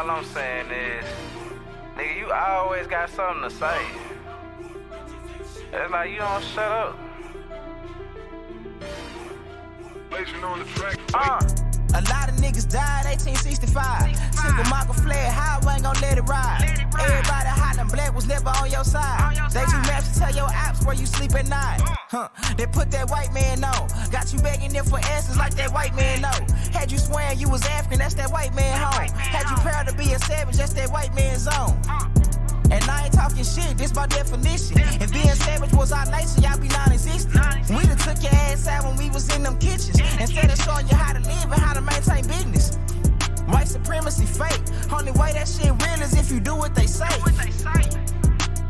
all I'm saying is, nigga, you always got something to say. It's like you don't shut up. On the track. A lot of niggas died 1865. Single Michael fled, how I ain't gon' let it ride. Everybody hot and black was never on your side. They do maps to tell your apps where you sleep at night. They put that white man on. Got you begging them for answers like that white man know. Had you swearing you was African, that's that white man home. Had you proud to be a savage, that's that white man's zone. And I ain't talking shit, this by definition. If being savage was our nature, y'all be non-existent. We done took your ass out when we was in them kitchens. Instead of showing you how to live and how to maintain business. White supremacy fake. Only way that shit real is if you do what they say.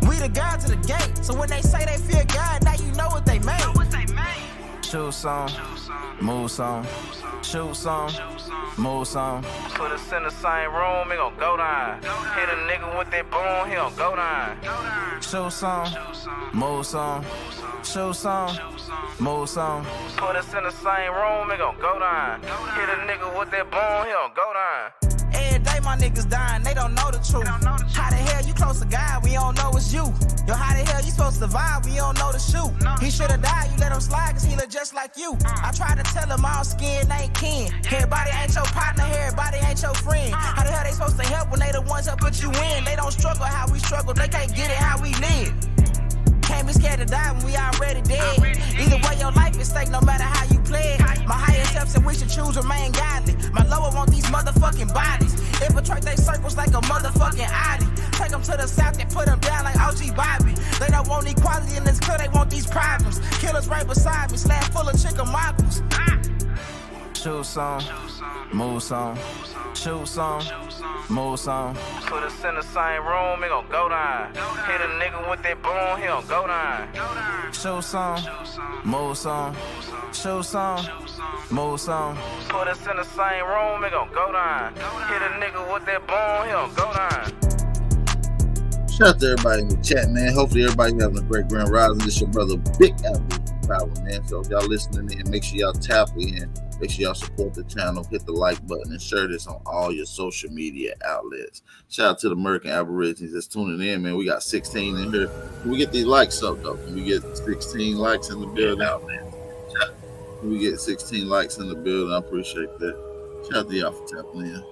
We the guards of the gate, so when they say they fear God, now you know what they made. Shoot some, move some, shoot some, move some. Put us in the same room, he gon' go down. Hit a nigga with that boom, he gon' go down. Shoot some, move some, shoot some, move some. Put us in the same room, he gon' go down. Hit a nigga with that boom, he gon' go down. Every day my niggas dying, they don't know the truth. How the hell you close to God, we don't know it's you. Yo, how the hell you supposed to survive, we don't know the shoot. He should've died, you let him slide, cause he look just like you. I tried to tell him all skin ain't kin. Everybody ain't your partner, everybody ain't your friend. How the hell they supposed to help when they the ones that put you in? They don't struggle how we struggle, they can't get it how we live. Can't be scared to die when we already dead. Either way, your life is stake no matter how you play it. My higher self said we should choose remain godly. My lower want these motherfucking bodies. Infiltrate they circles like a motherfucking Audi. Take them to the south and put them down like OG Bobby. They don't want equality in this club, they want these problems. Killers right beside me, slab full of chicken mockles. Shoot some, move some, shoot some, move some. Put us in the same room, he gon' go down. Hit a nigga with that boom, he gon' go down. Shoot some, move some, shoot some, move some. Put us in the same room, he gon' go down. Hit a nigga with that boom, he gon' go down. Shout out to everybody in the chat, man. Hopefully everybody having a great grand rising. This your brother Big Apple Power, man. So if y'all listening in, make sure y'all tap in. Make sure y'all support the channel, hit the like button, and share this on all your social media outlets. Shout out to the American Aborigines that's tuning in, man. We got 16 in here. Can we get these likes up, though? Can we get 16 likes in the building out, man? Can we get 16 likes in the building? I appreciate that. Shout out to y'all for tapping in.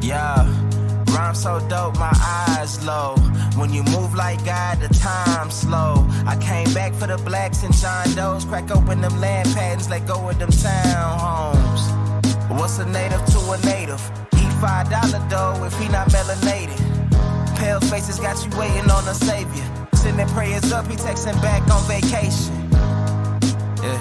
Yeah, rhyme so dope, my eyes low. When you move like God, the time slow. I came back for the blacks and John Doe's. Crack open them land patents, let go of them townhomes. What's a native to a native? Eat $5 dough if he not melanated. Pale faces got you waiting on a savior. Sending prayers up, he texting back on vacation. Yeah,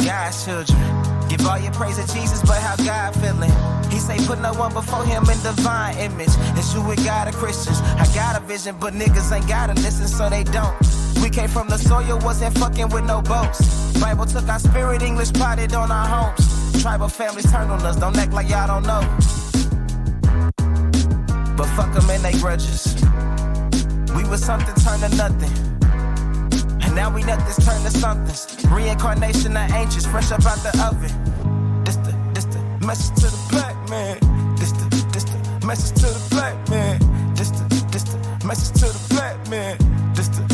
God's children. Give all your praise to Jesus, but how God feeling? He say put no one before him in divine image. It's you with God or Christians. I got a vision, but niggas ain't gotta listen, so they don't. We came from the soil, wasn't fucking with no boats. Bible took our spirit, English plotted on our homes. Tribal families turned on us, don't act like y'all don't know. But fuck them and they grudges. We was something turned to nothing. And now we nothing's turned to somethings. Reincarnation of angels, fresh up out the oven. This the message to the black man. This the message to the black man. This the message to the black man. This the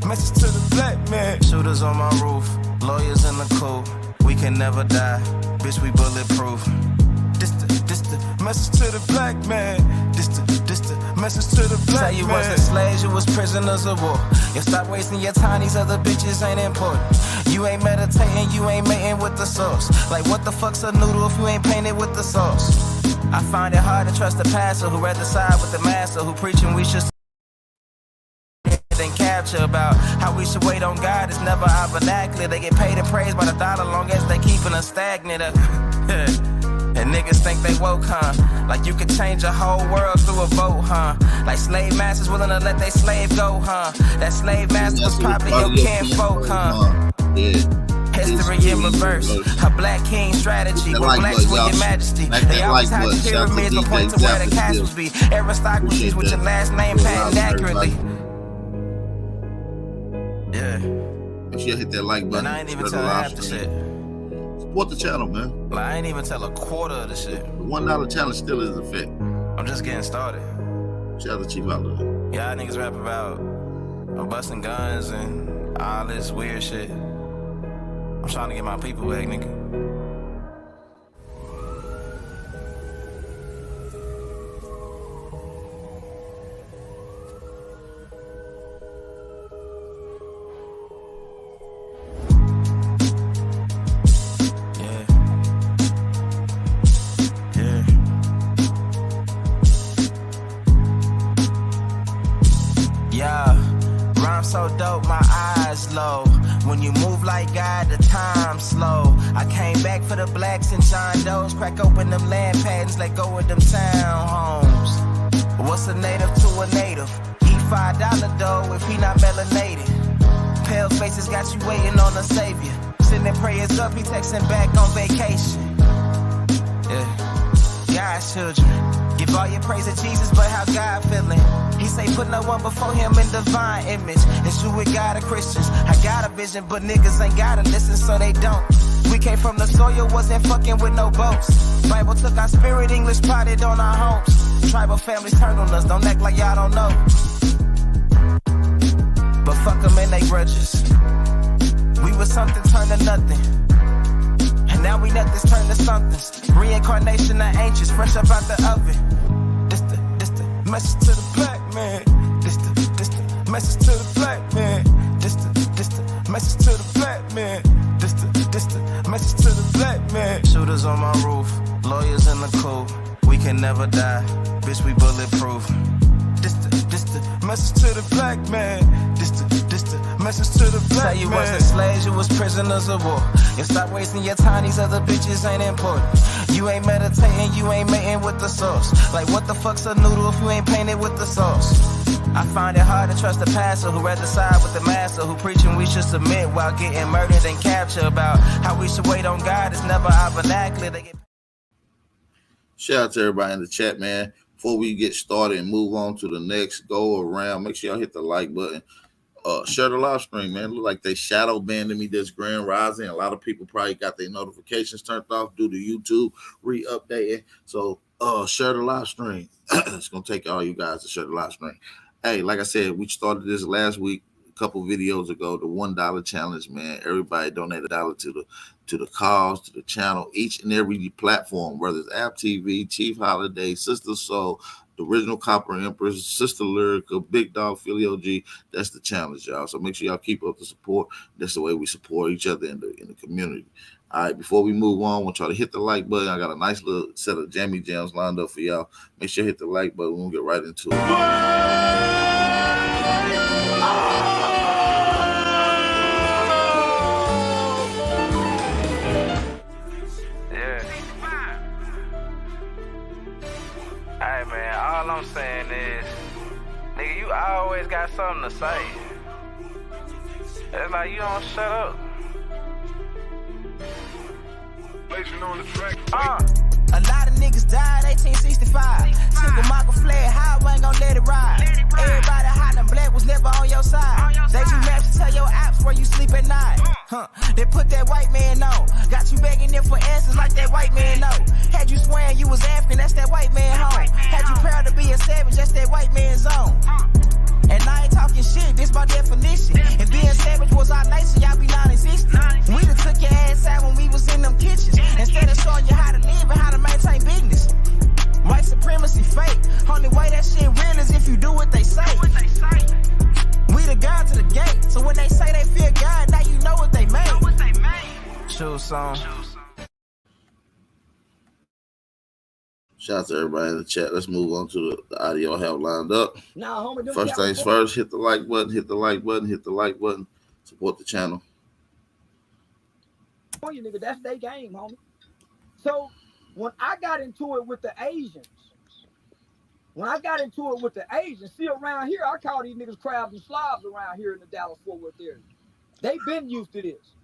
message to the black man. Shooters on my roof, lawyers in the coop. We can never die, bitch, we bulletproof. This the message to the black man. This the message to the black man. Say you wasn't slaves, you was prisoners of war. You stop wasting your time, these other bitches ain't important. You ain't meditating, you ain't mating with the sauce. Like what the fuck's a noodle if you ain't painted with the sauce? I find it hard to trust the pastor who rather side with the master who preaching we should then capture about how we should wait on God. It's never our vernacular. They get paid and praised by the dollar long as they keeping us stagnant. And niggas think they woke, huh? Like you could change a whole world through a vote, huh? Like slave masters willing to let they slave go, huh? That slave master was probably your kinfolk, huh? History in reverse. A black king strategy where blacks were your majesty. They always had the pyramids but point to where the castles be. Aristocracies with your last name patented accurately. Make sure you hit that like button. And I ain't even share the telling live half the stream. shit. Support the channel, man. Like, I ain't even tell a quarter of the shit. The $1 challenge still is in effect. I'm just getting started. Shout out to Chief Holiday. Y'all niggas rap about busting guns and all this weird shit. I'm trying to get my people back, nigga. So dope, my eyes low. When you move like God, the time slow. I came back for the blacks and John Doe's. Crack open them land patents, let go of them townhomes. What's a native to a native? Eat $5 dough if he not melanated. Pale faces got you waiting on a savior. Sending prayers up, he texting back on vacation. Yeah, God's children. Give all your praise to Jesus, but how God feeling? He say put no one before him in divine image. It's you with God or Christians. I got a vision, but niggas ain't gotta listen, so they don't. We came from the soil, wasn't fucking with no boats. Bible took our spirit, English potted on our homes. Tribal families turned on us, don't act like y'all don't know. But fuck them and they grudges. We was something turned to nothing. And now we nothing's turned to somethings. Reincarnation of ancients, fresh up out the oven. This the message to the black man. This the message to the black man. This the message to the black man. This the message to the black man. Shooters on my roof, lawyers in the coop. We can never die, bitch, we bulletproof. This the message to the black man. This the message to the black man. Say you wasn't slaves, you was prisoners of war. And stop wasting your time, these other bitches ain't important. You ain't meditating, you ain't mating with the sauce. Like what the fuck's a noodle if you ain't painted with the sauce? I find it hard to trust the pastor who rather side with the master, who preaching we should submit while getting murdered and captured. About how we should wait on God is never our vernacular. Shout out to everybody in the chat, man. Before we get started and move on to the next go around, make sure y'all hit the like button. Share the live stream, man. Look like they shadow banned me this Grand Rising. A lot of people probably got their notifications turned off due to YouTube re-updating. So share the live stream. It's gonna take all you guys to share the live stream. Hey, like I said, we started this last week, a couple videos ago, the $1 challenge, man. Everybody donate $1 to the cause, to the channel, each and every platform, whether it's App TV, Chief Holiday, Sister Soul, the Original Copper Empress, Sister Lyrica, Big Dog, Philly OG. That's the challenge, y'all. So make sure y'all keep up the support. That's the way we support each other in the community. All right, before we move on, I want y'all to hit the like button. I got a nice little set of jammy jams lined up for y'all. Make sure you hit the like button. We'll get right into it. Hey man, all I'm saying is, nigga, you always got something to say. It's like you don't shut up. Blazing on the track. A lot of niggas died 1865. Single Michael fled, highway ain't gon' let it ride. Everybody hot and black was never on your side. They do maps to tell your apps where you sleep at night. They put that white man on. Got you begging them for answers like that white man know. Had you swearing you was African, that's that white man home. Had you proud to be a savage, that's that white man's zone. And I ain't talking shit, this my definition. If being savage was our nation, y'all be non-existent. We done took your ass out when we was in them kitchens. Instead of showing you how to live and how to maintain business. White supremacy fake. Only way that shit real is if you do what they say. We the God to the gate. So when they say they fear God, now you know what they made. Shoot song. Shout out to everybody in the chat. Let's move on to the audio I have lined up. Nah, homie, first things first, hit the like button, hit the like button, hit the like button. Support the channel. You nigga, that's their game, homie. So when I got into it with the Asians, see around here, I call these niggas crabs and slobs around here in the Dallas-Fort Worth area. They been used to this,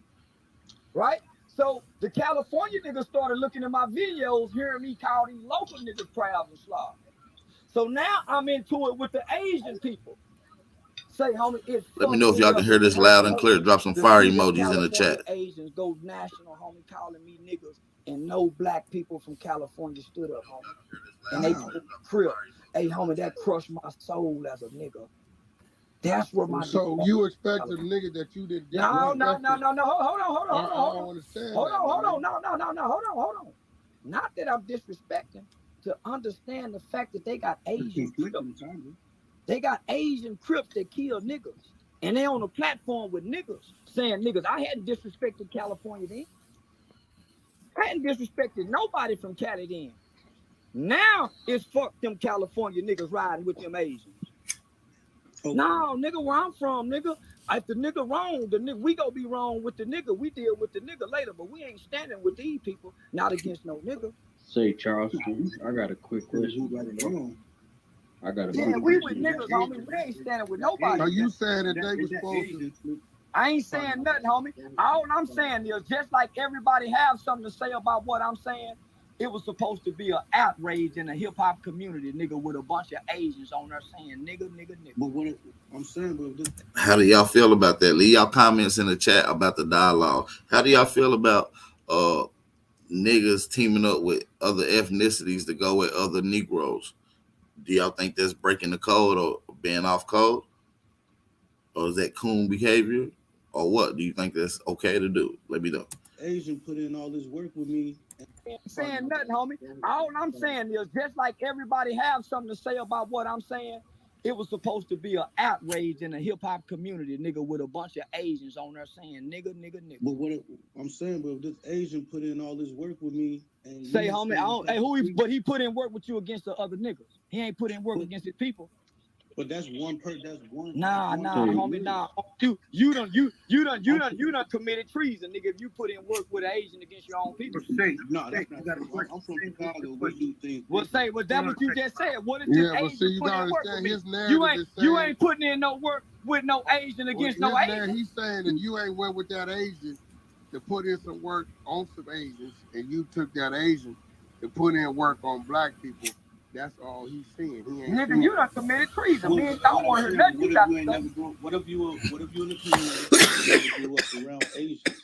right? So the California niggas started looking at my videos, hearing me call these local niggas crabs and slobs. So now I'm into it with the Asian people. Say, homie, it's Let me know if y'all can hear this loud and clear. Drop some fire emojis in the chat. Asians go national, homie, calling me niggas, and no black people from California stood up, homie. And they put crib. Hey, homie, that crushed my soul as a nigga. That's where my. So you expect a nigga that you didn't get? No. Hold on. I don't understand. Hold on. No. Not that I'm disrespecting. To understand the fact that they got Asian Crips. They got Asian Crips that kill niggas. And they on a platform with niggas saying niggas. I hadn't disrespected California then. I hadn't disrespected nobody from Cali then. Now it's fuck them California niggas riding with them Asians. Okay. No, nigga, where I'm from, nigga. If the nigga wrong, we gonna be wrong with the nigga. We deal with the nigga later, but we ain't standing with these people, not against no nigga. Say, Charleston, I got a quick question. I got a yeah, we with niggas, homie. We ain't standing with nobody. Are you saying that they was supposed to? I ain't saying nothing, homie. All I'm saying is just like everybody have something to say about what I'm saying, it was supposed to be an outrage in the hip hop community, nigga, with a bunch of Asians on there saying nigga. But what I'm saying, bro, how do y'all feel about that? Leave y'all comments in the chat about the dialogue. How do y'all feel about niggas teaming up with other ethnicities to go with other Negroes? Do y'all think that's breaking the code or being off code? Or is that coon behavior? Or what? Do you think that's okay to do? Let me know. Asian put in all this work with me. Saying nothing, homie. All I'm saying is just like everybody have something to say about what I'm saying, it was supposed to be an outrage in the hip hop community, nigga, with a bunch of Asians on there saying nigga. But what I'm saying, bro, this Asian put in all this work with me. And say, homie, but he put in work with you against the other niggas. He ain't put in work against his people. But that's one person. That's one. Nah, homie, nah. You done committed treason, nigga. If you put in work with an Asian against your own people. No, that's not. I'm from Chicago. We do things. Well, say, was that what you just said? What is this Asian put in work with me? You ain't putting in no work with no Asian against no Asian. He's saying that you ain't went with that Asian to put in some work on some Asians, and you took that Asian to put in work on black people. That's all he's saying. He ain't nigga, you done committed treason. Man, I don't want to hear nothing you got to say. What if you in the community grew up around Asians?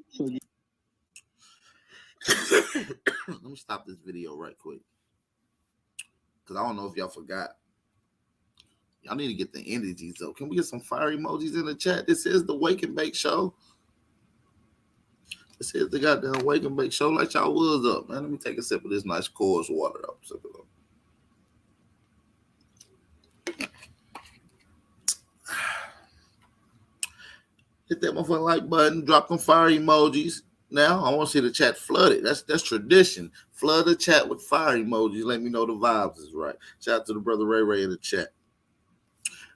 So let me stop this video right quick. Because I don't know if y'all forgot. Y'all need to get the energies up. Can we get some fire emojis in the chat? This is the Wake and Bake Show. This is the goddamn Wake and Bake Show. Like y'all was up, man. Let me take a sip of this nice Coors water up. Sip it up. Hit that motherfucking like button. Drop them fire emojis. Now I want to see the chat flooded. That's tradition. Flood the chat with fire emojis. Let me know the vibes is right. Shout out to the brother Ray in the chat.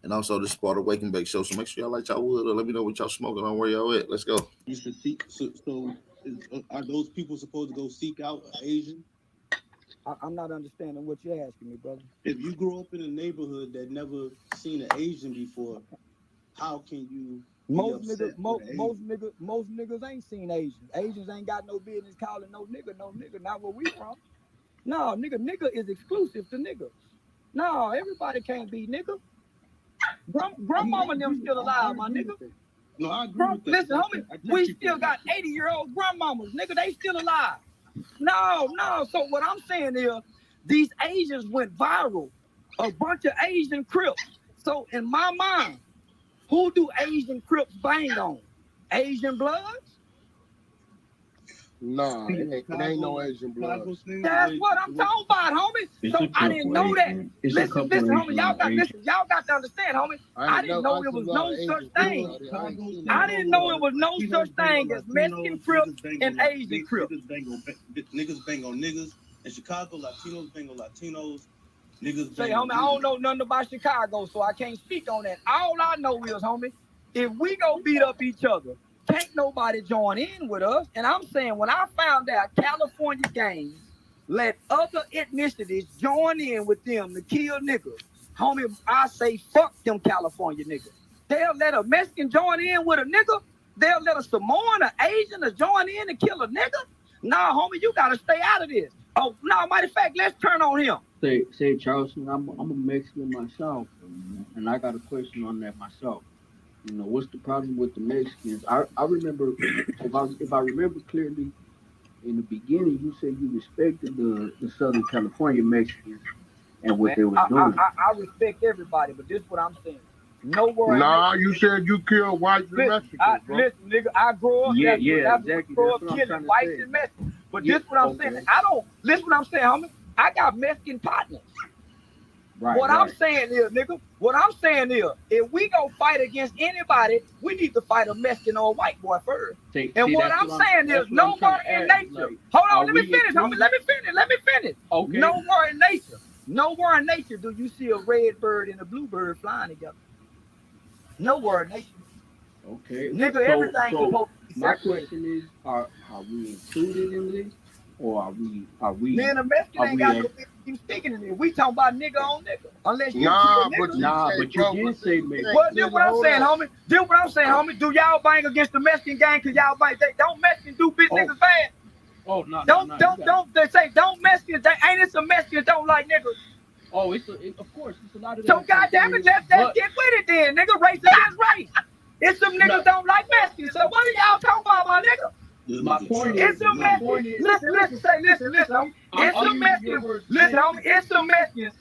And also this is part of Wake and Bake Show. So make sure y'all like y'all wood or let me know what y'all smoking on, where y'all at. Let's go. You should seek. So are those people supposed to go seek out an Asian? I'm not understanding what you're asking me, brother. If you grew up in a neighborhood that never seen an Asian before, how can you? Most niggas ain't seen Asians. Asians ain't got no business calling no nigga. Not where we from. No, nigga is exclusive to niggas. No, everybody can't be nigga. Grandmama and them still alive, my nigga. No, I agree with that. Listen, homie, we still got 80-year-old grandmamas, nigga. They still alive. No. So what I'm saying is, these Asians went viral. A bunch of Asian Crips. So in my mind, who do Asian Crips bang on? Asian Bloods? Nah, it ain't no Asian blood. That's what I'm talking about, homie. So I didn't know that. Listen, homie, y'all got to understand, homie. I didn't know it was no such thing. I didn't know it was no such thing as Mexican Crips and Asian Crips. Niggas bang on niggas. In Chicago, Latinos bang on Latinos. Niggas say, homie, I don't know nothing about Chicago, so I can't speak on that. All I know is, homie, if we go beat up each other, can't nobody join in with us. And I'm saying, when I found out California gangs let other ethnicities join in with them to kill niggas, homie, I say fuck them California niggas. They'll let a Mexican join in with a nigga. They'll let a Samoan or Asian to join in and kill a nigga. Nah, homie, you gotta stay out of this. Oh, no, matter of fact, let's turn on him. Say, Charleston, I'm a Mexican myself. and I got a question on that myself. You know, what's the problem with the Mexicans? I remember, if I remember clearly, in the beginning, you said you respected the Southern California Mexicans and what Man, they was doing. I respect everybody, but this is what I'm saying. Nowhere. Nah, you said you killed whites and Mexicans, bro. Listen, nigga, I grew up. Yeah, That's exactly. Grew That's up what I'm killing trying to whites say. and Mexicans. But Yeah, this what I'm okay. saying. Listen what I'm saying, homie. I got Mexican partners. Right, what right. I'm saying is, nigga, what I'm saying is, if we go fight against anybody, we need to fight a Mexican or a white boy first. What I'm saying is, nowhere in nature. Hold on, let me finish, homie. Let me finish. Okay. Nowhere in nature do you see a red bird and a blue bird flying together. Nowhere in nature. Okay. Nigga, everything's supposed to be my separated. question is, are we included in this, or are we? Man, a Mexican ain't got no business you sticking in it. We talking about nigga on nigga. Unless you Nah, kill but nigga. you did say Mexican. Well, this what I'm saying, homie. This what I'm saying, homie. Do y'all bang against the Mexican gang? Cause y'all bang. Don't Mexicans do bitch niggas bad? Oh no. Don't. They say don't Mexicans. Ain't it some Mexicans don't like niggas? Oh, of course, it's a lot of. So goddamn it, let's get with it then, nigga. Race against race. It's some niggas don't like Mexicans. So what are y'all talking about, my nigga? My point It's some Mexicans. Listen, homie. It's some Mexicans. Listen, homie. It's some Mexicans.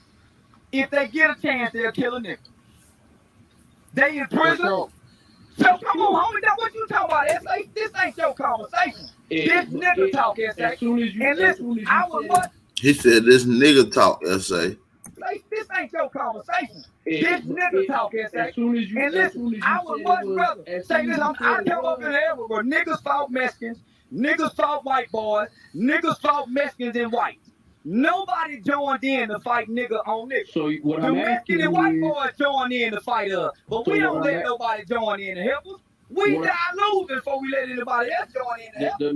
If they get a chance, they'll kill a nigga. They in prison. So come on, homie. That's what you talking about, S.A. This ain't your conversation. This nigga talk, S.A. As soon as you I was what? He said this nigga talk, S.A. This ain't your conversation. This nigga talk, S.A. As soon as you, I was what, brother? Say this, I come up in here where niggas fought Mexicans, niggas fought white boys, niggas fought Mexicans and whites. Nobody joined in to fight nigga on nigga. So what the I'm Mexican and white boys joined in to fight us, but we don't let nobody join in to help us. We die losing before we let anybody else join in to help. The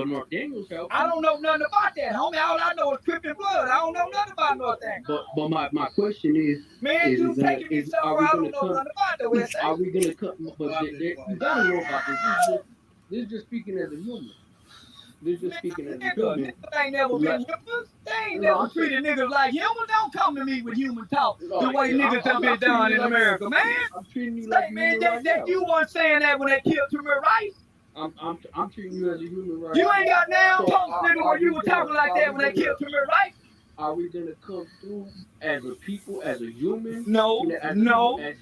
North Daniels help. I don't know nothing about that, homie. All I know is Crippin' blood. I don't know nothing about North Daniels. But my question is, man, you taking me somewhere I don't know nothing about that. Are we gonna cut? But you gotta know about this. This is just speaking as a human. Niggas ain't never been humans. They ain't never treated niggas like humans. Don't come to me with human talk the way niggas have been done in America, man. I'm treating you like man, that you weren't saying that when they killed Tamir Rice. I'm treating you as a human right. You ain't got now post nigga where you were talking like that when they killed Tamir Rice. Are we gonna come through as a people, as a human? No. As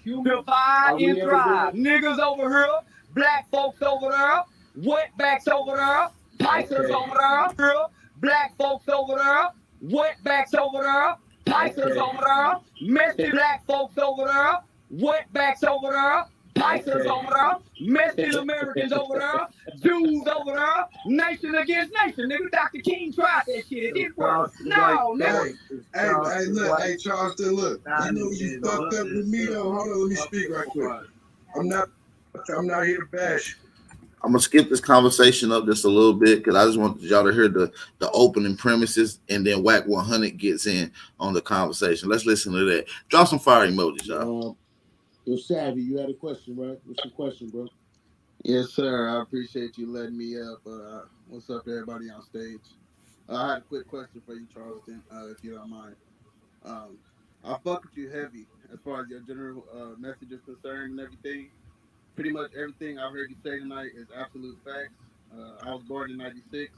human. Divide and thrive. Niggas over here, black folks over there, wetbacks over there. Pikers over there, black folks over there, wetbacks over there, Pikers over there, messy black folks over there, wetbacks over there, Pikers over there, messy Americans over there, Jews over there, nation against nation. Nigga, Dr. King tried that shit. It didn't work. No, nigga. Hey, look, hey, Charleston, look. You know you fucked up with me though. Hold on, let me speak right quick. I'm not here to bash. I'm gonna skip this conversation up just a little bit because I just want y'all to hear the opening premises, and then WACK 100 gets in on the conversation. Let's listen to that. Drop some fire emojis, y'all. Yo, Savvy, you had a question, right? What's your question, bro? Yes, sir. I appreciate you letting me up. What's up, everybody on stage? I had a quick question for you, Charleston, if you don't mind. I fuck with you heavy as far as your general message is concerned and everything. Pretty much everything I've heard you say tonight is absolute facts. I was born in '96.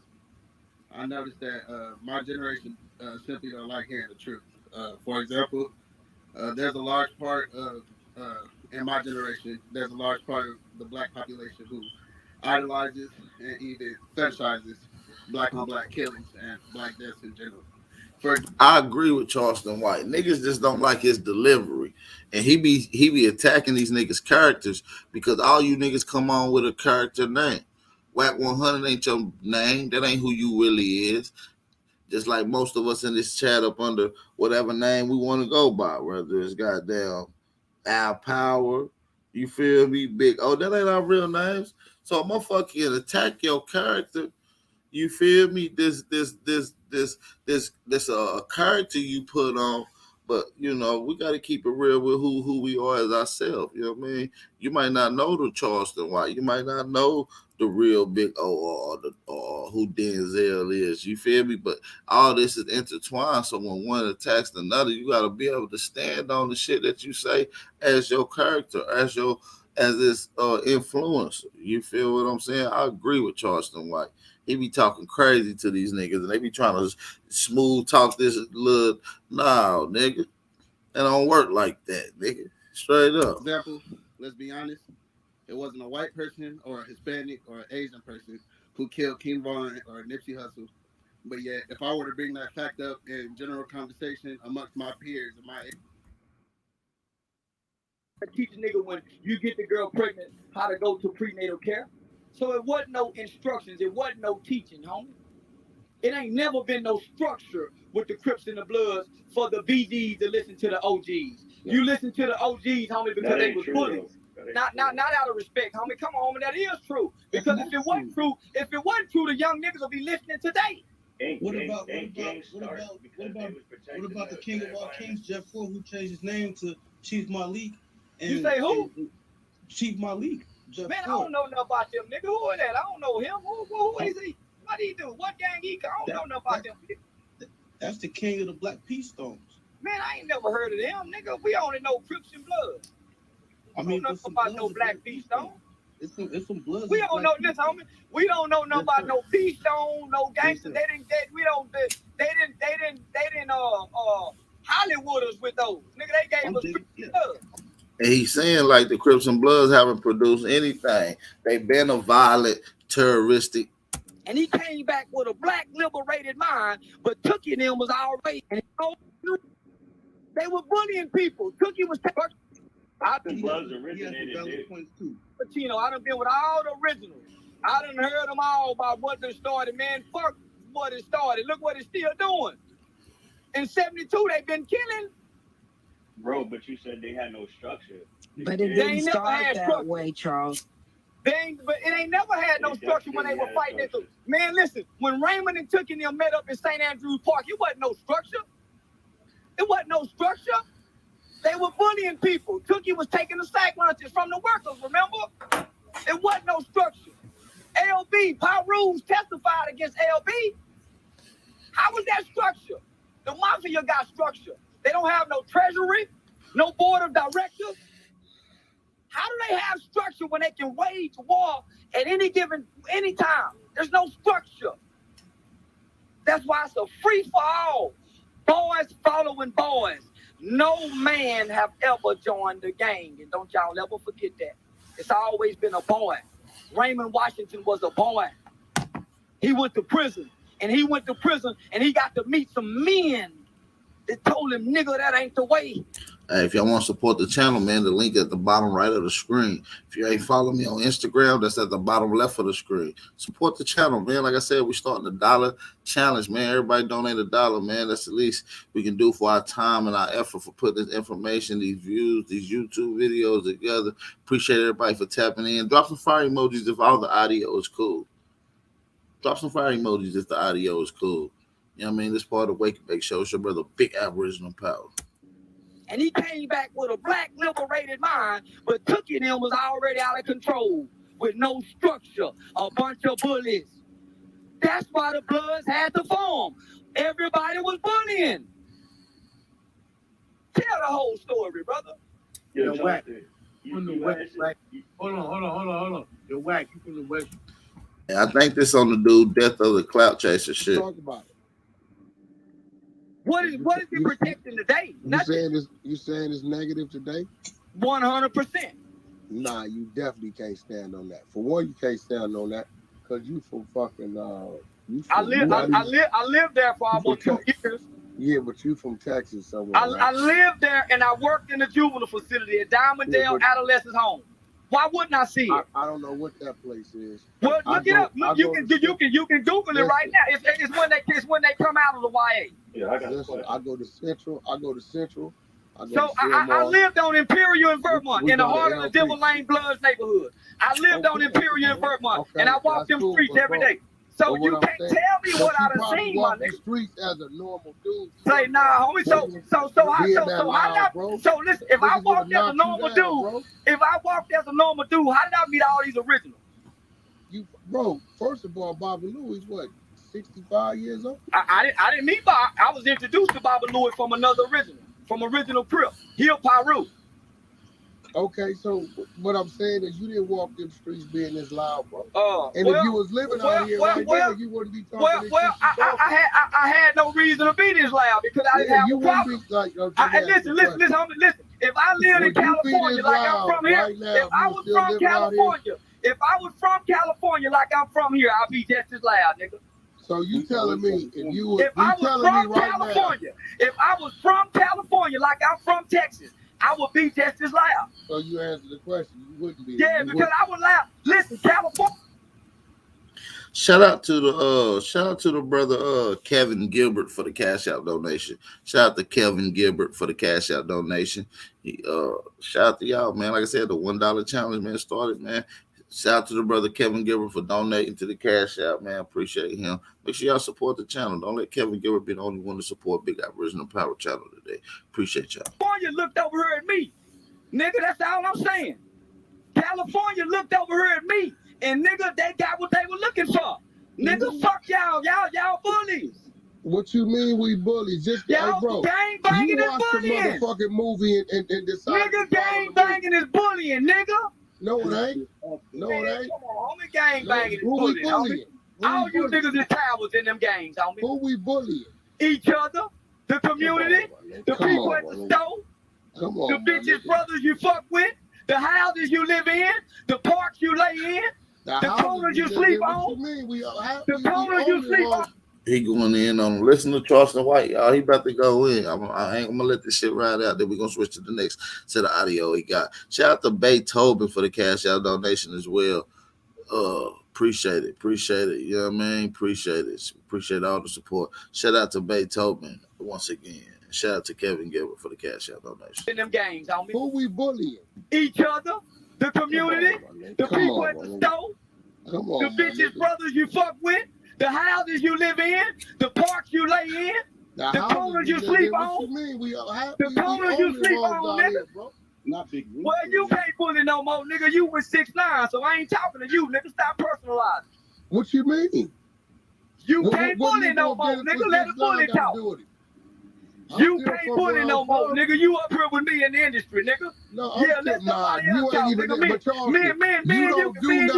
I noticed that my generation simply don't like hearing the truth. For example, there's a large part of, in my generation, there's a large part of the black population who idolizes and even fetishizes black on black killings and black deaths in general. I agree with Charleston White. Niggas just don't like his delivery, and he be attacking these niggas' characters because all you niggas come on with a character name. WACK 100 ain't your name. That ain't who you really is. Just like most of us in this chat up under whatever name we want to go by, whether it's goddamn Al Power, you feel me, Big O. That ain't our real names. So motherfucker attack your character. You feel me? This character you put on, but you know we got to keep it real with who we are as ourselves. You know what I mean? You might not know the Charleston White, you might not know the real Big O or who Denzel is. You feel me? But all this is intertwined. So when one attacks another, you got to be able to stand on the shit that you say as your character, as this influencer. You feel what I'm saying? I agree with Charleston White. He be talking crazy to these niggas, and they be trying to smooth talk this little. Nah, nigga, it don't work like that, nigga. Straight up. Example. Let's be honest. It wasn't a white person or a Hispanic or an Asian person who killed King Von or Nipsey Hussle. But yet, if I were to bring that fact up in general conversation amongst my peers and my teach a nigga when you get the girl pregnant how to go to prenatal care. So it wasn't no instructions. It wasn't no teaching, homie. It ain't never been no structure with the Crips and the Bloods for the BGs to listen to the OGs. Yeah. You listen to the OGs, homie, because they was bullies. Not out of respect, homie. Come on, homie, that is true. Because if it wasn't true, the young niggas will be listening today. What about the king of all kings, Jeff Ford, who changed his name to Chief Malik? And, you say who? Chief Malik. Man, I don't know nothing about them, nigga. Who is that? I don't know him. Who is he? What do he do? What gang he come? I don't know nothing about them. That's the king of the Black Peace Stones. Man, I ain't never heard of them, nigga. We only know Crips and Bloods. I mean, don't know about no Black Peace Stones. It's some blood. We don't know this, homie. We don't know nothing about no Peace Stone, no gangsters. They didn't Hollywood us with those. Nigga, they gave us blood. And he's saying like the Crips and Bloods haven't produced anything. They've been a violent, terroristic. And he came back with a black liberated mind, but Tookie and them was already. And they were bullying people. Tookie was. The Bloods originated there. Pacino, I done been with all the originals. I done heard them all about what they started, man. Fuck what it started. Look what it's still doing. In 72, they've been killing. Bro, but you said they had no structure. But it didn't start that way, Charles. But it ain't never had no structure when they were fighting. Man, listen, when Raymond and Tookie and them met up in St. Andrews Park, it wasn't no structure. It wasn't no structure. They were bullying people. Tookie was taking the sack lunches from the workers, remember? It wasn't no structure. LB, Pyru's testified against LB. How was that structure? The mafia got structure. They don't have no treasury, no board of directors. How do they have structure when they can wage war at any time? There's no structure. That's why it's a free-for-all. Boys following boys. No man have ever joined the gang, and don't y'all ever forget that. It's always been a boy. Raymond Washington was a boy. He went to prison, and he got to meet some men that told him, nigga, that ain't the way. Hey, if y'all want to support the channel, man, the link at the bottom right of the screen. If you ain't following me on Instagram, that's at the bottom left of the screen. Support the channel, man. Like I said, we're starting the $1 challenge, man. Everybody donate $1, man. That's the least we can do for our time and our effort for putting this information, these views, these YouTube videos together. Appreciate everybody for tapping in. Drop some fire emojis if all the audio is cool. Drop some fire emojis if the audio is cool. You know what I mean? This part of the Wake and Bake Show. It's your brother, Big Aboriginal Power. And he came back with a black liberated mind, but Tookie and them was already out of control with no structure, a bunch of bullies. That's why the Bloods had to form. Everybody was bullying. Tell the whole story, brother. Yo, WACK. From the West, right? Hold on. Yo, WACK, you from the West. Yeah, I think this on the dude Death of the Clout Chaser shit. Talk about it. What is it protecting today? You saying it's negative today? 100%. Nah, you definitely can't stand on that. For one, you can't stand on that because you from fucking. I lived there for almost 2 years. Yeah, but you from Texas somewhere. I lived there and I worked in the juvenile facility at Diamonddale Adolescent Home. Why wouldn't I see it? I don't know what that place is. Well, look it up. Look, you can Google it right now. It's when they come out of the YA. Yeah, I got Listen, I go to Central. I lived on Imperial in Vermont, in the heart of the Devil Lane Bloods neighborhood. I lived on Imperial in Vermont, and I walked them streets every day. So you can't tell me what I done seen, my nigga. Streets as a normal dude. Say nah, homie. So listen. If I walked as a normal dude, how did I meet all these originals? bro. First of all, Baba Lou is what, 65 years old? I didn't meet Bob. I was introduced to Baba Louis from another original Crip, Hill Pyru. Okay, so what I'm saying is you didn't walk them streets being this loud, bro. And if you was living out here right now, you wouldn't be talking this shit. I had no reason to be this loud because I didn't have a problem. Listen. If I lived in California like I'm from here, if I was from California like I'm from here, I'd be just as loud, nigga. So you telling me if I was from California like I'm from Texas, I would be just as loud. So you answered the question. You wouldn't be. Yeah, because I would loud. Listen, California. Shout out to the brother Kevin Gilbert for the cash out donation. Shout out to Kevin Gilbert for the cash out donation. Shout out to y'all, man. Like I said, the $1 challenge, man, started, man. Shout out to the brother Kevin Gilbert for donating to the cash out, man. Appreciate him. Make sure y'all support the channel. Don't let Kevin Gilbert be the only one to support Big Aboriginal Power channel today. Appreciate y'all. California looked over here at me. Nigga, that's all I'm saying. California looked over here at me. And nigga, they got what they were looking for. Nigga, fuck y'all. Y'all bullies. What you mean we bullies? Just y'all bro, gang banging you and watched bullying. The motherfucking movie and decided. Nigga, gang banging is bullying, nigga. No, it ain't. No, it ain't. Come on, homie, gang banging is bullying, homie. All you niggas is cowards in them gangs, homie. Who we bullying? Each other, the community, the people at the store, the bitches, brothers you fuck with, the houses you live in, the parks you lay in, the corners you sleep on, the corners you sleep on. He going in on listen to Charleston White, y'all. He about to go in. I ain't gonna let this shit ride out. Then we're gonna switch to the next set of audio he got. Shout out to Beethoven for the cash out donation as well. Appreciate it. You know what I mean? Appreciate it. Appreciate all the support. Shout out to Beethoven once again. Shout out to Kevin Gilbert for the cash out donation. In them gangs, homie. Who we bullying? Each other, the community, the people at the store, the bitches, brothers you fuck with, the houses you live in, the parks you lay in, the corners you sleep on, the corners you sleep on, nigga. Not big. Well, you can't bully no more, nigga. You was 6'9", so I ain't talking to you, nigga. Stop personalizing. What you mean? You can't bully no more, nigga. Let the bully talk. You can't bully no more, nigga. You up here with me in the industry, nigga. No, yeah, let somebody else talk, nigga. Me and you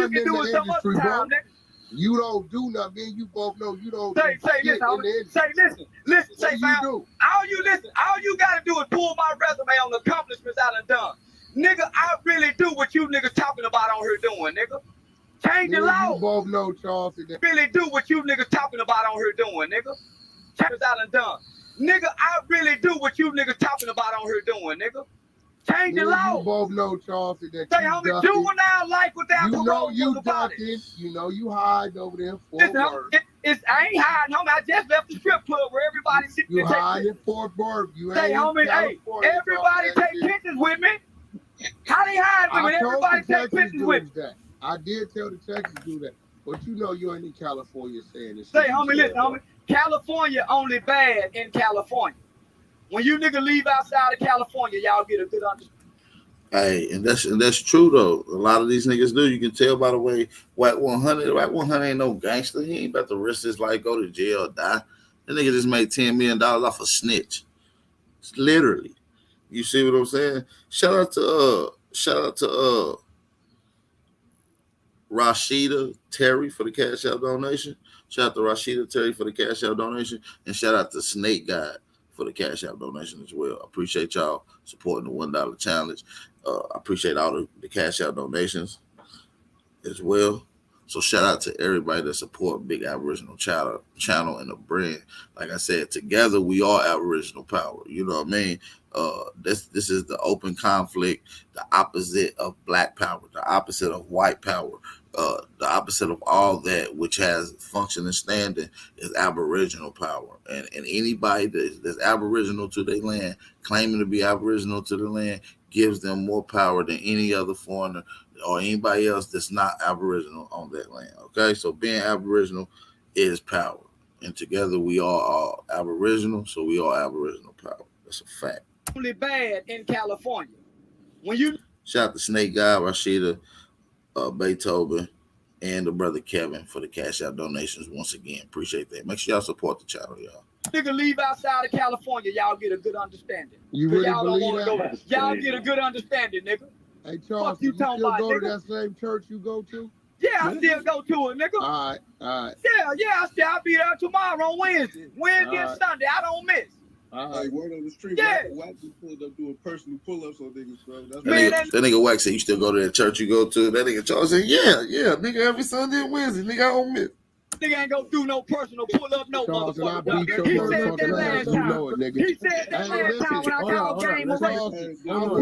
can do it some other time, nigga. You don't do nothing. You both know you don't. Say listen, all you gotta do is pull my resume on the accomplishments I done done. Nigga, I really do what you niggas talking about on here doing, nigga. Change the law. You both know, Charles. Really do what you niggas talking about on here doing, nigga. Change I done done. Nigga, I really do what you niggas talking about on here doing, nigga. Change the law. You both know, Charles, that say, homie, juvenile life without parole. You ducking. You know you hide over there for work. I ain't hiding, homie. I just left the strip club where everybody sitting there. You hide in Fort Worth. You say, homie, hey, everybody take pictures with me. How they hide with me? Everybody take pictures with me. I did tell the Texans do that, but you know you ain't in California saying this. Say, homie, listen, homie. California only bad in California. When you nigga leave outside of California, y'all get a good understanding. Hey, and that's true though. A lot of these niggas do. You can tell by the way WACK 100. WACK 100 ain't no gangster. He ain't about to risk his life, go to jail, or die. That nigga just made $10 million off a snitch. It's literally. You see what I'm saying? Shout out to Rashida Terry for the cash out donation. Shout out to Rashida Terry for the cash out donation, and shout out to Snake God for the cash out donation as well. I appreciate y'all supporting the $1 challenge. I appreciate all the cash out donations as well. So shout out to everybody that support Big Aboriginal channel and the brand. Like I said, together we are Aboriginal power. You know what I mean? This is the open conflict, the opposite of black power, the opposite of white power, the opposite of all that which has function and standing is Aboriginal power. And anybody that's Aboriginal to their land, claiming to be Aboriginal to the land, gives them more power than any other foreigner or anybody else that's not Aboriginal on that land. Okay, so being Aboriginal is power, and together we are all Aboriginal, so we are Aboriginal power. That's a fact. Only bad in California. When you shout out to Snake Guy, Rashida, Beethoven, and the brother Kevin for the cash out donations once again. Appreciate that. Make sure y'all support the channel, y'all. Nigga leave outside of California, y'all get a good understanding. You really y'all believe don't want to that? go. Y'all get a good understanding, nigga. Hey, Charles, you still go to that same church you go to? Yeah, I still go to it, nigga. All right. Yeah, I'll be there tomorrow on Wednesday. Wednesday and Sunday, I don't miss. Hey, word on the street. Yeah. Wack just pulled up doing personal pull-ups on niggas, bro. That's That nigga Wack said you still go to that church you go to. That nigga Charles said, yeah, nigga, every Sunday and Wednesday, nigga, I don't miss. Nigga ain't gonna do no personal pull-up, no Charles, and I motherfucker. beat your He said that motherfucking last ass. You time. know it, nigga. He said that last time when I called game a rape.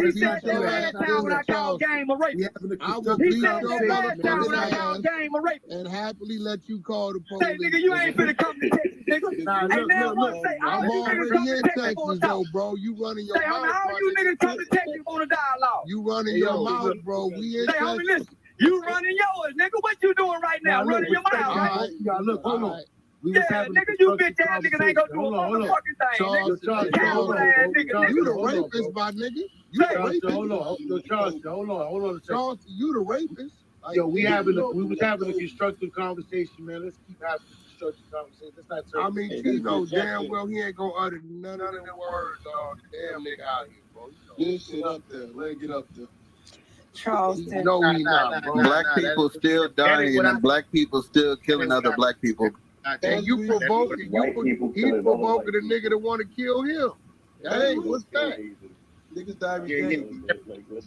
He said that last time when I called game a rape. I will He beat said your that last time when I motherfucking called ass game a rape. and happily let you call the police. Say, nigga, you ain't finna come to Texas, nigga. Hey, now what say? I'm already in Texas, though, bro. You running your mouth. mouth. Say, how you niggas come to Texas on a dialogue? You running your mouth, bro. We in Say, Texas. homie, listen. You running yours, nigga. What you doing right now? Running your mouth, right? Y'all look, hold on. Yeah, nigga, you bitch ass niggas ain't gonna do a motherfucking thing, nigga. Coward ass nigga. You the rapist, my nigga. You the rapist. Hold on, Charles, hold on a second. Charles, you the rapist. Yo, we was having a constructive conversation, man. Let's keep having a constructive conversation. Let's not turn. I mean, you know damn well he ain't gonna utter none of them words, dog. Damn nigga out here, bro. Get shit up there. Let it get up there. Charleston. No, we not, bro. Black people still dying and black people still killing other black people. And you provoking, he provoking a nigga to want to kill him. That ain't what's that? Niggas die every day.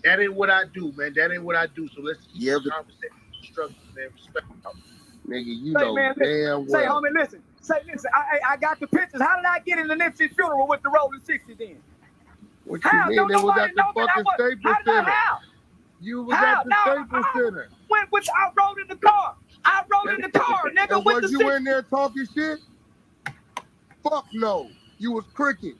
That ain't what I do, man. That ain't what I do. So let's keep the conversation constructive, man. Respect. Nigga, you know damn well. Say, homie, listen. Say, listen. I got the pictures. How did I get in the Nipsey funeral with the Rolling 60 then? What you mean? It was at the fucking Staples Center. You was at the Staples Center. I rode in the car. I rode in the car, nigga. And was you in there talking shit? Fuck no. You was crickets.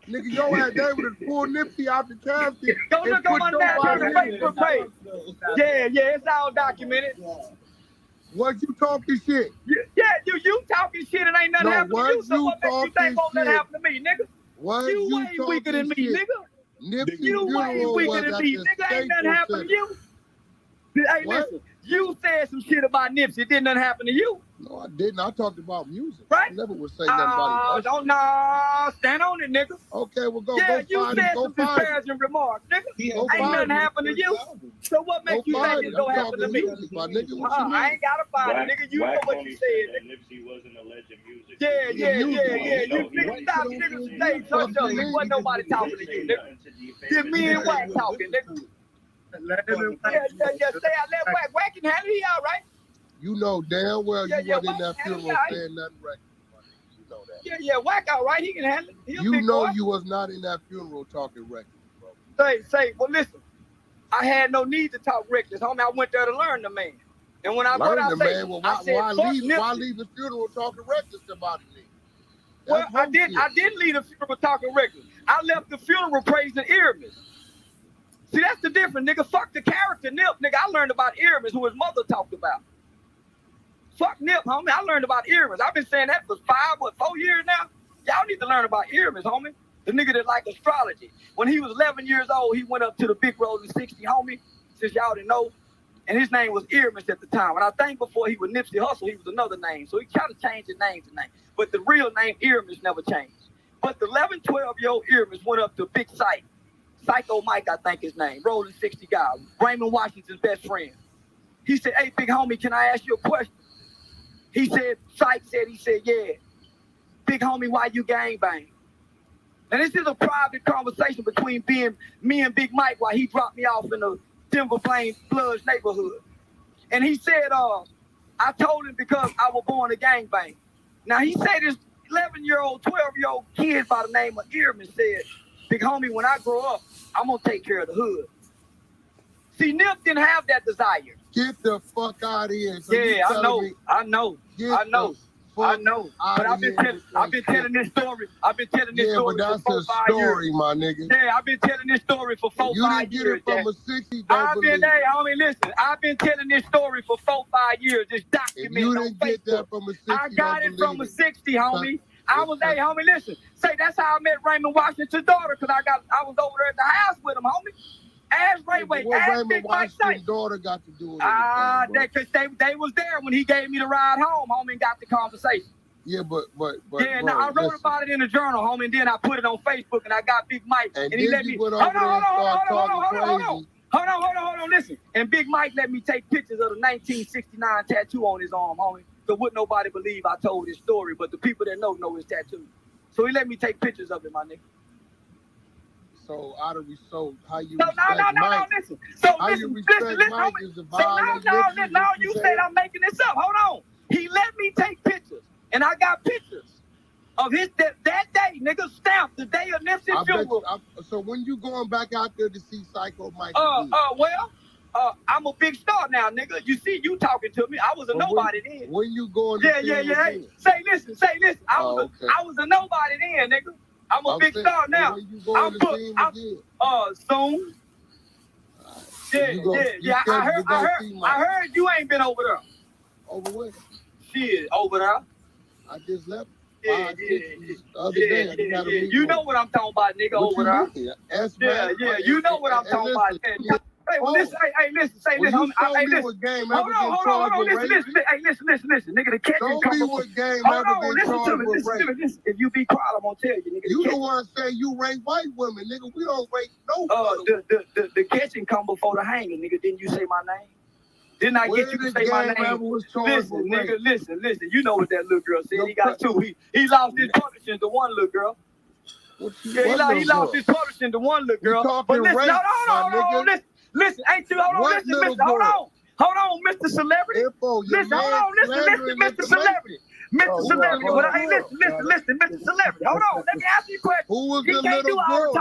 Nigga, your ass there would have pulled Nipsey out the casket. Go look on my national Facebook page. Yeah, it's all documented. Was you talking shit? Yeah, you talking shit and ain't nothing happened to you. So what makes you think won't nothing happen to me, nigga? You way weaker than me, nigga. Nipsey you way weaker than me, nigga. Ain't nothing happened to you. Hey, listen. You said some shit about Nipsey. Didn't nothing happen to you. No, I didn't. I talked about music. Right? I never would say nothing about it. Don't stand on it, nigga. Okay, well go you find said it. Go some find it. disparaging remarks, nigga. Go ain't nothing happen to you. So what makes you think it's gonna happen to me? My nigga, what you mean? I ain't gotta find it, nigga. You know what you said, nigga. Nipsey wasn't alleged music. Yeah. You nigga stop, nigga. Stay touch up. It wasn't nobody talking to you, nigga. It's me and Wack talking, nigga. Let Wack can handle it. He all right. You know damn well you wasn't in that funeral saying nothing right. You know that. Yeah, Wack all right. He can handle it. You know you was not in that funeral talking reckless, bro. Well, listen. I had no need to talk reckless, homie. I went there to learn the man. And when I went out there, why leave the funeral talking reckless about it? Well, I didn't leave the funeral talking reckless. I left the funeral praising Earmus. See, that's the difference, nigga. Fuck the character Nip, nigga. I learned about Earmus, who his mother talked about. Fuck Nip, homie. I learned about Earmus. I've been saying that for 4 years now. Y'all need to learn about Earmus, homie. The nigga that like astrology. When he was 11 years old, he went up to the big Rolling 60, homie, since y'all didn't know. And his name was Earmus at the time. And I think before he was Nipsey Hussle, he was another name. So he tried to change his name to name. But the real name, Earmus, never changed. But the 11, 12-year-old Earmus went up to Big Sight. Psycho Mike, I think his name. Rolling 60 guy. Raymond Washington's best friend. He said, hey, big homie, can I ask you a question? He said, he said, yeah. Big homie, why you gangbang? And this is a private conversation between me and Big Mike while he dropped me off in the Denver Plain Bloods neighborhood. And he said, I told him because I was born a gangbang. Now he said this 11-year-old, 12-year-old kid by the name of Earman said, big homie, when I grow up, I'm going to take care of the hood. See, Nip didn't have that desire. Get the fuck out of here. So yeah, I know. But I've been telling this story. I've been telling this story but that's for 4, 5 years. My nigga. Yeah, I've been telling this story for 4, 5 years. You didn't get it from a 60, homie, listen. I've been telling this story for 4, 5 years. Just documented you on didn't Facebook. Get that from a 60, I got it from a 60, homie. Homie, listen. Say that's how I met Raymond Washington's daughter, because I was over there at the house with him, homie. Ask Ray Wade. What Ask Raymond Big Mike Washington's say. daughter got to do with Cause they was there when he gave me the ride home, homie, and got the conversation. Yeah, but yeah, bro, I wrote about it in the journal, homie, and then I put it on Facebook, and I got Big Mike, and he let me. Hold on, listen. And Big Mike let me take pictures of the 1969 tattoo on his arm, homie. So wouldn't nobody believe I told his story, but the people that know his tattoo. So he let me take pictures of it, my nigga. So how do we how you no, respect Mike? Listen. So how listen, you respect Mike is a violent. No, you said I'm making this up. Hold on. He let me take pictures, and I got pictures of his that day, nigga, stamped the day of Nipsey funeral. So when you going back out there to see Psycho Mike? I'm a big star now, nigga. You see, you talking to me. I was a nobody then. When you going to see him again? Say listen. I was a nobody then, nigga. I'm a big star now. When you going to see him again? Soon. I heard you ain't been over there. Over where? Shit, over there. I just left. Yeah. You know what I'm talking about, nigga, over there. Yeah, you know what I'm talking about. Hey, well, listen, listen. Hey, listen. Hold on. Listen. Nigga, the catching combo. Hold on, listen to me. Listen. If you be quiet, I'm gonna tell you, nigga. You the one saying you rape white women, nigga. We don't rape no. The catching come before the hanging, nigga. Didn't you say my name? Didn't I get you to say my name? Listen, nigga, listen. You know what that little girl said. He got two. He lost his publishing to one little girl. Yeah, he lost his publishing to one little girl. But listen, hold on. Listen, ain't you? Hold on, listen, Mr. Hold on, Mr. Celebrity. Listen, hold on, listen, Mr. Celebrity. Mr. Celebrity. Listen, Mr. Celebrity. Hold on, let me ask you a question. Who was the little girl?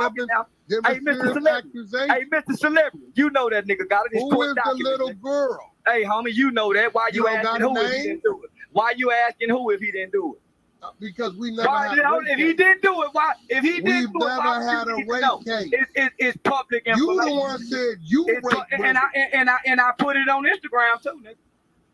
Hey, Mr. Celebrity. Hey, Mr. Celebrity. You know that nigga got it. Who is the little girl? Hey, homie, you know that. Why you asking who if he didn't do it? Why you asking who if he didn't do it? Because we never had a rape case. If he didn't do it, why? If he didn't do it, why? We've never had a rape case. It's public information. You the one said you raped women. And I put it on Instagram too, nigga.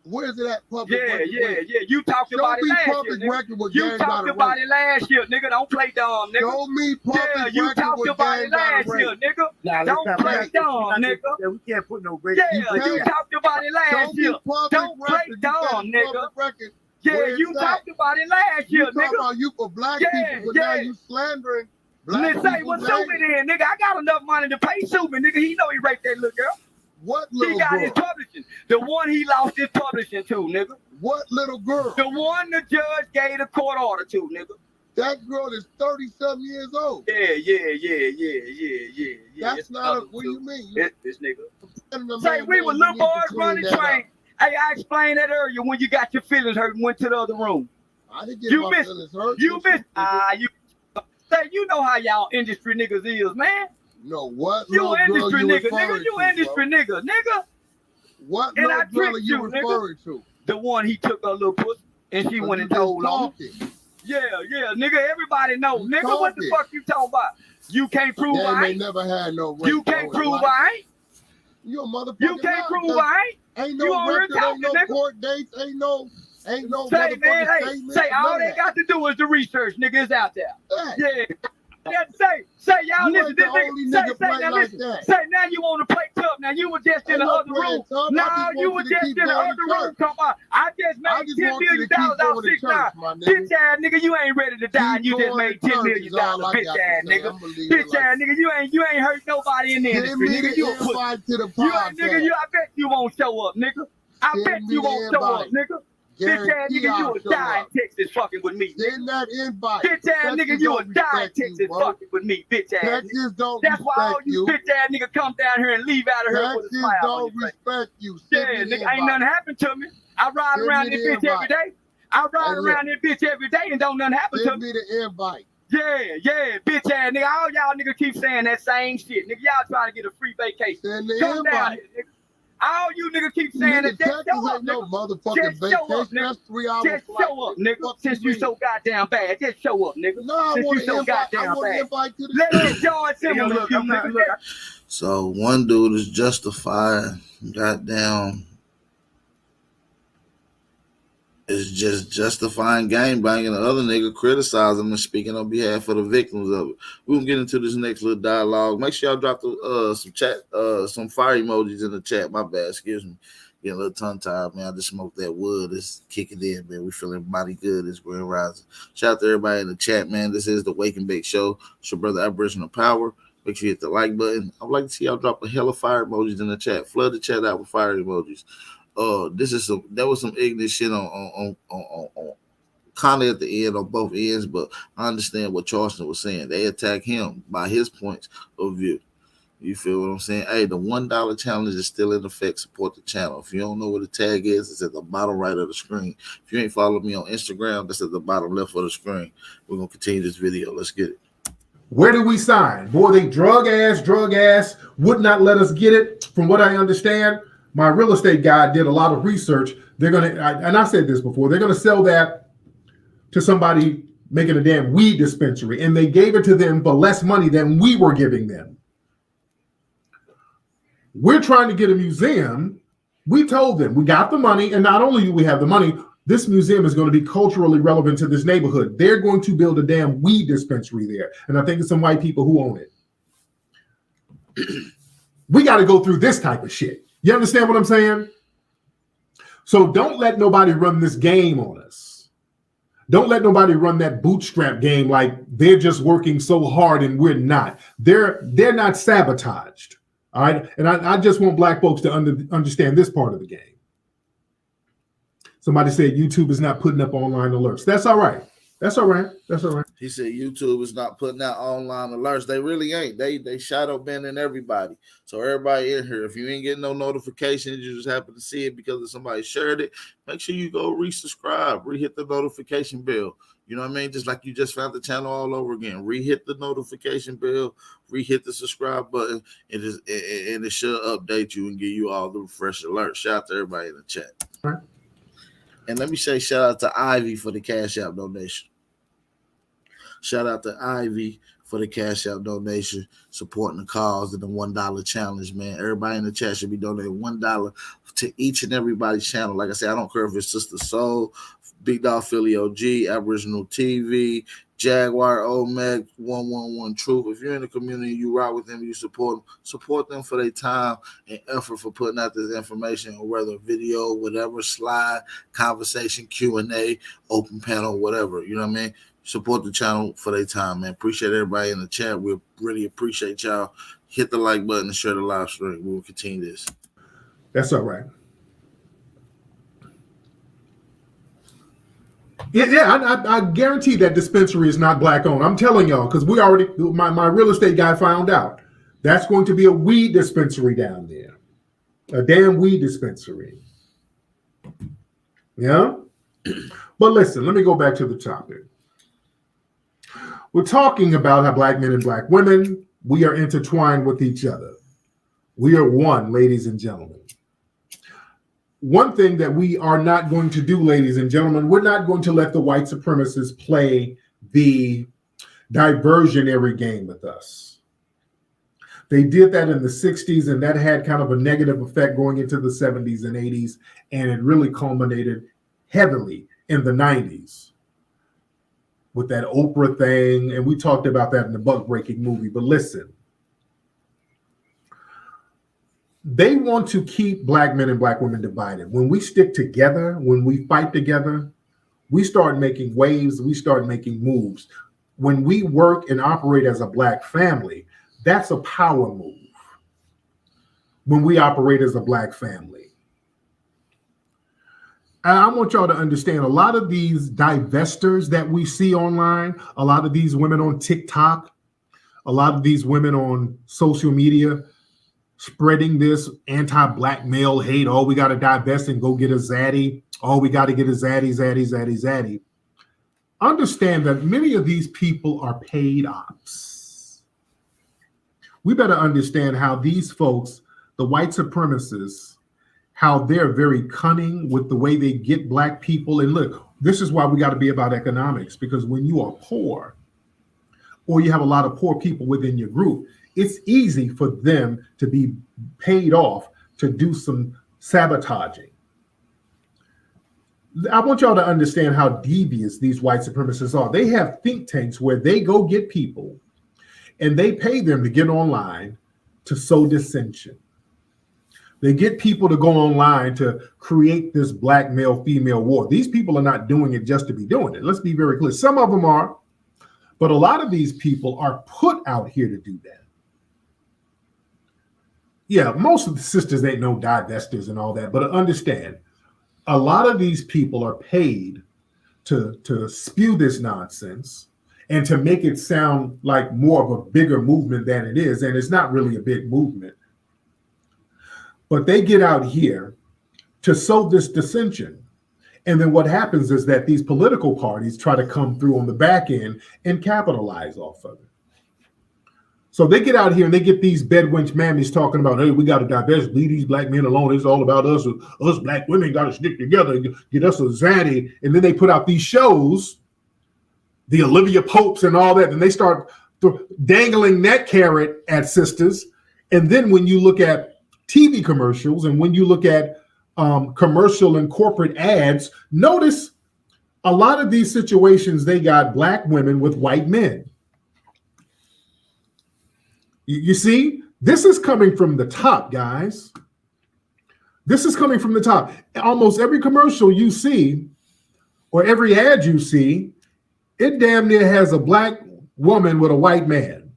Where's it at public? Yeah. You talked about it last year, nigga. You talked about it last year, nigga. Don't play dumb, nigga. Show me public record. You talked about it last year, nigga. Don't play dumb, nigga. We can't put no rape. Yeah, you talked about it last year. Don't play dumb, nigga. Yeah, you talked about it last year, nigga. You talking about you for black people, but now you slandering black people. Let's say, well, sue me then, nigga. I got enough money to pay sue me, nigga. He know he raped that little girl. What little girl? He got girl? his publishing. The one he lost his publishing to, nigga. What little girl? The one the judge gave the court order to, nigga. That girl is 30-something years old. Yeah. That's not what do you mean? This nigga. Say we were little boys running train. Hey, I explained that earlier when you got your feelings hurt and went to the other room. I didn't get my feelings hurt. You missed. Say, you know how y'all industry niggas is, man. No, what you industry nigga, nigga. You industry nigga. What little girl are you referring to? The one he took her little pussy and she went and told on him. Yeah, nigga. Everybody know, nigga. What the fuck you talking about? You can't prove I ain't. Never had no rape. You can't prove I ain't. You a motherfucker. You can't prove I ain't. Ain't no record, ain't no court dates, ain't no say, man, statement. Say all they got to do is the research, nigga. It's out there. Yeah. Say y'all listen to this nigga. Say now you want to play tough. Now you were just in the other room. Now you were just in the other room. Come on. I just made $10 million out 6 times. Bitch ass nigga, you ain't ready to die and you just made $10 million. Bitch ass nigga. Bitch ass nigga, you ain't hurt nobody in the industry. Nigga, you a pussy. I bet you won't show up, nigga. I bet you won't show up, nigga. Bitch ass nigga, you will die in Texas fucking with me. Send that invite. Bitch ass nigga, you will die in Texas fucking with me, bitch ass. Texas don't That's why all you bitch ass nigga come down here and leave out of here with a smile. Texas don't respect you. Yeah, nigga, ain't nothing happened to me. I ride around this bitch every day. I ride around this bitch every day and don't nothing happen to me. Send me the invite. Yeah, bitch ass nigga. All y'all niggas keep saying that same shit. Nigga, y'all trying to get a free vacation. Send the come invite. down here, nigga. All you niggas keep saying that just show up, no nigga. motherfucking vacation. That's 3 hours. Just show up, nigga. Since you so goddamn bad, just show up, nigga. No, since you so goddamn bad. Let me join Simon with you, nigga. So one dude is justified, goddamn, It's just justifying gang banging. The other nigga criticize them and speaking on behalf of the victims of it. We're gonna get into this next little dialogue. Make sure y'all drop some fire emojis in the chat. My bad, excuse me. Getting a little tongue tied, man. I just smoked that wood. It's kicking in, man. We feeling mighty good. It's Grand Rising. Shout out to everybody in the chat, man. This is the Wake and Bake Show. It's your brother Aboriginal Power. Make sure you hit the like button. I'd like to see y'all drop a hell of fire emojis in the chat. Flood the chat out with fire emojis. That was some ignorant shit on kind of at the end on both ends, but I understand what Charleston was saying. They attack him by his points of view. You feel what I'm saying? Hey, the $1 challenge is still in effect. Support the channel. If you don't know what the tag is, it's at the bottom right of the screen. If you ain't following me on Instagram, that's at the bottom left of the screen. We're gonna continue this video. Let's get it. Where do we sign? Boy, they drug ass, would not let us get it. From what I understand, my real estate guy did a lot of research. They're going to, and I said this before, they're going to sell that to somebody making a damn weed dispensary. And they gave it to them for less money than we were giving them. We're trying to get a museum. We told them we got the money. And not only do we have the money, this museum is going to be culturally relevant to this neighborhood. They're going to build a damn weed dispensary there. And I think it's some white people who own it. We got to go through this type of shit. You understand what I'm saying? So don't let nobody run this game on us. Don't let nobody run that bootstrap game like they're just working so hard and we're not. They're not sabotaged. All right. And I just want black folks to understand this part of the game. Somebody said YouTube is not putting up online alerts. That's all right. That's all right. That's all right. He said YouTube is not putting out online alerts. They really ain't. They shadow banning everybody. So everybody in here, if you ain't getting no notifications, you just happen to see it because somebody shared it, make sure you go resubscribe, re-hit the notification bell. You know what I mean? Just like you just found the channel all over again. Re-hit the notification bell, re-hit the subscribe button, and it should update you and give you all the fresh alerts. Shout out to everybody in the chat. All right. And let me say shout out to Ivy for the Cash App donation. Shout out to Ivy for the Cash App donation, supporting the cause and the $1 challenge, man. Everybody in the chat should be donating $1 to each and everybody's channel. Like I said, I don't care if it's Sister Soul, Big Dog Philly OG, Aboriginal TV, Jaguar, Omeg, 111 Truth. If you're in the community, you ride with them, you support them for their time and effort for putting out this information, or whether video, whatever, slide, conversation, Q&A, open panel, whatever. You know what I mean? Support the channel for their time, man. Appreciate everybody in the chat. We really appreciate y'all. Hit the like button and share the live stream. We will continue this. That's all right. Yeah, I guarantee that dispensary is not black owned. I'm telling y'all, because we already, my real estate guy found out. That's going to be a weed dispensary down there. A damn weed dispensary. Yeah? But listen, let me go back to the topic. We're talking about how black men and black women, we are intertwined with each other. We are one, ladies and gentlemen. One thing that we are not going to do, ladies and gentlemen, we're not going to let the white supremacists play the diversionary game with us. They did that in the 60s, and that had kind of a negative effect going into the 70s and 80s, and it really culminated heavily in the 90s with that Oprah thing, and we talked about that in the Buck Breaking movie. But listen, they want to keep black men and black women divided. When we stick together, when we fight together, we start making waves, we start making moves. When we work and operate as a black family, that's a power move. When we operate as a black family. I want y'all to understand, a lot of these divestors that we see online, a lot of these women on TikTok, a lot of these women on social media, spreading this anti-black male hate. Oh, we got to divest and go get a zaddy. Oh, we got to get a zaddy. Understand that many of these people are paid ops. We better understand how these folks, the white supremacists, how they're very cunning with the way they get black people. And look, this is why we got to be about economics, because when you are poor or you have a lot of poor people within your group, it's easy for them to be paid off to do some sabotaging. I want y'all to understand how devious these white supremacists are. They have think tanks where they go get people and they pay them to get online to sow dissension. They get people to go online to create this black male-female war. These people are not doing it just to be doing it. Let's be very clear. Some of them are, but a lot of these people are put out here to do that. Yeah, most of the sisters ain't no divestors and all that, but understand, a lot of these people are paid to spew this nonsense and to make it sound like more of a bigger movement than it is, and it's not really a big movement. But they get out here to sow this dissension. And then what happens is that these political parties try to come through on the back end and capitalize off of it. So they get out here and they get these bedwench mammies talking about, hey, we got to divest, leave these black men alone. It's all about us. Us black women got to stick together, get us a zaddy. And then they put out these shows, the Olivia Popes and all that, and they start dangling that carrot at sisters. And then when you look at TV commercials and when you look at commercial and corporate ads, notice a lot of these situations, they got black women with white men. You see, this is coming from the top, guys. This is coming from the top. Almost every commercial you see or every ad you see, it damn near has a black woman with a white man.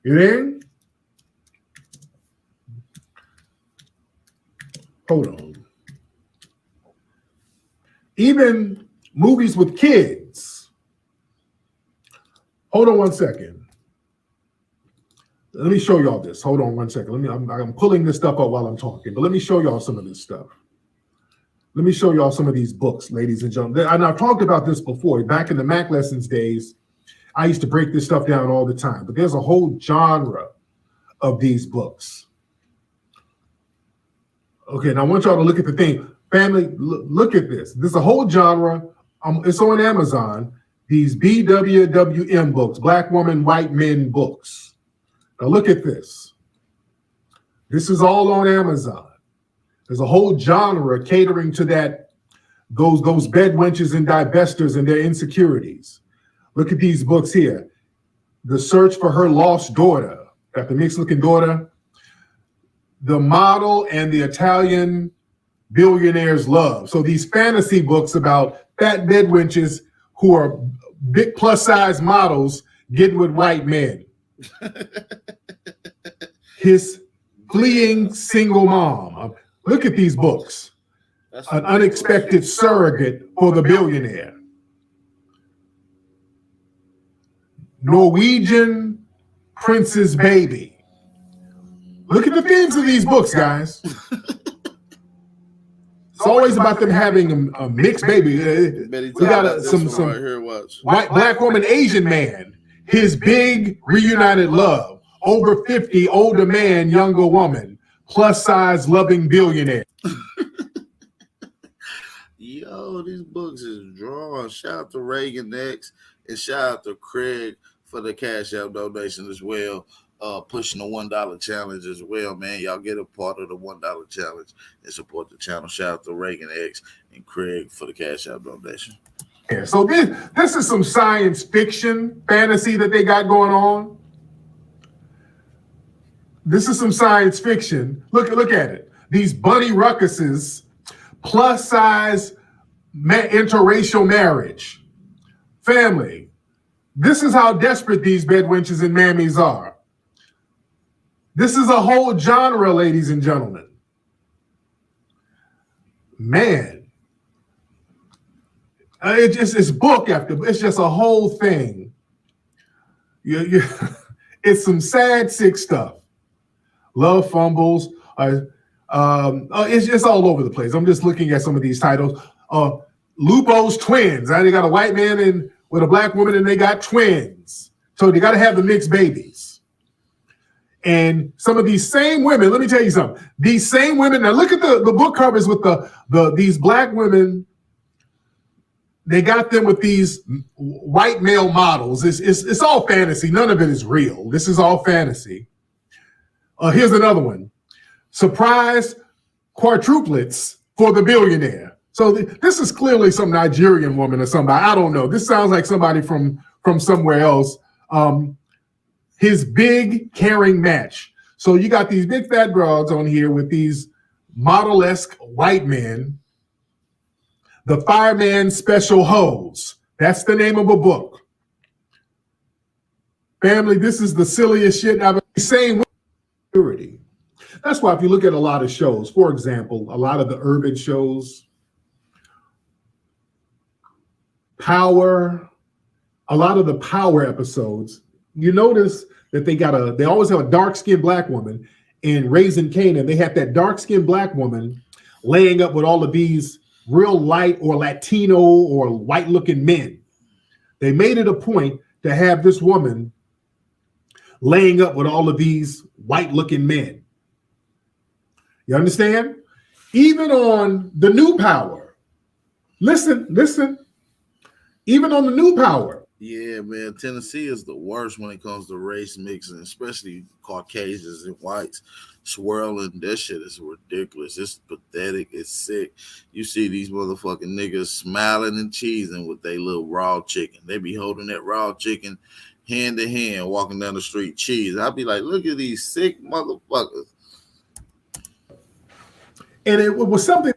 You know? Hold on. Even movies with kids. Hold on one second. Let me show y'all this. Hold on one second. I'm pulling this stuff up while I'm talking, but let me show y'all some of this stuff. Let me show y'all some of these books, ladies and gentlemen. And I've talked about this before. Back in the Mac Lessons days, I used to break this stuff down all the time, but there's a whole genre of these books. Okay, now I want y'all to look at the thing. Family, look at this. There's a whole genre. It's on Amazon. These BWWM books, Black Woman, White Men books. Now look at this. This is all on Amazon. There's a whole genre catering to that, those bedwenches and divestors and their insecurities. Look at these books here. The Search for Her Lost Daughter. Got the mixed-looking daughter. The Model and the Italian Billionaire's Love. So these fantasy books about fat bedwenches who are big plus-size models getting with white men. His Fleeing Single Mom. Look at these books. An Unexpected Surrogate for the Billionaire. Norwegian Prince's Baby. Look at the themes of these books, guys. It's always about them having a mixed baby. We got some right here, white, black woman, Asian man. His Big Reunited Love. Over 50, older man, younger woman. Plus size, loving billionaire. Yo, these books is drawn. Shout out to Reagan X and shout out to Craig for the Cash App donation as well. Pushing the $1 challenge as well, man. Y'all get a part of the $1 challenge and support the channel. Shout out to Reagan X and Craig for the Cash App donation. Yeah, so this is some science fiction fantasy that they got going on. This is some science fiction. Look at it. These bunny ruckuses, plus size interracial marriage. Family. This is how desperate these bedwenches and mammies are. This is a whole genre, ladies and gentlemen. Man. It's book after, it's just a whole thing. It's some sad, sick stuff. Love fumbles. It's all over the place. I'm just looking at some of these titles. Lupo's twins. They got a white man with a black woman, and they got twins. So they got to have the mixed babies. And some of these same women, let me tell you something. These same women, now look at the book covers with these black women. They got them with these white male models. It's all fantasy. None of it is real. This is all fantasy. Here's another one. Surprise quadruplets for the billionaire. So this is clearly some Nigerian woman or somebody. I don't know. This sounds like somebody from somewhere else. His big caring match. So you got these big fat broads on here with these model-esque white men. The Fireman Special Hoes. That's the name of a book. Family, this is the silliest shit I've ever seen. Security. That's why if you look at a lot of shows, for example, a lot of the urban shows, Power, a lot of the Power episodes, you notice that they always have a dark-skinned black woman. In Raising Kanan, they had that dark-skinned black woman laying up with all of these real light or Latino or white-looking men. They made it a point to have this woman laying up with all of these white-looking men. You understand? Even on the new Power, listen. Even on the new Power. Yeah, man, Tennessee is the worst when it comes to race mixing, especially Caucasians and whites swirling. That shit is ridiculous. It's pathetic. It's sick. You see these motherfucking niggas smiling and cheesing with their little raw chicken. They be holding that raw chicken hand to hand, walking down the street, cheese. I'd be like, look at these sick motherfuckers. And it was something.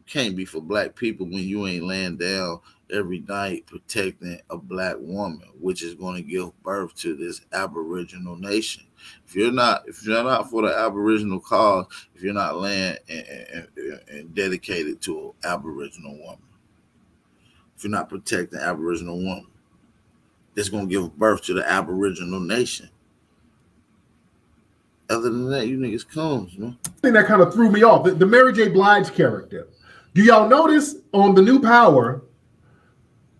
Can't be for black people when you ain't laying down every night protecting a black woman, which is going to give birth to this Aboriginal nation. If you're not for the Aboriginal cause, if you're not laying and dedicated to an Aboriginal woman, if you're not protecting an Aboriginal woman, that's going to give birth to the Aboriginal nation. Other than that, you niggas coons, man. Thing that kind of threw me off, the Mary J. Blige character. Do y'all notice on the new Power,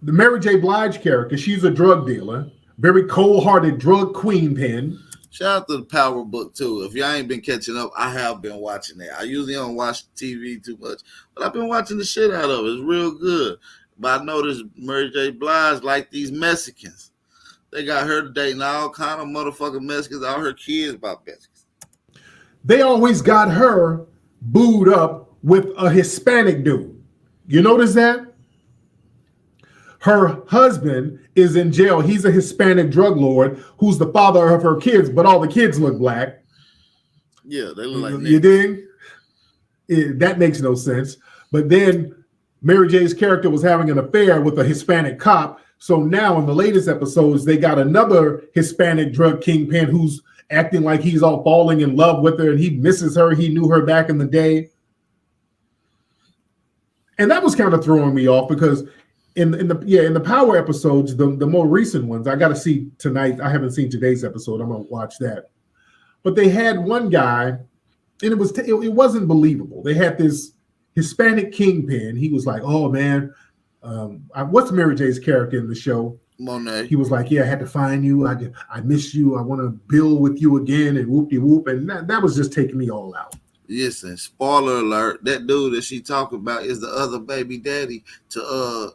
the Mary J. Blige character, she's a drug dealer, very cold-hearted drug queen pin. Shout out to the Power book, too. If y'all ain't been catching up, I have been watching it. I usually don't watch TV too much, but I've been watching the shit out of it. It's real good. But I noticed Mary J. Blige like these Mexicans. They got her dating all kind of motherfucking Mexicans, all her kids about Mexicans. They always got her booed up with a Hispanic dude. You notice that? Her husband is in jail. He's a Hispanic drug lord who's the father of her kids, but all the kids look black. Yeah, they look like you dig? That makes no sense. But then Mary J's character was having an affair with a Hispanic cop. So now in the latest episodes, they got another Hispanic drug kingpin who's acting like he's all falling in love with her and he misses her. He knew her back in the day. And that was kind of throwing me off because in the Power episodes, the more recent ones, I got to see tonight. I haven't seen today's episode. I'm gonna watch that. But they had one guy, and it wasn't believable. They had this Hispanic kingpin. He was like, "Oh man, what's Mary J's character in the show?" Monet. He was like, "Yeah, I had to find you. I miss you. I want to build with you again." And whoop de whoop, and that was just taking me all out. Listen, spoiler alert, that dude that she talking about is the other baby daddy to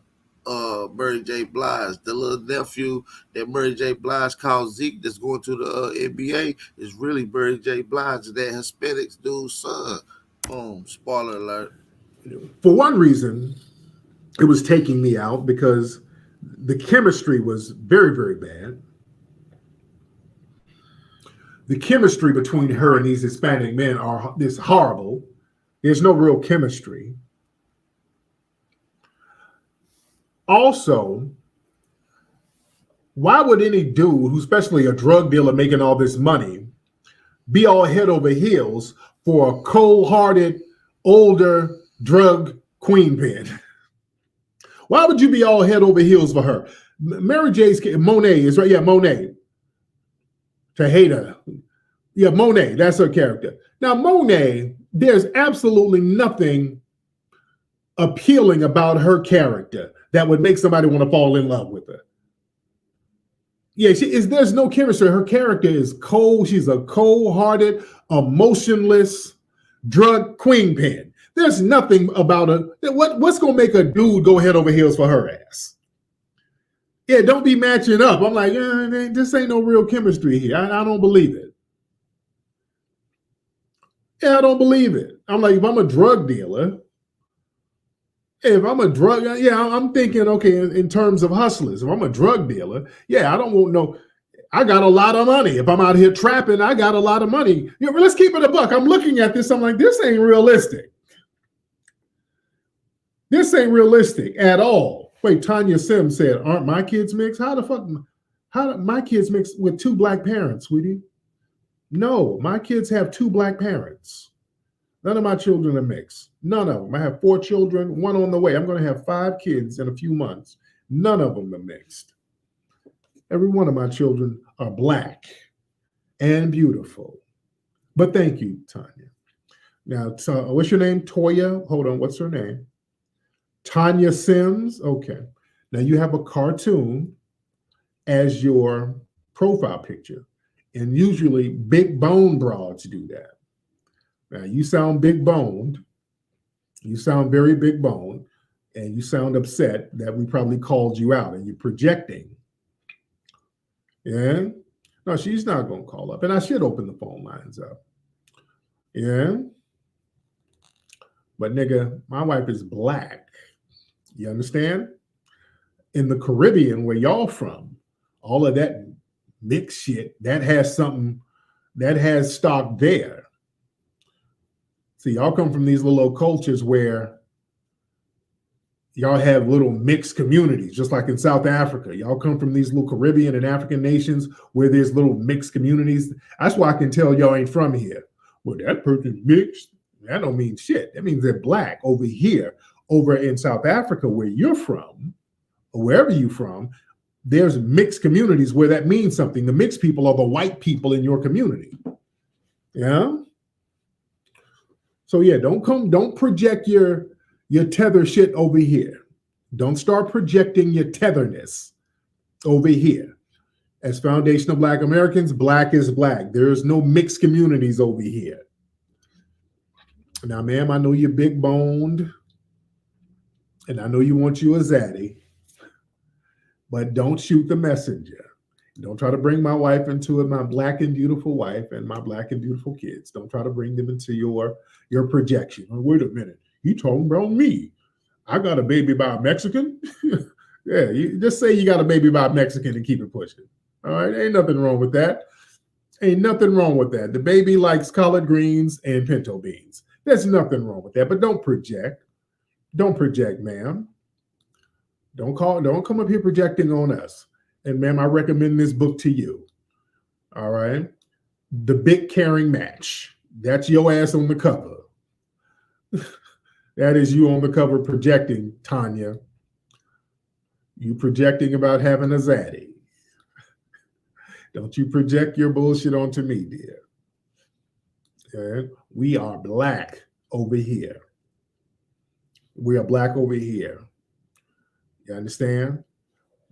Mary J. Blige. The little nephew that Mary J. Blige called Zeke that's going to the NBA is really Mary J. Blige, that Hispanic dude's son. Boom, spoiler alert. For one reason, it was taking me out because the chemistry was very, very bad. The chemistry between her and these Hispanic men is horrible. There's no real chemistry. Also, why would any dude, who's especially a drug dealer making all this money, be all head over heels for a cold-hearted, older drug queen pin? Why would you be all head over heels for her? Mary J's Monet is right. Yeah, Monet. Taheda. Yeah, Monet. That's her character. Now, Monet, there's absolutely nothing appealing about her character that would make somebody want to fall in love with her. Yeah, there's no chemistry. Her character is cold. She's a cold-hearted, emotionless drug queen pin. There's nothing about her. What's going to make a dude go head over heels for her ass? Yeah, don't be matching up. I'm like, this ain't no real chemistry here. I don't believe it. Yeah, I don't believe it. I'm like, if I'm a drug dealer, If I'm a drug, yeah, I'm thinking, okay, in terms of hustlers. If I'm a drug dealer, yeah, I don't want no. I got a lot of money. If I'm out here trapping, I got a lot of money. You know, let's keep it a buck. I'm looking at this. I'm like, this ain't realistic. This ain't realistic at all. Wait, Tanya Sims said, aren't my kids mixed? How the fuck? How my kids mixed with 2 black parents, sweetie? No, my kids have 2 black parents. None of my children are mixed. None of them. I have 4 children, 1 on the way. I'm going to have 5 kids in a few months. None of them are mixed. Every one of my children are black and beautiful. But thank you, Tanya. Now, what's your name? Toya? Hold on. What's her name? Tanya Sims. Okay. Now you have a cartoon as your profile picture. And usually big bone broads do that. Now you sound big boned. You sound very big boned. And you sound upset that we probably called you out and you're projecting. Yeah. No, she's not going to call up. And I should open the phone lines up. Yeah. But nigga, my wife is black. You understand? In the Caribbean, where y'all from, all of that mixed shit, that has something, that has stock there. See, y'all come from these little cultures where y'all have little mixed communities, just like in South Africa. Y'all come from these little Caribbean and African nations where there's little mixed communities. That's why I can tell y'all ain't from here. Well, that person's mixed. That don't mean shit. That means they're black. Over here, over in South Africa, where you're from, or wherever you're from, there's mixed communities where that means something. The mixed people are the white people in your community. Yeah. So yeah, don't project your tether shit over here. Don't start projecting your tetherness over here. As foundational Black Americans, black is black. There's no mixed communities over here. Now, ma'am, I know you're big boned, and I know you want you a zaddy, but don't shoot the messenger. Don't try to bring my wife into it, my black and beautiful wife and my black and beautiful kids. Don't try to bring them into your projection. Oh, wait a minute, you talking about me? I got a baby by a Mexican? Yeah, you just say you got a baby by a Mexican and keep it pushing. All right, ain't nothing wrong with that. Ain't nothing wrong with that. The baby likes collard greens and pinto beans. There's nothing wrong with that, but don't project. Don't project, ma'am. Don't come up here projecting on us. And ma'am, I recommend this book to you. All right. The Big Caring Match. That's your ass on the cover. That is you on the cover projecting, Tanya. You projecting about having a zaddy. Don't you project your bullshit onto me, dear. Okay? We are black over here. We are black over here. You understand?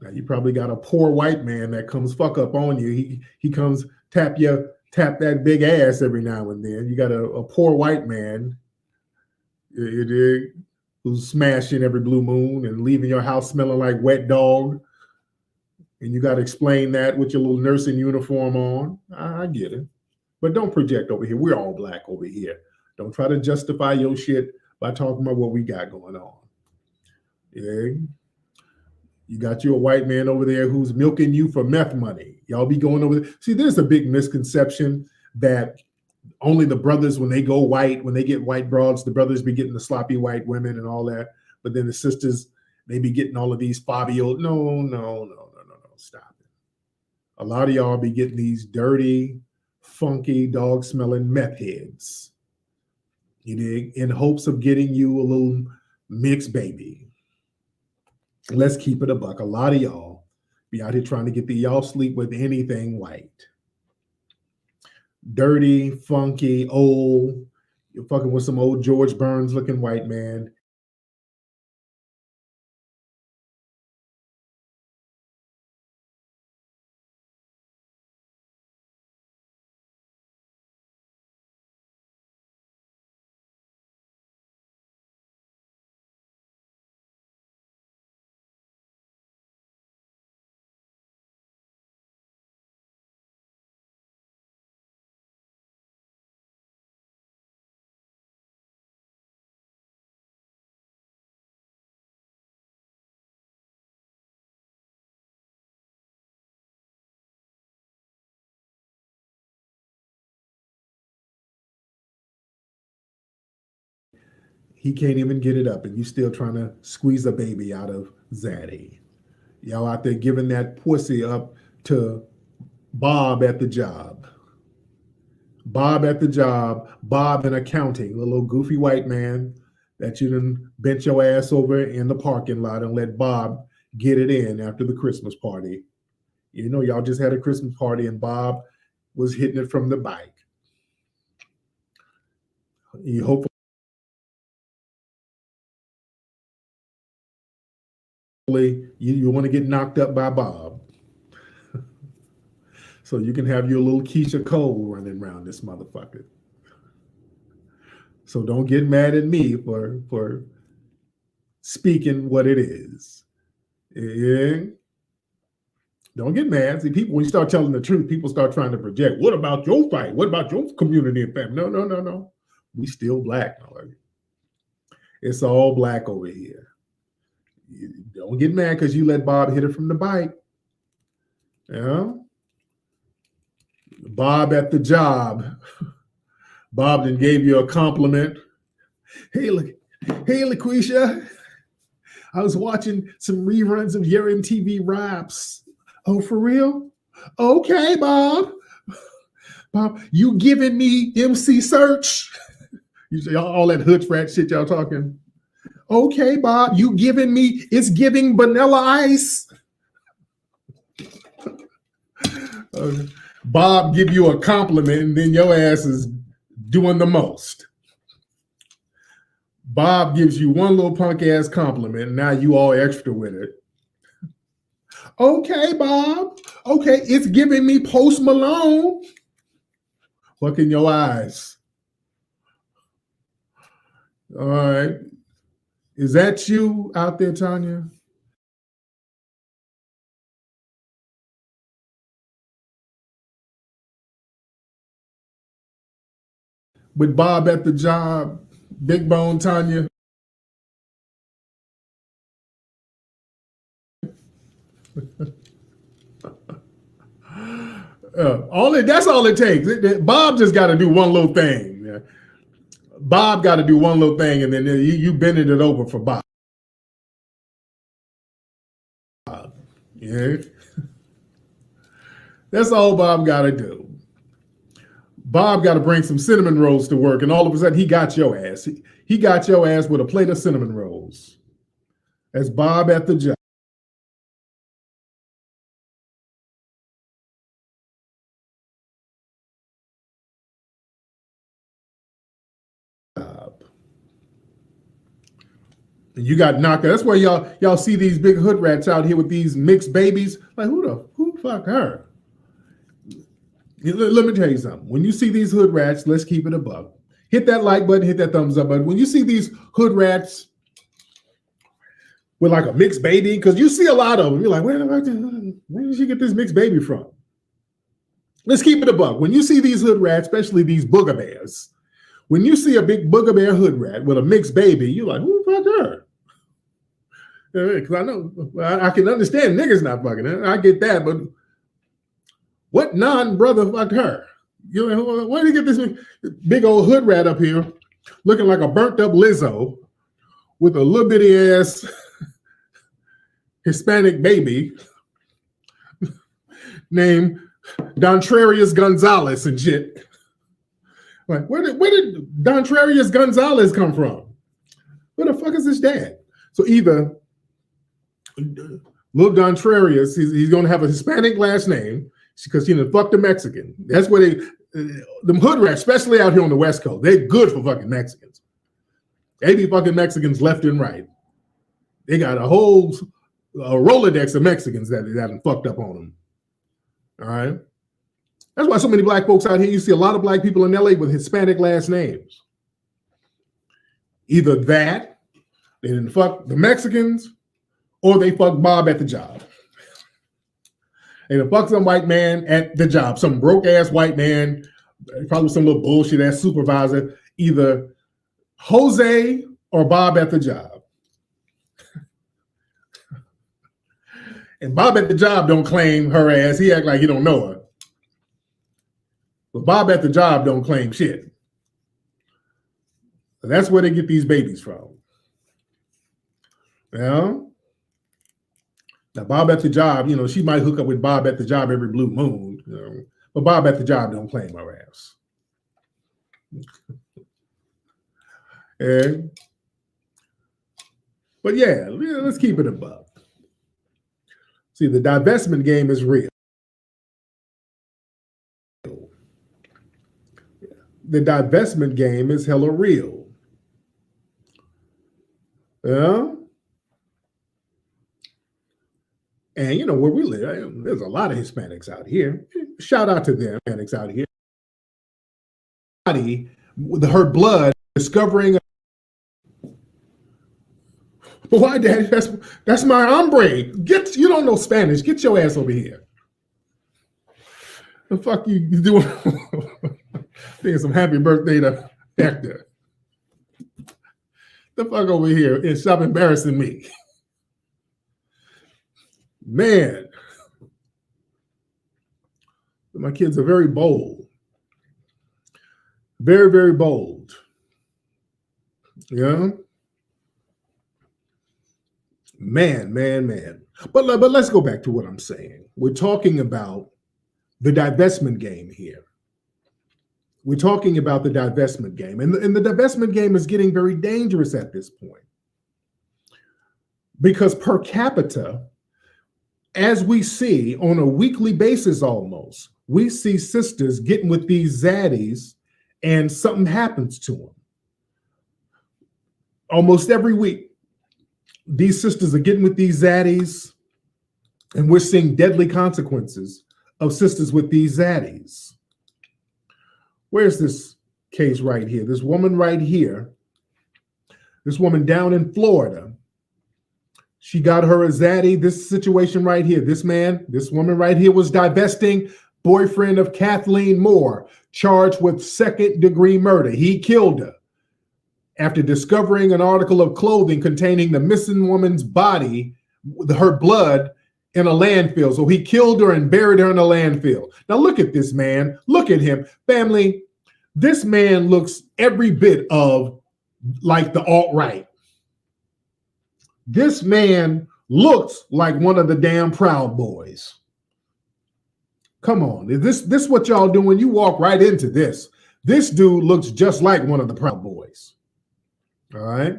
Now you probably got a poor white man that comes fuck up on you. He comes tap that big ass every now and then. You got a poor white man, you dig, who's smashing every blue moon and leaving your house smelling like wet dog. And you got to explain that with your little nursing uniform on. I get it. But don't project over here. We're all black over here. Don't try to justify your shit by talking about what we got going on. Yeah. You got you a white man over there who's milking you for meth money. Y'all be going over there. See, there's a big misconception that only the brothers, when they go white, when they get white broads, the brothers be getting the sloppy white women and all that. But then the sisters, they be getting all of these Fabio. No. Stop it. A lot of y'all be getting these dirty, funky, dog-smelling meth heads. You dig? In hopes of getting you a little mixed baby. Let's keep it a buck. A lot of y'all be out here trying to get y'all sleep with anything white. Dirty, funky, old. You're fucking with some old George Burns looking white man. He can't even get it up, and you still trying to squeeze a baby out of Zaddy. Y'all out there giving that pussy up to Bob at the job. Bob at the job, Bob in accounting, a little goofy white man that you done bent your ass over in the parking lot and let Bob get it in after the Christmas party. You know, y'all just had a Christmas party and Bob was hitting it from the bike. You hopefully you want to get knocked up by Bob. So you can have your little Keisha Cole running around this motherfucker. So don't get mad at me for speaking what it is. Yeah. Don't get mad. See, people, when you start telling the truth, people start trying to project. What about your fight? What about your community and family? No. We still black. It's all black over here. You don't get mad because you let Bob hit it from the bike. Yeah. Bob at the job. Bob then gave you a compliment. Hey, LaQuisha. I was watching some reruns of your MTV Raps. Oh, for real? Okay, Bob. Bob, you giving me MC Search? You say all that hood rat shit y'all talking. Okay, Bob, you giving me, it's giving Vanilla Ice. Bob give you a compliment and then your ass is doing the most. Bob gives you one little punk ass compliment and now you all extra with it. Okay, Bob. Okay, it's giving me Post Malone. Look in your eyes. All right. Is that you out there, Tanya? With Bob at the job, Big Bone Tanya. That's all it takes. Bob just got to do one little thing. Yeah. Bob got to do one little thing, and then you bending it over for Bob. Yeah. That's all Bob got to do. Bob got to bring some cinnamon rolls to work, and all of a sudden he got your ass. He got your ass with a plate of cinnamon rolls. That's Bob at the job. And you got knocked out. That's why y'all see these big hood rats out here with these mixed babies. Like, who the fuck her? Let me tell you something. When you see these hood rats, let's keep it a buck. Hit that like button, hit that thumbs up button. When you see these hood rats with like a mixed baby, because you see a lot of them, you're like, where did she get this mixed baby from? Let's keep it a buck. When you see these hood rats, especially these booger bears, when you see a big booger bear hood rat with a mixed baby, you're like, who the fuck her? Because I know, I can understand niggas not fucking her. I get that, but what non-brother fucked her? You know, where did you get this big old hood rat up here looking like a burnt up Lizzo with a little bitty ass Hispanic baby named Dontrarius Gonzalez and shit? Like, where did Dontrarius Gonzalez come from? Where the fuck is his dad? So either little Dontrarius, he's going to have a Hispanic last name because he done fucked a Mexican. That's where them hood rats, especially out here on the West Coast, they're good for fucking Mexicans. They be fucking Mexicans left and right. They got a whole Rolodex of Mexicans that done fucked up on them. All right. That's why so many black folks out here, you see a lot of black people in LA with Hispanic last names. Either that, they didn't fuck the Mexicans, or they fuck Bob at the job. They done fuck some white man at the job, some broke ass white man, probably some little bullshit ass supervisor, either Jose or Bob at the job. And Bob at the job don't claim her ass. He act like he don't know her. But Bob at the job don't claim shit. That's where they get these babies from. Yeah. Now, Bob at the job, she might hook up with Bob at the job every blue moon, but Bob at the job don't claim her ass. And, but yeah, let's keep it above. See, the divestment game is real. The divestment game is hella real. Yeah. And where we live, there's a lot of Hispanics out here. Shout out to them, Hispanics out here. With her blood discovering. But why, Daddy? That's my hombre. You don't know Spanish. Get your ass over here. The fuck you doing? Saying some happy birthday to Hector. The fuck over here and stop embarrassing me. Man, my kids are very bold. Very, very bold. Yeah. Man. But let's go back to what I'm saying. We're talking about the divestment game here. We're talking about the divestment game. And the divestment game is getting very dangerous at this point. Because per capita, as we see on a weekly basis almost, we see sisters getting with these zaddies and something happens to them. Almost every week, these sisters are getting with these zaddies and we're seeing deadly consequences of sisters with these zaddies. Where's this case right here? This woman right here, this woman down in Florida, she got her a zaddy. This situation right here, this woman right here was divesting, boyfriend of Kathleen Moore, charged with second-degree murder. He killed her after discovering an article of clothing containing the missing woman's body, her blood, in a landfill. So he killed her and buried her in a landfill. Now look at this man. Look at him. Family, this man looks every bit of like the alt-right. This man looks like one of the damn Proud Boys. Come on. Is this what y'all doing? You walk right into this. This dude looks just like one of the Proud Boys. All right.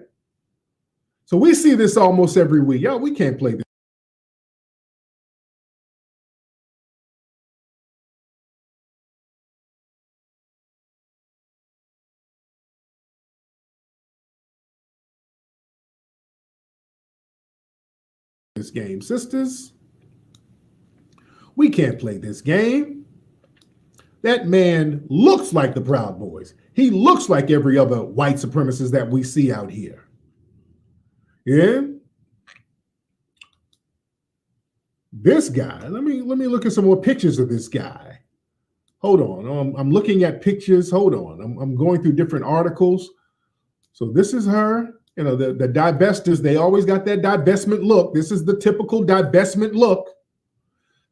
So we see this almost every week. Y'all, we can't play this game, sisters. We can't play this game. That man looks like the Proud Boys. He looks like every other white supremacist that we see out here. Yeah. This guy, let me look at some more pictures of this guy. Hold on. I'm looking at pictures. Hold on. I'm going through different articles. So this is her. The divestors, they always got that divestment look. This is the typical divestment look.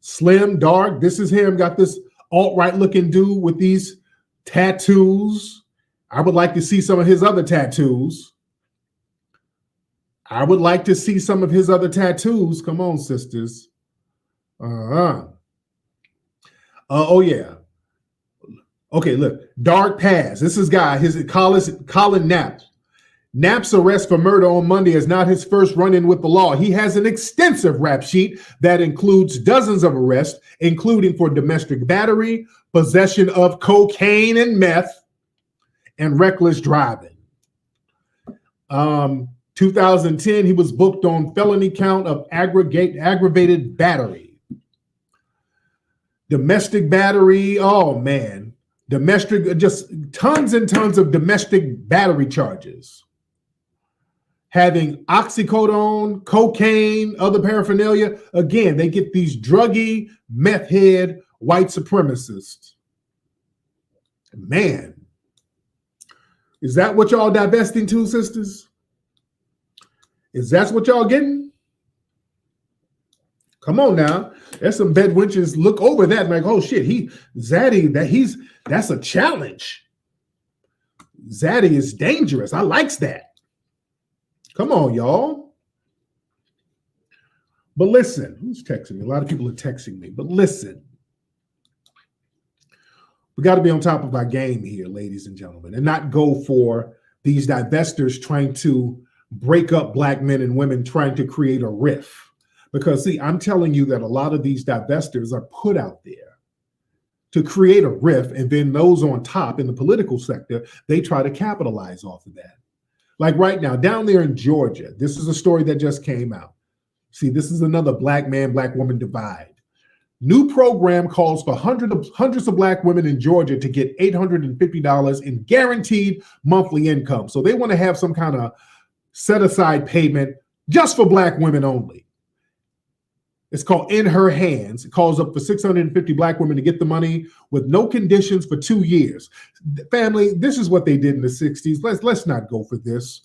Slim, dark. This is him. Got this alt-right looking dude with these tattoos. I would like to see some of his other tattoos. Come on, sisters. Oh, yeah. Okay, look. Dark past. This is guy. Colin Knapp. Knapp's arrest for murder on Monday is not his first run-in with the law. He has an extensive rap sheet that includes dozens of arrests, including for domestic battery, possession of cocaine and meth, and reckless driving. 2010, he was booked on felony count of aggravated battery. Domestic battery, oh man. Just tons and tons of domestic battery charges. Having oxycodone, cocaine, other paraphernalia. Again, they get these druggy, meth head, white supremacists. Man, is that what y'all divesting to, sisters? Is that what y'all getting? Come on now. There's some bedwenches look over that like, oh shit, that's a challenge. Zaddy is dangerous. I likes that. Come on, y'all. But listen, who's texting me? A lot of people are texting me. But listen, we got to be on top of our game here, ladies and gentlemen, and not go for these divestors trying to break up black men and women, trying to create a rift. Because, see, I'm telling you that a lot of these divestors are put out there to create a rift, and then those on top in the political sector, they try to capitalize off of that. Like right now, down there in Georgia, this is a story that just came out. See, this is another black man, black woman divide. New program calls for hundreds of black women in Georgia to get $850 in guaranteed monthly income. So they want to have some kind of set-aside payment just for black women only. It's called In Her Hands. It calls up for 650 black women to get the money with no conditions for 2 years. Family, this is what they did in the 60s. Let's not go for this.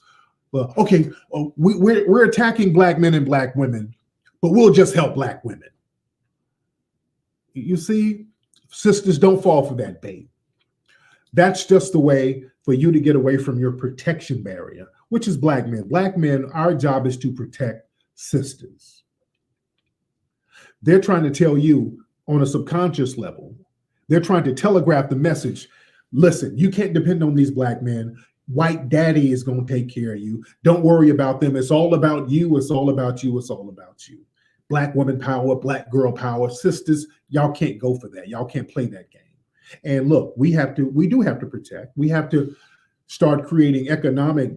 Well, okay, we're attacking black men and black women, but we'll just help black women. You see, sisters, don't fall for that bait. That's just the way for you to get away from your protection barrier, which is black men. Black men, our job is to protect sisters. They're trying to tell you on a subconscious level, they're trying to telegraph the message. Listen, you can't depend on these black men. White daddy is going to take care of you. Don't worry about them. It's all about you. It's all about you. It's all about you. Black woman power, black girl power. Sisters, y'all can't go for that. Y'all can't play that game. And look, we do have to protect. We have to start creating economic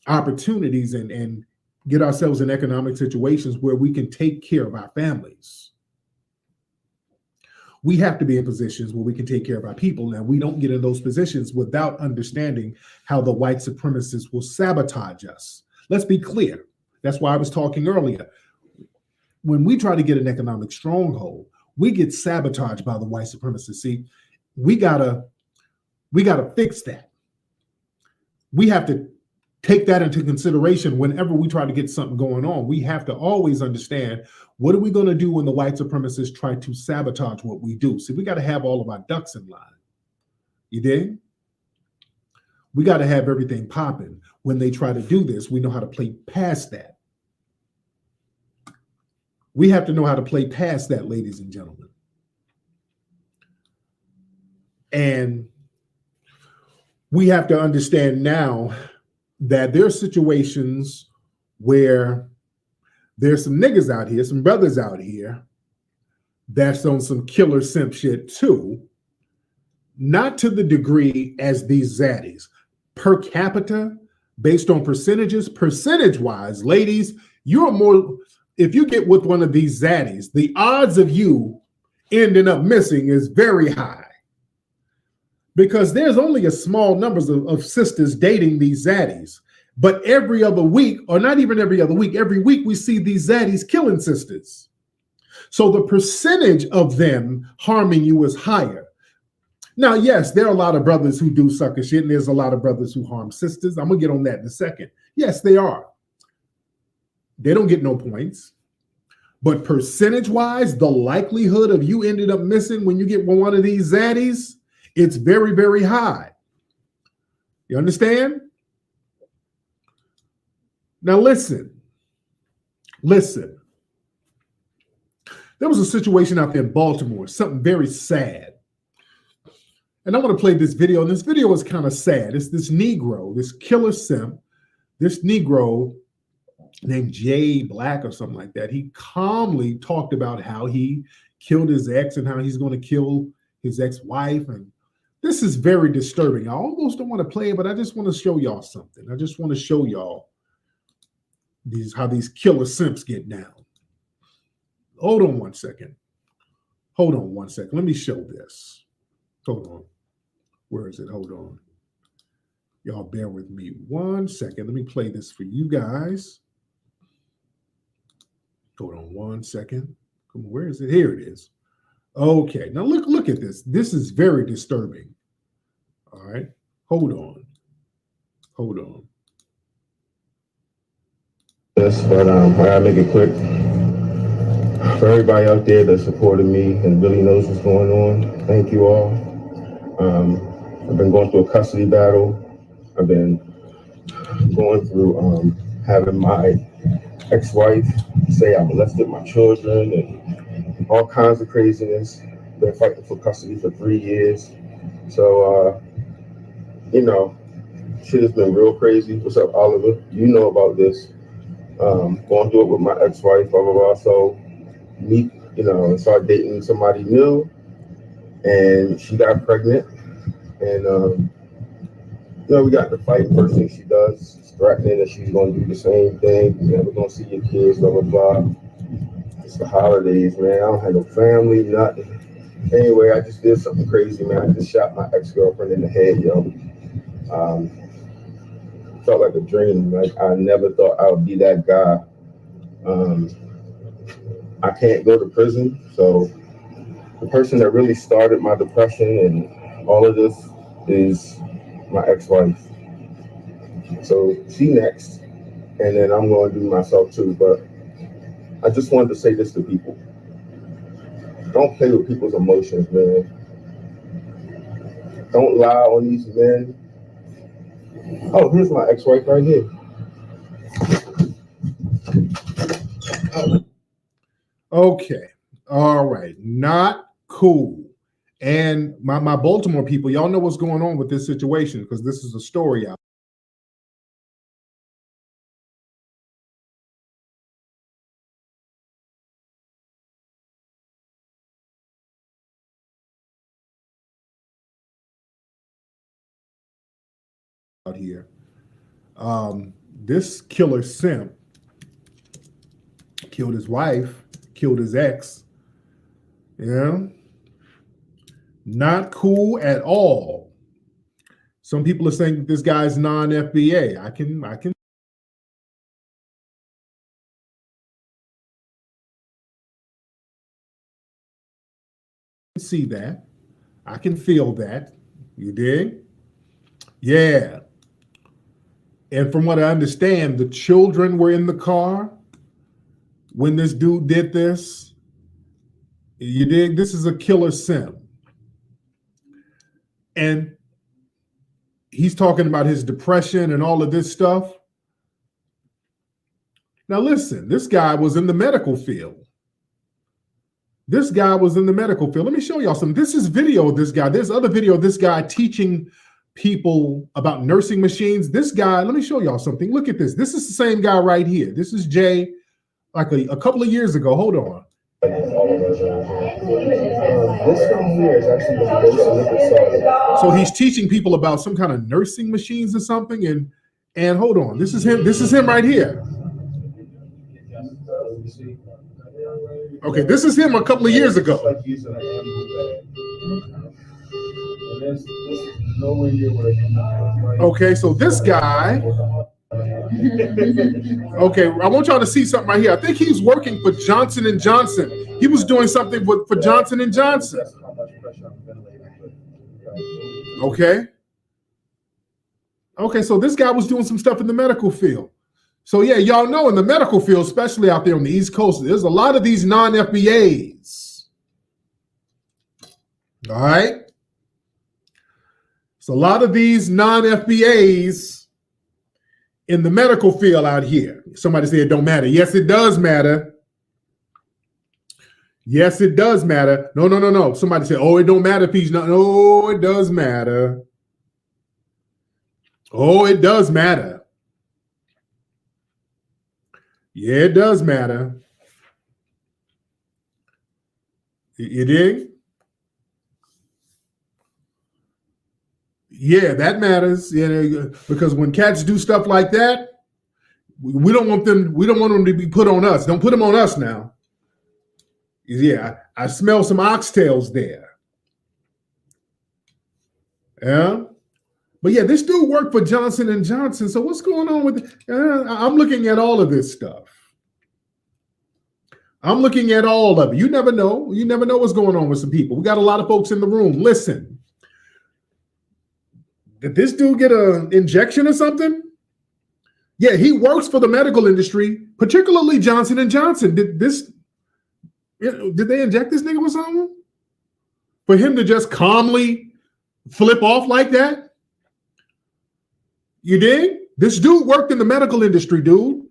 opportunities and get ourselves in economic situations where we can take care of our families. We have to be in positions where we can take care of our people. Now, we don't get in those positions without understanding how the white supremacists will sabotage us. Let's be clear. That's why I was talking earlier. When we try to get an economic stronghold, we get sabotaged by the white supremacists. See, we gotta fix that. We have to take that into consideration whenever we try to get something going on. We have to always understand, what are we going to do when the white supremacists try to sabotage what we do? See, we got to have all of our ducks in line. You dig? We got to have everything popping. When they try to do this, we know how to play past that. We have to know how to play past that, ladies and gentlemen. And we have to understand now that there are situations where there's some niggas out here, some brothers out here that's on some killer simp shit too. Not to the degree as these zaddies. Per capita, based on percentage-wise, ladies, you're more, if you get with one of these zaddies, the odds of you ending up missing is very high. Because there's only a small numbers of sisters dating these zaddies. But every other week, or not even every other week, every week we see these zaddies killing sisters. So the percentage of them harming you is higher. Now, yes, there are a lot of brothers who do sucker shit, and there's a lot of brothers who harm sisters. I'm going to get on that in a second. Yes, they are. They don't get no points. But percentage-wise, the likelihood of you ended up missing when you get one of these zaddies, it's very, very high. You understand? Now listen. There was a situation out there in Baltimore, something very sad. And I want to play this video, and this video is kind of sad. It's this Negro, this killer simp, this Negro named Jay Black or something like that. He calmly talked about how he killed his ex and how he's going to kill his ex-wife. And this is very disturbing. I almost don't want to play it, but I just want to show y'all something. I just want to show y'all how these killer simps get down. Hold on one second. Let me show this. Hold on. Where is it? Hold on. Y'all bear with me 1 second. Let me play this for you guys. Hold on 1 second. Come on, where is it? Here it is. Okay, now look at this. This is very disturbing. All right, hold on. Yes, but I gotta make it quick. For everybody out there that supported me and really knows what's going on, thank you all. I've been going through a custody battle I've been going through having my ex-wife say I molested my children and all kinds of craziness. Been fighting for custody for 3 years. So, you know, shit has been real crazy. What's up, Oliver? You know about this. Going through it with my ex-wife, blah, blah, blah. So, start dating somebody new, and she got pregnant. And, we got to fight. First thing she does is threatening that she's going to do the same thing. You're never going to see your kids, blah, blah, blah. It's the holidays, man. I don't have no family, nothing. Anyway, I just did something crazy, man. I just shot my ex-girlfriend in the head, yo. Felt like a dream. Like, I never thought I would be that guy. I can't go to prison, so the person that really started my depression and all of this is my ex-wife. So she next, and then I'm going to do myself too. But I just wanted to say this to people. Don't play with people's emotions, man. Don't lie on these men. Oh, here's my ex-wife right here. Okay. All right. Not cool. And my Baltimore people, y'all know what's going on with this situation because this is a story out. Out here. This killer simp killed his wife, killed his ex. Yeah. Not cool at all. Some people are saying that this guy's non-FBA. I can see that. I can feel that. You dig? Yeah. And from what I understand, the children were in the car when this dude did this. You dig? This is a killer simp. And he's talking about his depression and all of this stuff. Now listen, this guy was in the medical field. This guy was in the medical field. Let me show y'all something. This is video of this guy. There's other video of this guy teaching people about nursing machines. This guy, let me show y'all something. Look at this. This is the same guy right here. This is Jay, like a couple of years ago. Hold on. This one here is actually the most liquid solid. So he's teaching people about some kind of nursing machines or something. And hold on. This is him. This is him right here. Okay, this is him a couple of years ago. Okay, so this guy. Okay, I want y'all to see something right here. I think he's working for Johnson & Johnson. He was doing something for Johnson & Johnson. Okay. Okay, so this guy was doing some stuff in the medical field. So yeah, y'all know in the medical field, especially out there on the East Coast, there's a lot of these non-FBAs. All right. So a lot of these non-FBAs in the medical field out here. Somebody said it don't matter. Yes, it does matter. Yes, it does matter. No. Somebody said, oh, it don't matter if he's not. No, it does matter. Oh, it does matter. Yeah, it does matter. You dig? Yeah, that matters. Yeah, because when cats do stuff like that, we don't want them. We don't want them to be put on us. Don't put them on us now. Yeah, I smell some oxtails there. Yeah, but yeah, this dude worked for Johnson & Johnson. So what's going on with? I'm looking at all of this stuff. I'm looking at all of it. You never know. You never know what's going on with some people. We got a lot of folks in the room. Listen. Did this dude get an injection or something? Yeah, he works for the medical industry, particularly Johnson & Johnson. Did they inject this nigga with something? For him to just calmly flip off like that? You dig? This dude worked in the medical industry, dude.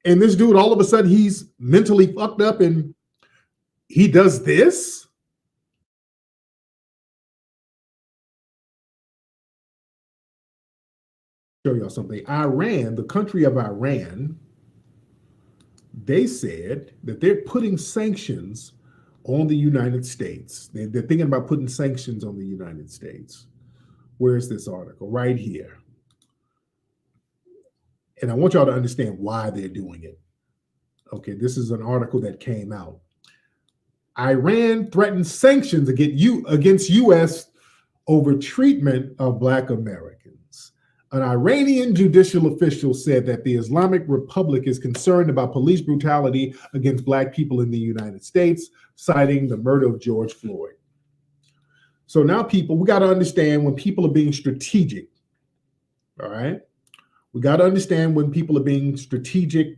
And this dude, all of a sudden, he's mentally fucked up and he does this? Show y'all something. Iran, the country of Iran, they said that they're putting sanctions on the United States. They're thinking about putting sanctions on the United States. Where's this article? Right here. And I want y'all to understand why they're doing it. Okay, this is an article that came out. Iran threatens sanctions against U.S. over treatment of Black Americans. An Iranian judicial official said that the Islamic Republic is concerned about police brutality against Black people in the United States, citing the murder of George Floyd. So now people, we got to understand when people are being strategic, all right? We got to understand when people are being strategic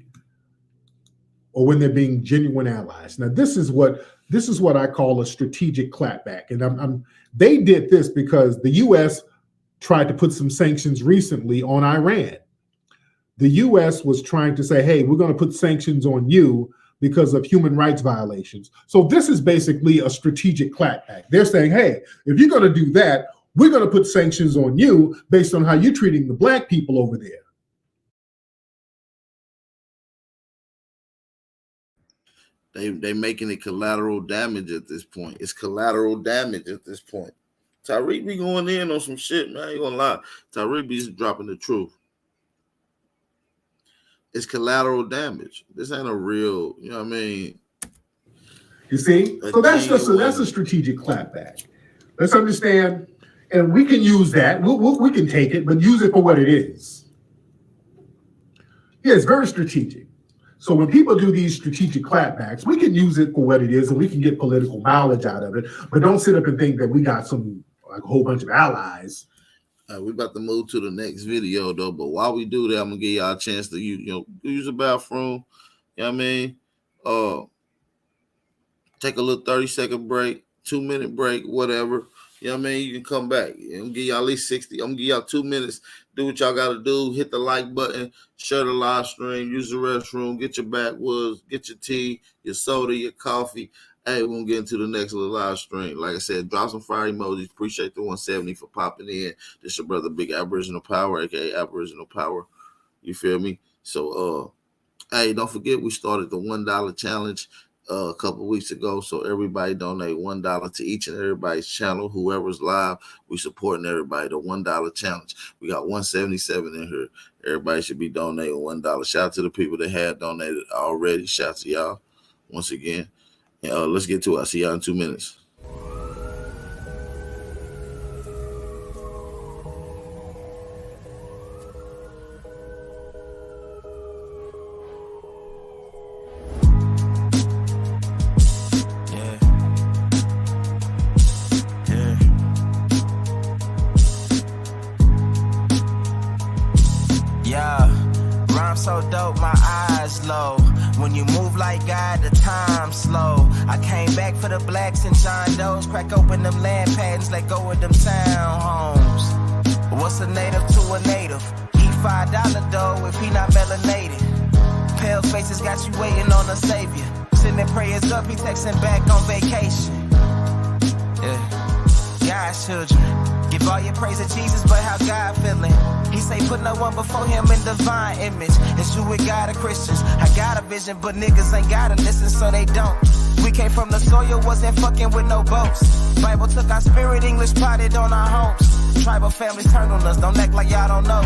or when they're being genuine allies. Now, this is what I call a strategic clapback. And they did this because the U.S. tried to put some sanctions recently on Iran. The U.S. was trying to say, hey, we're going to put sanctions on you because of human rights violations. So this is basically a strategic clapback. They're saying, hey, if you're going to do that, we're going to put sanctions on you based on how you're treating the Black people over there. They making it collateral damage at this point. It's collateral damage at this point. Tyreek be going in on some shit, man. I ain't gonna lie. Tyreek be dropping the truth. It's collateral damage. This ain't a real, you know what I mean? You see? So that's a strategic clapback. Let's understand, and we can use that. We can take it, but use it for what it is. Yeah, it's very strategic. So when people do these strategic clapbacks, we can use it for what it is and we can get political mileage out of it, but don't sit up and think that we got a whole bunch of allies. We're about to move to the next video though, but while we do that, I'm gonna give y'all a chance to use the bathroom. You know what I mean? Take a little 30-second break, 2-minute break, whatever. You know what I mean? You can come back. I'm gonna give y'all at least 60. I'm gonna give y'all 2 minutes. Do what y'all gotta do. Hit the like button, share the live stream, use the restroom, get your backwoods, get your tea, your soda, your coffee. Hey, we're gonna get into the next little live stream. Like I said, drop some fire emojis. Appreciate the 170 for popping in. This your brother, Big Aboriginal Power, aka Aboriginal Power. You feel me? So hey, don't forget we started the $1 challenge a couple weeks ago. So everybody donate $1 to each and everybody's channel. Whoever's live, we supporting everybody. The $1 challenge. We got 177 in here. Everybody should be donating $1. Shout out to the people that had donated already. Shout out to y'all once again. And let's get to it. I'll see y'all in 2 minutes. So dope, my eyes low. When you move like God, the time slow. I came back for the blacks and John Doe's. Crack open them land patents, let go of them townhomes. What's a native to a native? He $5 dough if he not melanated. Pale faces got you waiting on a savior. Sending prayers up, he texting back on vacation. Yeah, God's children. Give all your praise to Jesus, but how God feeling? He say put no one before him in divine image. It's you with God of Christians. I got a vision, but niggas ain't gotta listen, so they don't. We came from the soil, wasn't fucking with no boats. Bible took our spirit, English potted on our homes. Tribal families turned on us, don't act like y'all don't know.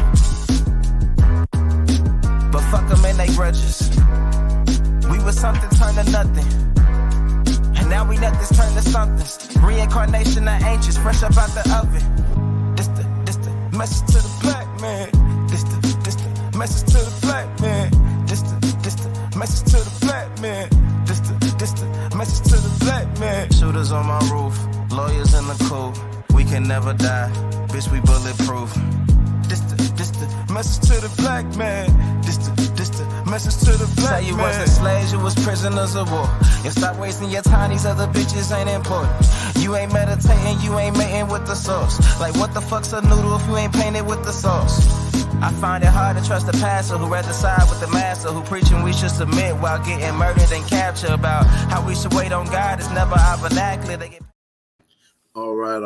But fuck them and they grudges. We was something turned to nothing. And now we nothing's turned to somethings. Reincarnation of ancients, fresh up out the oven. This the message to the black man. This the message to the black man. This the message to the black man. This the message to the black man. Shooters on my roof, lawyers in the cool. We can never die, bitch, we bulletproof. This the message to the black man. This the message to the black man. Say you wasn't slaves, you was prisoners of war. And stop wasting your time, these other bitches ain't important. You ain't meditating, you ain't mating with the sauce. Like what the fuck's a noodle if you ain't painted with the sauce? I find it hard to trust the pastor who rather side with the master, who preaching we should submit while getting murdered and captured. About how we should wait on God is never our vernacular. All right.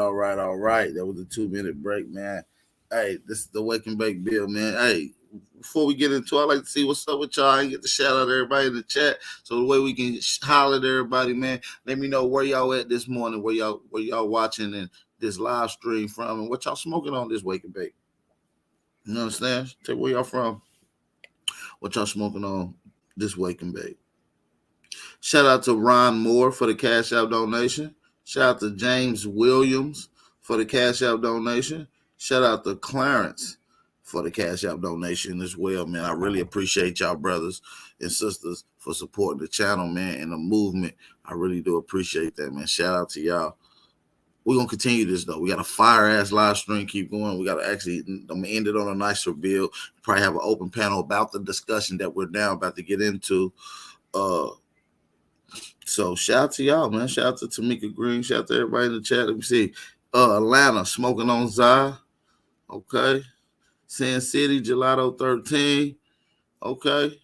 That was a 2-minute break, man. Hey, this is the Wake and Bake Bill, man. Hey, before we get into it, I'd like to see what's up with y'all and get the shout out to everybody in the chat. So the way we can holler at everybody, man. Let me know where y'all at this morning, where y'all watching and this live stream from, and what y'all smoking on this Wake and Bake. You understand? Tell where y'all from. What y'all smoking on this Wake and Bake. Shout out to Ron Moore for the Cash App donation. Shout out to James Williams for the Cash App donation. Shout out to Clarence for the Cash App donation as well, man. I really appreciate y'all brothers and sisters for supporting the channel, man, and the movement. I really do appreciate that, man. Shout out to y'all. We're going to continue this, though. We got a fire-ass live stream. Keep going. We got to actually, I'm going to end it on a nicer bill. Probably have an open panel about the discussion that we're now about to get into. So shout out to y'all, man. Shout out to Tamika Green. Shout out to everybody in the chat. Let me see. Atlanta, Smoking on Zai. Okay. Sin City, Gelato 13. Okay.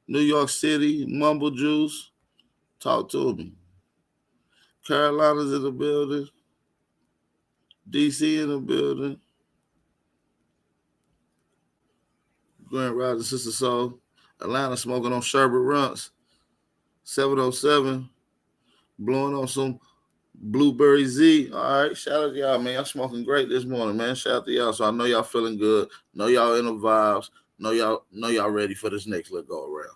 New York City, Mumble Juice. Talk to me. Carolina's in the building. DC in the building. Grand Rising Sister Soul. Atlanta smoking on Sherbert Runts. 707. Blowing on some Blueberry Z. All right. Shout out to y'all, man. Y'all smoking great this morning, man. Shout out to y'all. So I know y'all feeling good. Know y'all in the vibes. Know y'all ready for this next little go around.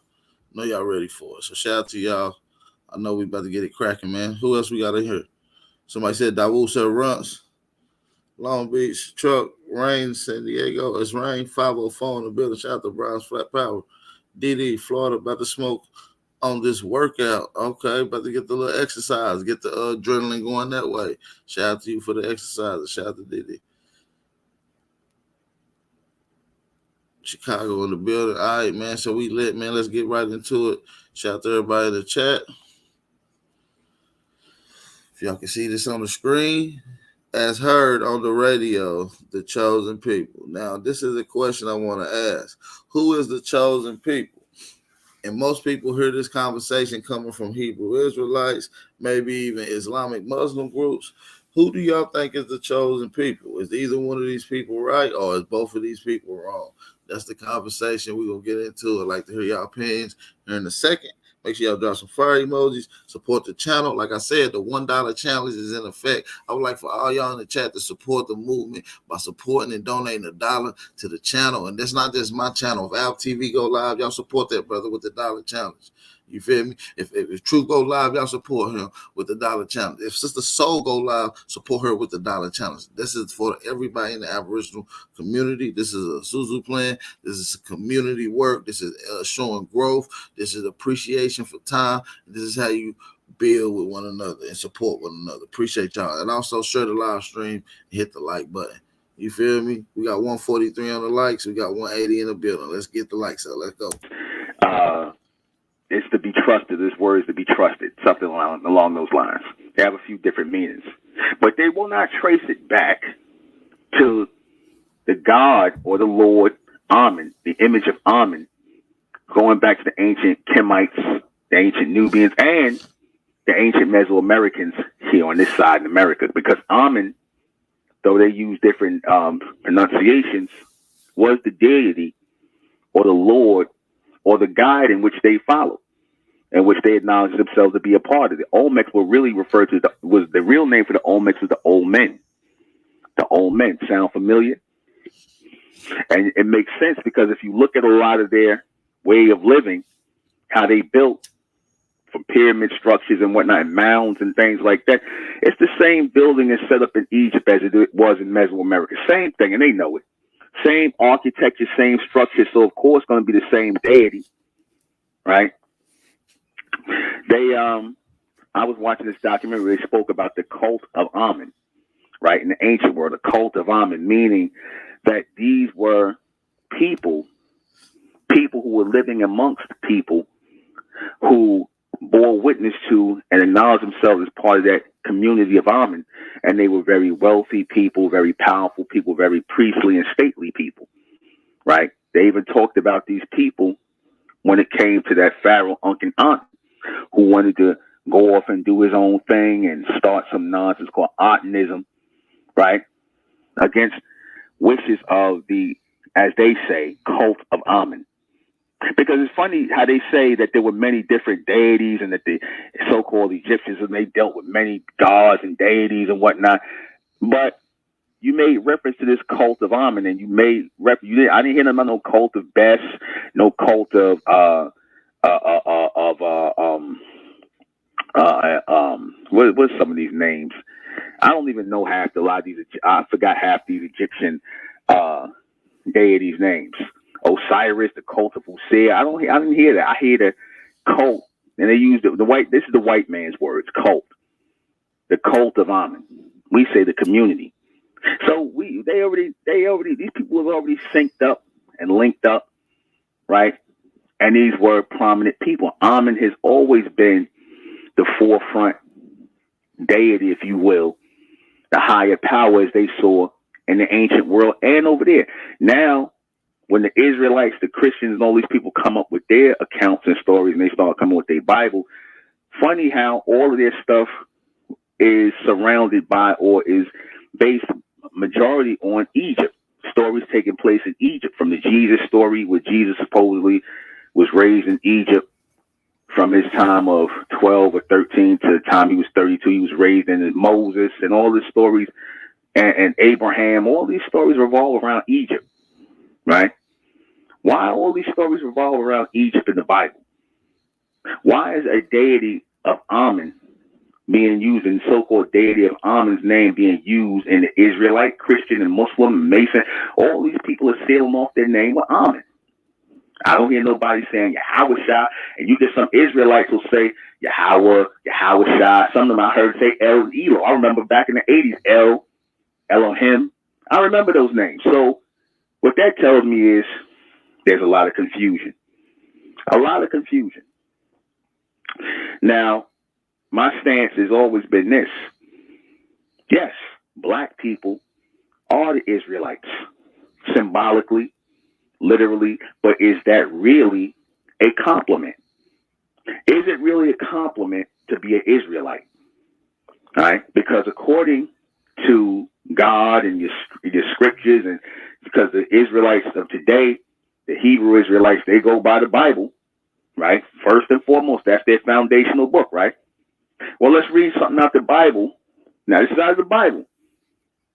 Know y'all ready for it. So shout out to y'all. I know we about to get it cracking, man. Who else we got in here? Somebody said Dawood said Runts. Long Beach, Truck, Rain, San Diego. It's Rain, 504 in the building. Shout out to Browns Flat Power. DD, Florida, about to smoke on this workout. Okay, about to get the little exercise, get the adrenaline going that way. Shout out to you for the exercise. Shout out to DD. Chicago in the building. All right, man. So we lit, man. Let's get right into it. Shout out to everybody in the chat. If y'all can see this on the screen, as heard on the radio, the chosen people. Now, this is a question I want to ask. Who is the chosen people? And most people hear this conversation coming from Hebrew Israelites, maybe even Islamic Muslim groups. Who do y'all think is the chosen people? Is either one of these people right, or is both of these people wrong? That's the conversation we're going to get into. I'd like to hear y'all opinions here in a second. Make sure y'all drop some fire emojis. Support the channel. Like I said, the $1 challenge is in effect. I would like for all y'all in the chat to support the movement by supporting and donating $1 to the channel. And that's not just my channel. If Al TV go live, y'all support that brother with the $1 challenge. You feel me? If Truth go live, y'all support him with the $1 challenge. If Sister Soul go live, support her with the $1 challenge. This is for everybody in the Aboriginal community. This is a Suzu plan. This is community work. This is showing growth. This is appreciation for time. This is how you build with one another and support one another. Appreciate y'all. And also share the live stream and hit the like button. You feel me? We got 143 on the likes. We got 180 in the building. Let's get the likes out. Let's go. It's to be trusted. This word is to be trusted, something along those lines. They have a few different meanings, but they will not trace it back to the God or the Lord Amen, the image of Amen, going back to the ancient Kemites, the ancient Nubians, and the ancient Mesoamericans here on this side in America, because Amen, though they use different pronunciations, was the deity or the Lord or the guide in which they followed, and which they acknowledged themselves to be a part of. The Olmecs were really referred to, was the real name for the Olmecs was the Old Men. The Old Men. Sound familiar? And it makes sense, because if you look at a lot of their way of living, how they built from pyramid structures and whatnot, and mounds and things like that, it's the same building and set up in Egypt as it was in Mesoamerica. Same thing, and they know it. Same architecture, same structure, so of course going to be the same deity, right? I was watching this documentary where they spoke about the cult of Amen, right? In the ancient world, the cult of Amen, meaning that these were people who were living amongst people who bore witness to and acknowledged themselves as part of that community of Amen. And they were very wealthy people, very powerful people, very priestly and stately people, right? They even talked about these people when it came to that Pharaoh Uncle Aunt, who wanted to go off and do his own thing and start some nonsense called Artanism, right? Against wishes of the, as they say, cult of Amen. Because it's funny how they say that there were many different deities and that the so-called Egyptians, and they dealt with many gods and deities and whatnot. But you made reference to this cult of Amen, and you made I didn't hear about no cult of Bes, no cult of what's some of these names? I don't even know half a lot of these. I forgot half these Egyptian deities' names. Osiris, the cult of Usia. I didn't hear that. I hear the cult, and they use the white. This is the white man's words, cult. The cult of Amen. We say the community. So these people have already synced up and linked up, right? And these were prominent people. Amen has always been the forefront deity, if you will, the higher powers they saw in the ancient world and over there. Now, when the Israelites, the Christians, and all these people come up with their accounts and stories, and they start coming with their Bible, funny how all of their stuff is surrounded by or is based majority on Egypt. Stories taking place in Egypt, from the Jesus story, where Jesus supposedly was raised in Egypt from his time of 12 or 13 to the time he was 32. He was raised in Moses, and all these stories, and Abraham. All these stories revolve around Egypt, right? Why all these stories revolve around Egypt in the Bible? Why is a deity of Amen being used, in so-called deity of Amen's name being used in the Israelite, Christian, and Muslim, and Mason? All these people are sailing off their name with Amen. I don't hear nobody saying Yahweh Shah, and you get some Israelites who say Yahweh Shah. Some of them I heard say El Elo. I remember back in the 80s, Elohim. I remember those names. So what that tells me is there's a lot of confusion. A lot of confusion. Now, my stance has always been this. Yes, black people are the Israelites, symbolically, literally, but is that really a compliment? Is it really a compliment to be an Israelite? All right? Because according to God and your scriptures, and because the Israelites of today, the Hebrew Israelites, they go by the Bible, right? First and foremost, that's their foundational book, right? Well, let's read something out the Bible. Now, this is out of the Bible.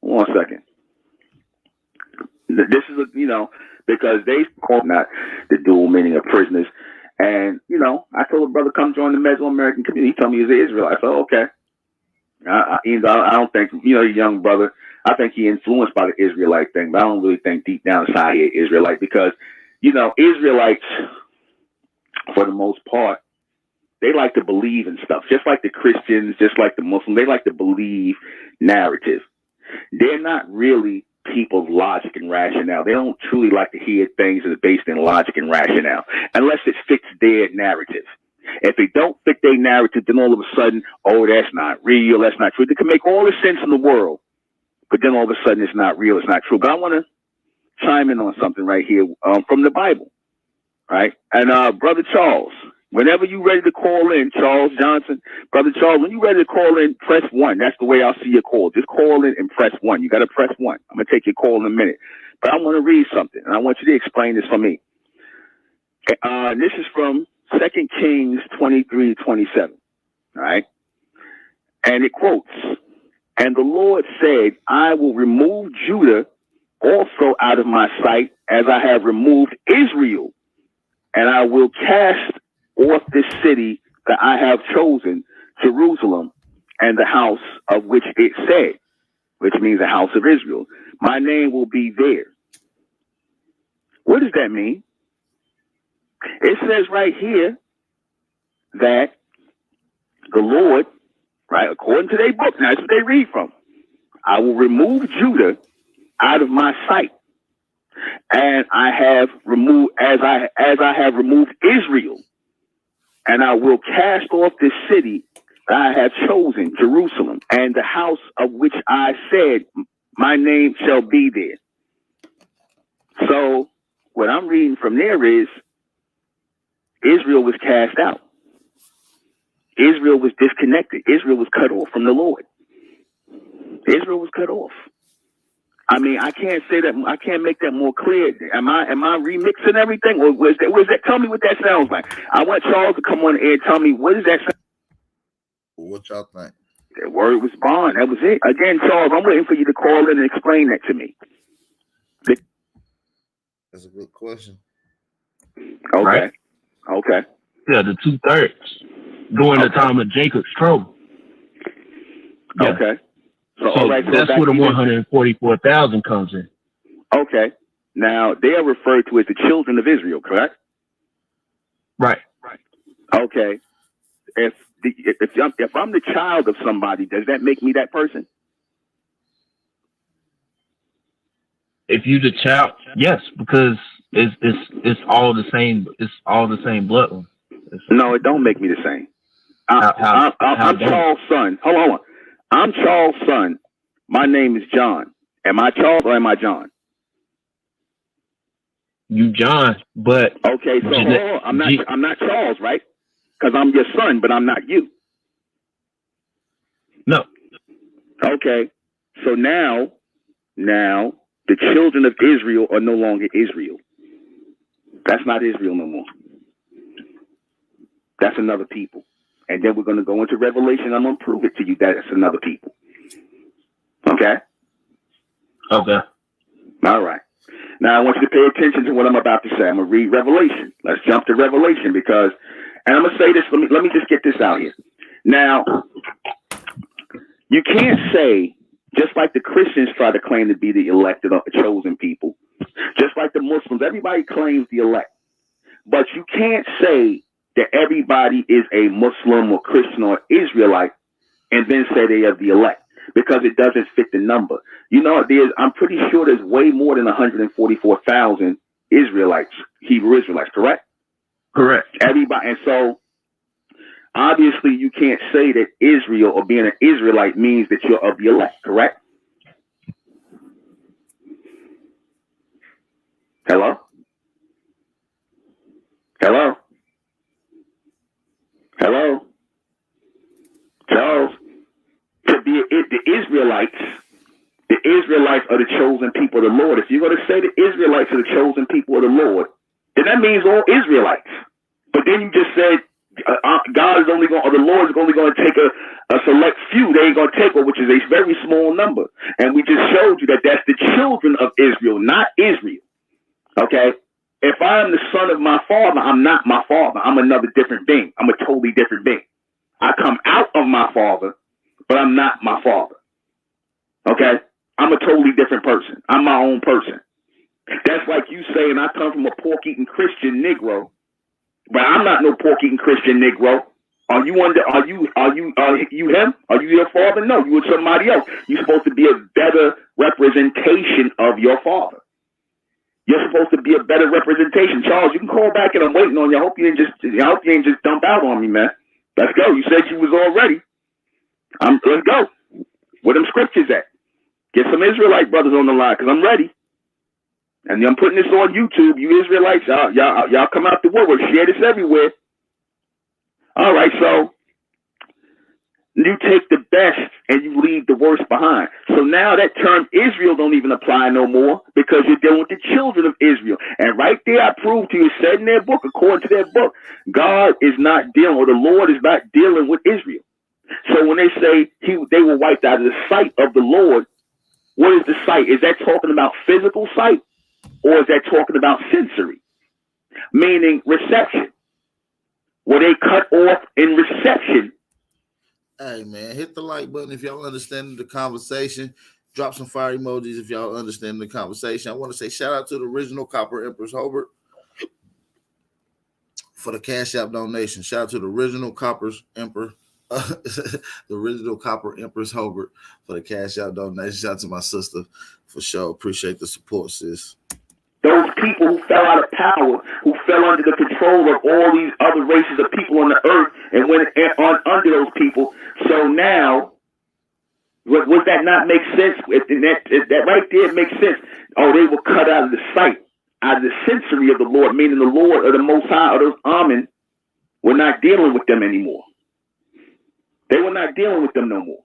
One second. This is, because they call not the dual meaning of prisoners. And, I told a brother, come join the Mesoamerican community. He told me he's an Israelite. I said, okay. I don't think, young brother, I think he influenced by the Israelite thing, but I don't really think deep down inside he is Israelite, because, Israelites, for the most part, they like to believe in stuff, just like the Christians, just like the Muslims. They like to believe narrative. They're not really people of logic and rationale. They don't truly like to hear things that are based in logic and rationale, unless it fits their narrative. If it don't fit their narrative, then all of a sudden, oh, that's not real, that's not true. They can make all the sense in the world, but then all of a sudden it's not real, it's not true. But I want to chime in on something right here from the Bible, right? And Brother Charles, whenever you're ready to call in, Charles Johnson, Brother Charles, when you're ready to call in, press 1. That's the way I'll see your call. Just call in and press 1. You got to press 1. I'm going to take your call in a minute. But I want to read something, and I want you to explain this for me. This is from 2 Kings 23:27. All right? And it quotes, "And the Lord said, I will remove Judah also out of my sight, as I have removed Israel, and I will cast off this city that I have chosen, Jerusalem, and the house of which it said," which means the house of Israel. "My name will be there." What does that mean? It says right here that the Lord, right, according to their book, that's what they read from, "I will remove Judah out of my sight, and I have removed, as I have removed Israel." and I will cast off this city that I have chosen, Jerusalem, and the house of which I said, my name shall be there. So what I'm reading from there is Israel was cast out. Israel was disconnected. Israel was cut off from the Lord. Israel was cut off. I mean, I can't say that. I can't make that more clear. Am I remixing everything, or was that? Tell me what that sounds like. I want Charles to come on the air and tell me what does that sound. What y'all think? The word was bond. That was it. Again, Charles, I'm waiting for you to call in and explain that to me. That's a good question. Okay. Right? Okay. Yeah, the 2/3 during the time of Jacob's trouble. Yeah. Okay. So all right, that's where the 144,000 comes in. Okay. Now they are referred to as the children of Israel, correct? Right. Okay. If I'm the child of somebody, does that make me that person? If you the child, yes, because it's all the same. It's all the same bloodline. No, it don't make me the same. I'm Charles' son. Hold on. I'm Charles' son. My name is John. Am I Charles or am I John? You John, but okay. So hold on. I'm not Charles, right? Because I'm your son, but I'm not you. No. Okay. So now the children of Israel are no longer Israel. That's not Israel no more. That's another people. And then we're going to go into Revelation. I'm going to prove it to you that it's another people. Okay? Okay. All right. Now, I want you to pay attention to what I'm about to say. I'm going to read Revelation. Let's jump to Revelation because, and I'm going to say this. Let me just get this out here. Now, you can't say, just like the Christians try to claim to be the elected or chosen people, just like the Muslims, everybody claims the elect. But you can't say that everybody is a Muslim or Christian or Israelite and then say they are the elect because it doesn't fit the number. You know, I'm pretty sure there's way more than 144,000 Israelites, Hebrew Israelites, correct? Correct. Everybody. And so obviously you can't say that Israel or being an Israelite means that you're of the elect, correct? Hello? Hello? Hello? Charles? The Israelites are the chosen people of the Lord. If you're going to say the Israelites are the chosen people of the Lord, then that means all Israelites. But then you just said God is only going, or the Lord is only going to take a select few. They ain't going to take one, which is a very small number. And we just showed you that that's the children of Israel, not Israel. Okay? If I am the son of my father, I'm not my father. I'm another different being. I'm a totally different being. I come out of my father, but I'm not my father. Okay? I'm a totally different person. I'm my own person. That's like you saying I come from a pork-eating Christian Negro, but I'm not no pork-eating Christian Negro. Are you him? Are you your father? No, you were somebody else. You're supposed to be a better representation of your father. You're supposed to be a better representation. Charles, you can call back and I'm waiting on you. I hope you ain't just dump out on me, man. Let's go. You said you was all ready. Let's go. Where them scriptures at? Get some Israelite brothers on the line because I'm ready. And I'm putting this on YouTube. You Israelites, y'all come out the woodwork. Share this everywhere. All right, so you take the best and you leave the worst behind. So now that term Israel don't even apply no more because you're dealing with the children of Israel. And right there, I proved to you, it said in their book, according to their book, God is not dealing, or the Lord is not dealing with Israel. So when they say they were wiped out of the sight of the Lord, what is the sight? Is that talking about physical sight, or is that talking about sensory? Meaning reception. Were they cut off in reception? Hey, man, hit the like button if y'all understand the conversation. Drop some fire emojis if y'all understand the conversation. I want to say shout out to the original Copper Empress Hobart for the Cash App donation. Shout out to the original Copper's Emperor, the original Copper Empress Hobart for the Cash App donation. Shout out to my sister for sure. Appreciate the support, sis. Those people who fell out of power, who fell under the control of all these other races of people on the earth and went on under those people. So now, would that not make sense? That right there makes sense. Oh, they were cut out of the sight, out of the sensory of the Lord, meaning the Lord or the Most High or those Amen were not dealing with them anymore. They were not dealing with them no more.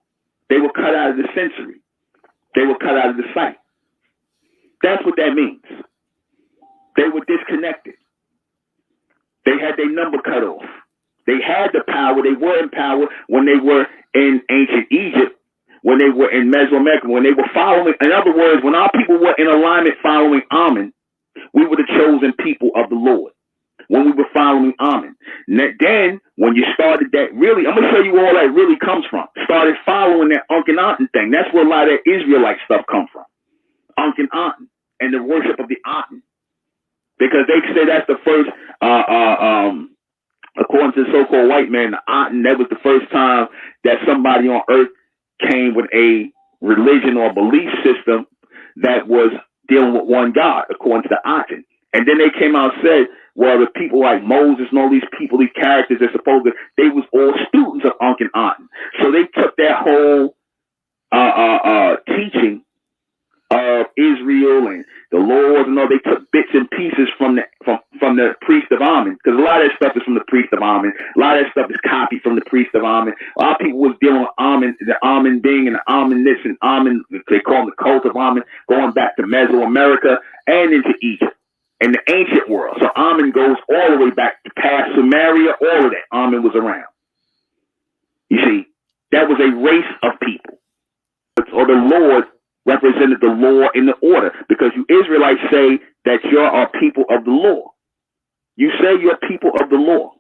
They were cut out of the sensory. They were cut out of the sight. That's what that means. They were disconnected. They had their number cut off. They had the power. They were in power when they were in ancient Egypt, when they were in Mesoamerica, when they were following. In other words, when our people were in alignment following Amen, we were the chosen people of the Lord. When we were following Amen. Then, when you started that, really, I'm going to show you all that really comes from. Started following that Akhenaten thing. That's where a lot of that Israelite stuff comes from. Akhenaten and the worship of the Aten. Because they say that's the first, according to the so-called white man, the Aten, that was the first time that somebody on earth came with a religion or belief system that was dealing with one God, according to the Aten. And then they came out and said, well, the people like Moses and all these people, these characters, they're supposed to, they was all students of Akhenaten. So they took that whole teaching of Israel and the Lord and all, they took bits and pieces from the priest of Amen, because a lot of that stuff is from the priest of Amen. A lot of that stuff is copied from the priest of Amen. A lot of people was dealing with Amen, the Amen being and the Amen this and Amen, they call them the cult of Amen, going back to Mesoamerica and into Egypt and the ancient world. So Amen goes all the way back to past Samaria, all of that. Amen was around. You see, that was a race of people. Or the Lord represented the law and the order, because you Israelites say that you are people of the law. You say you're people of the law.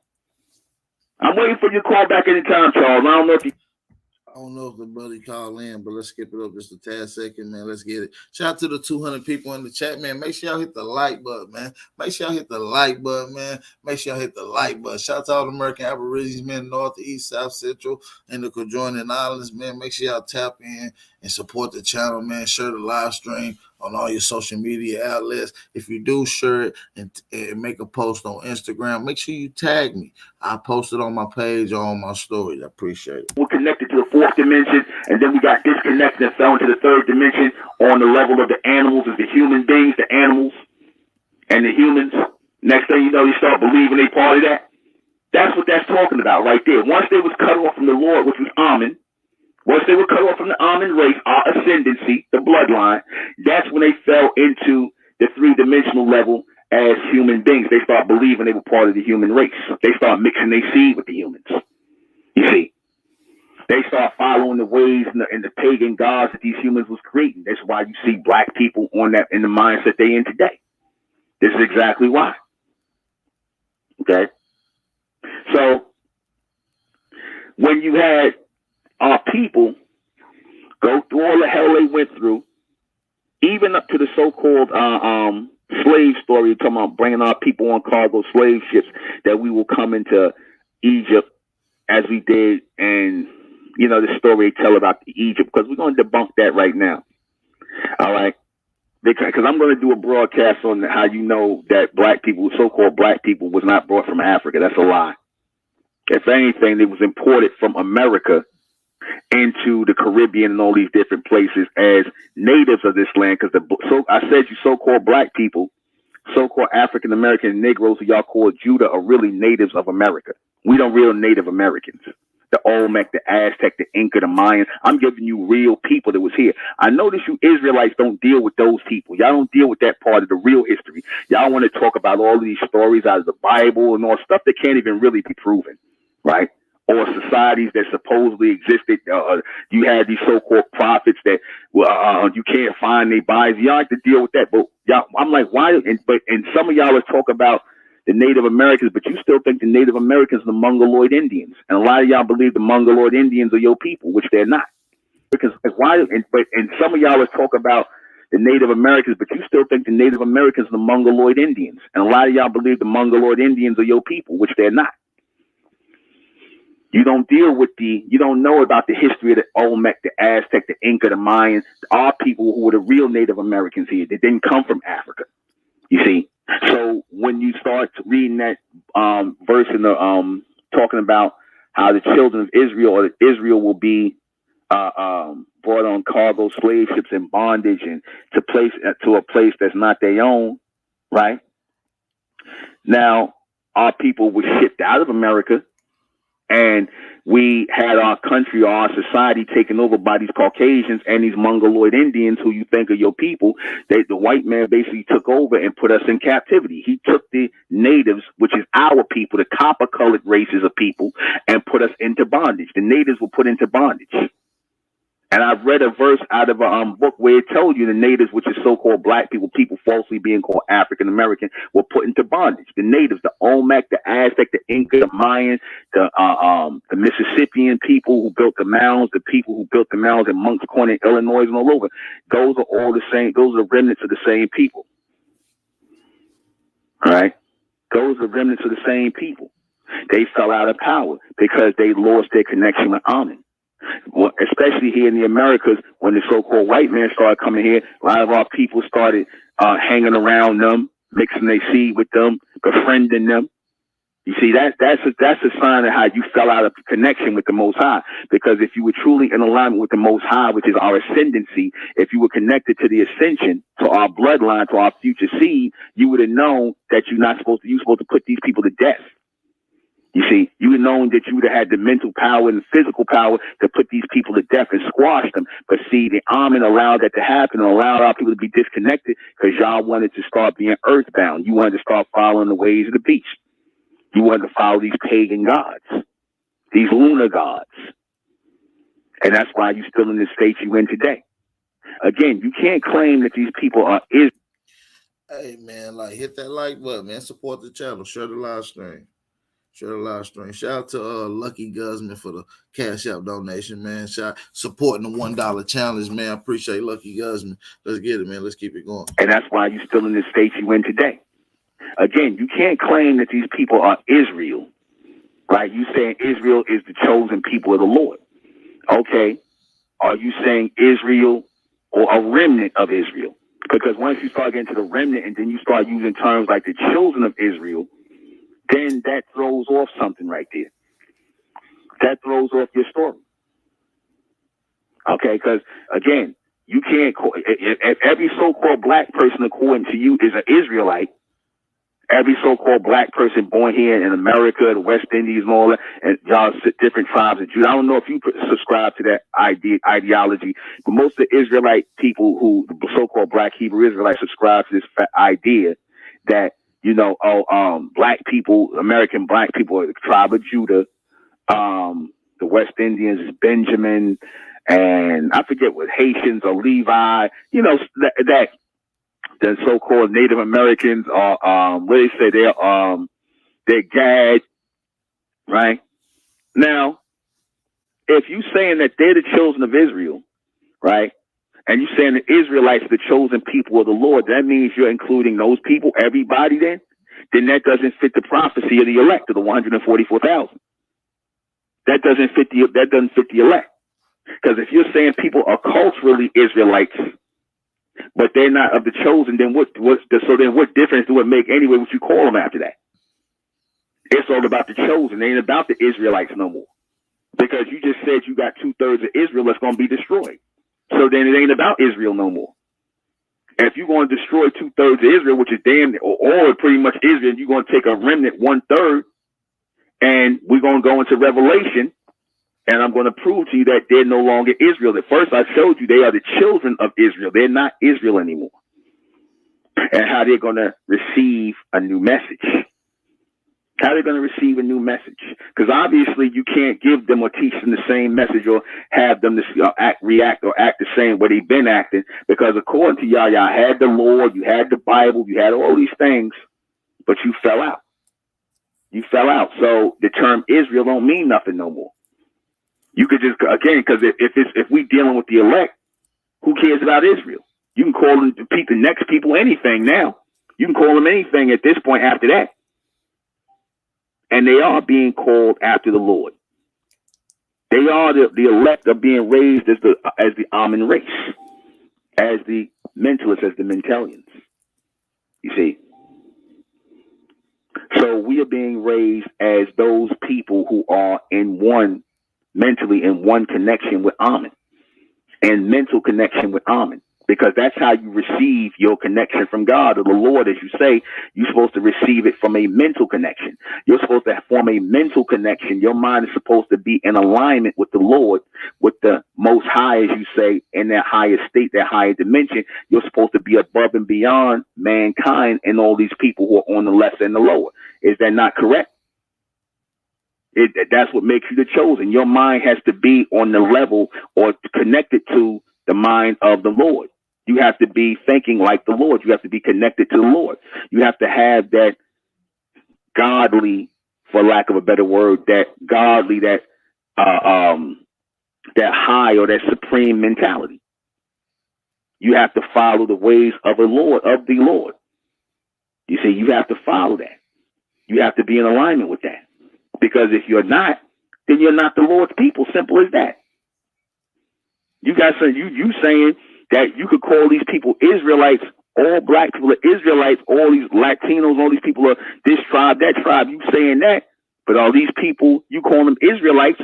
I'm waiting for you to call back anytime, Charles. I don't know if the buddy called in, but let's skip it up just a tad second, man. Let's get it. Shout out to the 200 people in the chat, man. Make sure y'all hit the like button, man. Make sure y'all hit the like button, man. Make sure y'all hit the like button. Shout out to all the American Aborigines, man, North, East, South, Central, and the conjoining islands, man. Make sure y'all tap in and support the channel, man. Share the live stream on all your social media outlets. If you do, share it and make a post on Instagram. Make sure you tag me. I post it on my page or on my stories. I appreciate it. We're connected to the fourth dimension, and then we got disconnected and fell into the third dimension on the level of the animals, as the human beings, the animals, and the humans. Next thing you know, you start believing they part of that. That's what that's talking about right there. Once they was cut off from the Lord, which was Amen, once they were cut off from the Amen race, our ascendancy, the bloodline, that's when they fell into the three-dimensional level as human beings. They start believing they were part of the human race. They start mixing their seed with the humans. You see, they start following the ways and the pagan gods that these humans was creating. That's why you see black people on that in the mindset they in today. This is exactly why. Okay, so when you had our people go through all the hell they went through, even up to the so-called slave story, talking about bringing our people on cargo slave ships, that we will come into Egypt as we did, and you know the story they tell about Egypt, because we're going to debunk that right now. All right, because I'm going to do a broadcast on how you know that black people, so-called black people, was not brought from Africa. That's a lie. If anything, it was imported from America into the Caribbean and all these different places as natives of this land. Because I said you so-called black people, so-called African American Negroes, who y'all call Judah, are really natives of America. We don't real Native Americans. The Olmec, the Aztec, the Inca, the Mayan. I'm giving you real people that was here. I notice you Israelites don't deal with those people. Y'all don't deal with that part of the real history. Y'all want to talk about all these stories out of the Bible and all stuff that can't even really be proven, right? Or societies that supposedly existed. You had these so-called prophets that you can't find their bodies. Y'all like to deal with that, but y'all, I'm like, why? And some of y'all are talk about the Native Americans, but you still think the Native Americans are the Mongoloid Indians, and a lot of y'all believe the Mongoloid Indians are your people, which they're not. Because why? And some of y'all are talk about the Native Americans, but you still think the Native Americans are the Mongoloid Indians, and a lot of y'all believe the Mongoloid Indians are your people, which they're not. You don't deal with you don't know about the history of the Olmec, the Aztec, the Inca, the Mayans, our people who were the real Native Americans here. They didn't come from Africa. You see, so when you start reading that verse in the talking about how the children of Israel or Israel will be brought on cargo slave ships in bondage and to a place that's not their own, right? Now, our people were shipped out of America, and we had our country or our society taken over by these Caucasians and these Mongoloid Indians who you think are your people. The white man basically took over and put us in captivity. He took the natives, which is our people, the copper-colored races of people, and put us into bondage. The natives were put into bondage. And I've read a verse out of a book where it told you the natives, which is so-called black people, people falsely being called African American, were put into bondage. The natives, the Olmec, the Aztec, the Inca, the Mayan, the Mississippian people who built the mounds, the people who built the mounds in Moncks Corner, Illinois, and all over. Those are all the same. Those are remnants of the same people. All right? Those are remnants of the same people. They fell out of power because they lost their connection with Amen. Well, especially here in the Americas, when the so-called white man started coming here, a lot of our people started hanging around them, mixing their seed with them, befriending them. You see, that's a sign of how you fell out of connection with the Most High. Because if you were truly in alignment with the Most High, which is our ascendancy, if you were connected to the ascension, to our bloodline, to our future seed, you would have known that you're supposed to put these people to death. You see, you would have known that you would have had the mental power and the physical power to put these people to death and squash them. But see, the Amen allowed that to happen and allowed our people to be disconnected because y'all wanted to start being earthbound. You wanted to start following the ways of the beast. You wanted to follow these pagan gods, these lunar gods. And that's why you're still in the state you're in today. Again, you can't claim that these people are Israel. Hey, man, hit that like button, man. Support the channel. Share the live stream. Shout out to Lucky Guzman for the Cash App donation, man. Supporting the $1 challenge, man. I appreciate Lucky Guzman. Let's get it, man. Let's keep it going. And that's why you're still in the state you in today. Again, you can't claim that these people are Israel, right? You saying Israel is the chosen people of the Lord. Okay. Are you saying Israel or a remnant of Israel? Because once you start getting to the remnant and then you start using terms like the children of Israel, then that throws off something right there. That throws off your story. Okay, because again, you can't if every so-called black person according to you is an Israelite, every so-called black person born here in America, the West Indies and all that, and y'all different tribes of Judah. I don't know if you subscribe to that ideology, but most of the Israelite people who, the so-called black Hebrew Israelites, subscribe to this idea that, black people, American black people are the tribe of Judah. The West Indians is Benjamin, and I forget what Haitians or Levi. That the so-called Native Americans are what they say they're Gad, right? Now, if you saying that they're the children of Israel, right? And you saying the Israelites are the chosen people of the Lord, that means you're including those people, everybody then that doesn't fit the prophecy of the elect of the 144,000. That doesn't fit the elect. Because if you're saying people are culturally Israelites, but they're not of the chosen, then what difference do it make anyway what you call them after that? It's all about the chosen. It ain't about the Israelites no more. Because you just said you got 2/3 of Israel that's going to be destroyed. So then it ain't about Israel no more. If you're going to destroy 2/3 of Israel, which is or pretty much Israel, you're going to take a remnant 1/3, and we're going to go into Revelation, and I'm going to prove to you that they're no longer Israel. At first, I showed you they are the children of Israel. They're not Israel anymore. And how they're going to receive a new message. How they're going to receive a new message. Because obviously you can't give them or teach them the same message or have them react the same way they've been acting. Because according to y'all had the Lord, you had the Bible, you had all these things, but you fell out. You fell out. So the term Israel don't mean nothing no more. You could just, again, because if we dealing with the elect, who cares about Israel? You can call them the next people anything now. You can call them anything at this point after that. And they are being called after the Lord. They are the elect are being raised as the Amen race, as the mentalists, as the Mentalians. You see? So we are being raised as those people who are in one, mentally in one connection with Amen, and mental connection with Amen. Because that's how you receive your connection from God or the Lord. As you say, you're supposed to receive it from a mental connection. You're supposed to form a mental connection. Your mind is supposed to be in alignment with the Lord, with the Most High, as you say, in that higher state, that higher dimension. You're supposed to be above and beyond mankind and all these people who are on the lesser and the lower. Is that not correct? That's what makes you the chosen. Your mind has to be on the level or connected to the mind of the Lord. You have to be thinking like the Lord. You have to be connected to the Lord. You have to have that godly, for lack of a better word, that godly, that high or that supreme mentality. You have to follow the ways of the Lord. You see, you have to follow that. You have to be in alignment with that. Because if you're not, then you're not the Lord's people. Simple as that. You guys say you saying that you could call these people Israelites, all black people are Israelites, all these Latinos, all these people are this tribe, that tribe. You saying that, but are these people, you call them Israelites,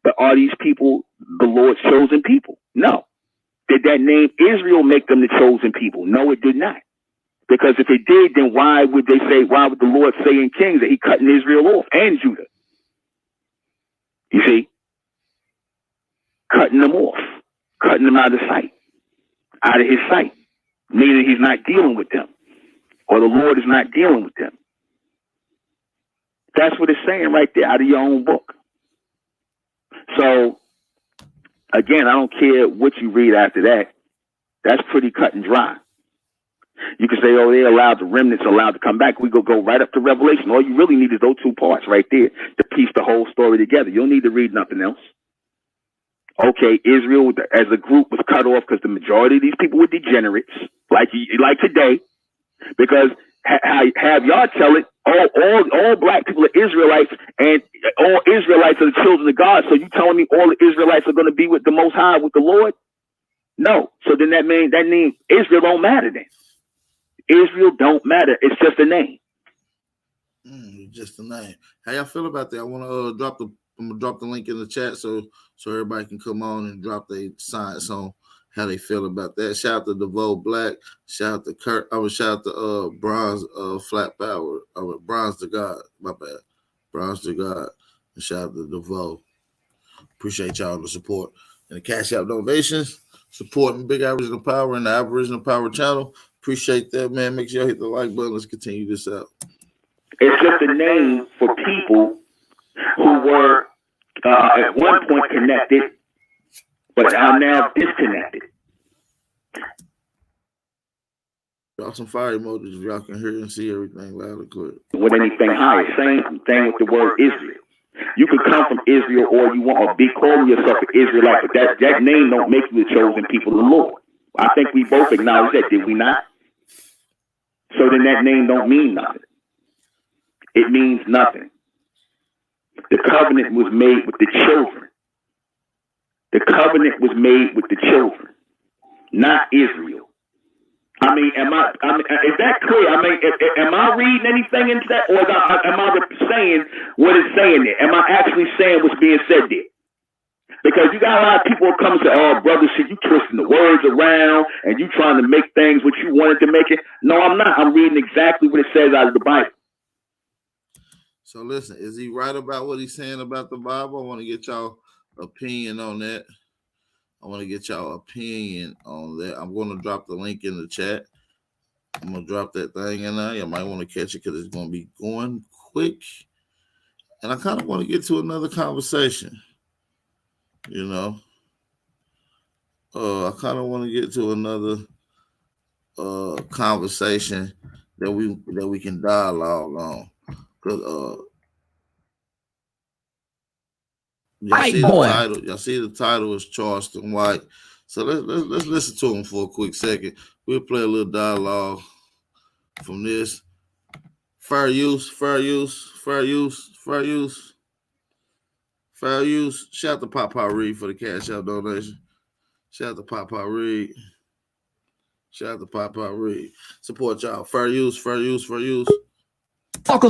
but are these people the Lord's chosen people? No. Did that name Israel make them the chosen people? No, it did not. Because if it did, then why would the Lord say in Kings that he cutting Israel off and Judah? You see? Cutting them off. Cutting them out of sight. Out of his sight. Meaning he's not dealing with them. Or the Lord is not dealing with them. That's what it's saying right there out of your own book. So, again, I don't care what you read after that. That's pretty cut and dry. You can say, oh, they're allowed, the remnants are allowed to come back. We go right up to Revelation. All you really need is those two parts right there to piece the whole story together. You don't need to read nothing else. Okay, Israel as a group was cut off because the majority of these people were degenerates, like today. Because have y'all tell it, all black people are Israelites, and all Israelites are the children of God. So you telling me all the Israelites are going to be with the Most High, with the Lord? No. So then that means Israel don't matter then. Israel don't matter. It's just a name. Just a name. How y'all feel about that? I want to I'm gonna drop the link in the chat so everybody can come on and drop their science on how they feel about that. Shout out to DeVoe Black. Shout out to Kurt. Shout out to Bronze Flat Power. Bronze to God. My bad. Bronze to God. And shout out to DeVoe. Appreciate y'all the support and the Cash App donations. Supporting Big Aboriginal Power and the Aboriginal Power channel. Appreciate that, man. Make sure you hit the like button. Let's continue this out. It's just a name for people who were at one point connected, but are now disconnected. Drop some fire emojis if y'all can hear and see everything loud and clear. With anything higher, same thing with the word Israel. You could come from Israel or you want or be calling yourself an Israelite, but that name don't make you the chosen people of the Lord. I think we both acknowledge that, did we not? So then that name don't mean nothing. It means nothing. The covenant was made with the children. The covenant was made with the children, not Israel. I mean, is that clear? I mean, am I reading anything into that, or am I saying what it's saying there? Am I actually saying what's being said there? Because you got a lot of people who come and say, oh, brother, shit, you twisting the words around and you trying to make things what you wanted to make it. No, I'm not. I'm reading exactly what it says out of the Bible. So listen, is he right about what he's saying about the Bible? I want to get y'all opinion on that. I'm going to drop the link in the chat. I'm going to drop that thing in there. You might want to catch it because it's going to be going quick. And I kind of want to get to another conversation. You know, I kind of want to get to another conversation that we can dialogue on. Because y'all see the title is Charleston White. So let's listen to him for a quick second. We'll play a little dialogue from this. Fair use. Shout out to Papa Reed for the Cash Out donation. Shout out to Papa Reed. Shout out to Pop Out Reed. Support y'all. Fair use. Fuckers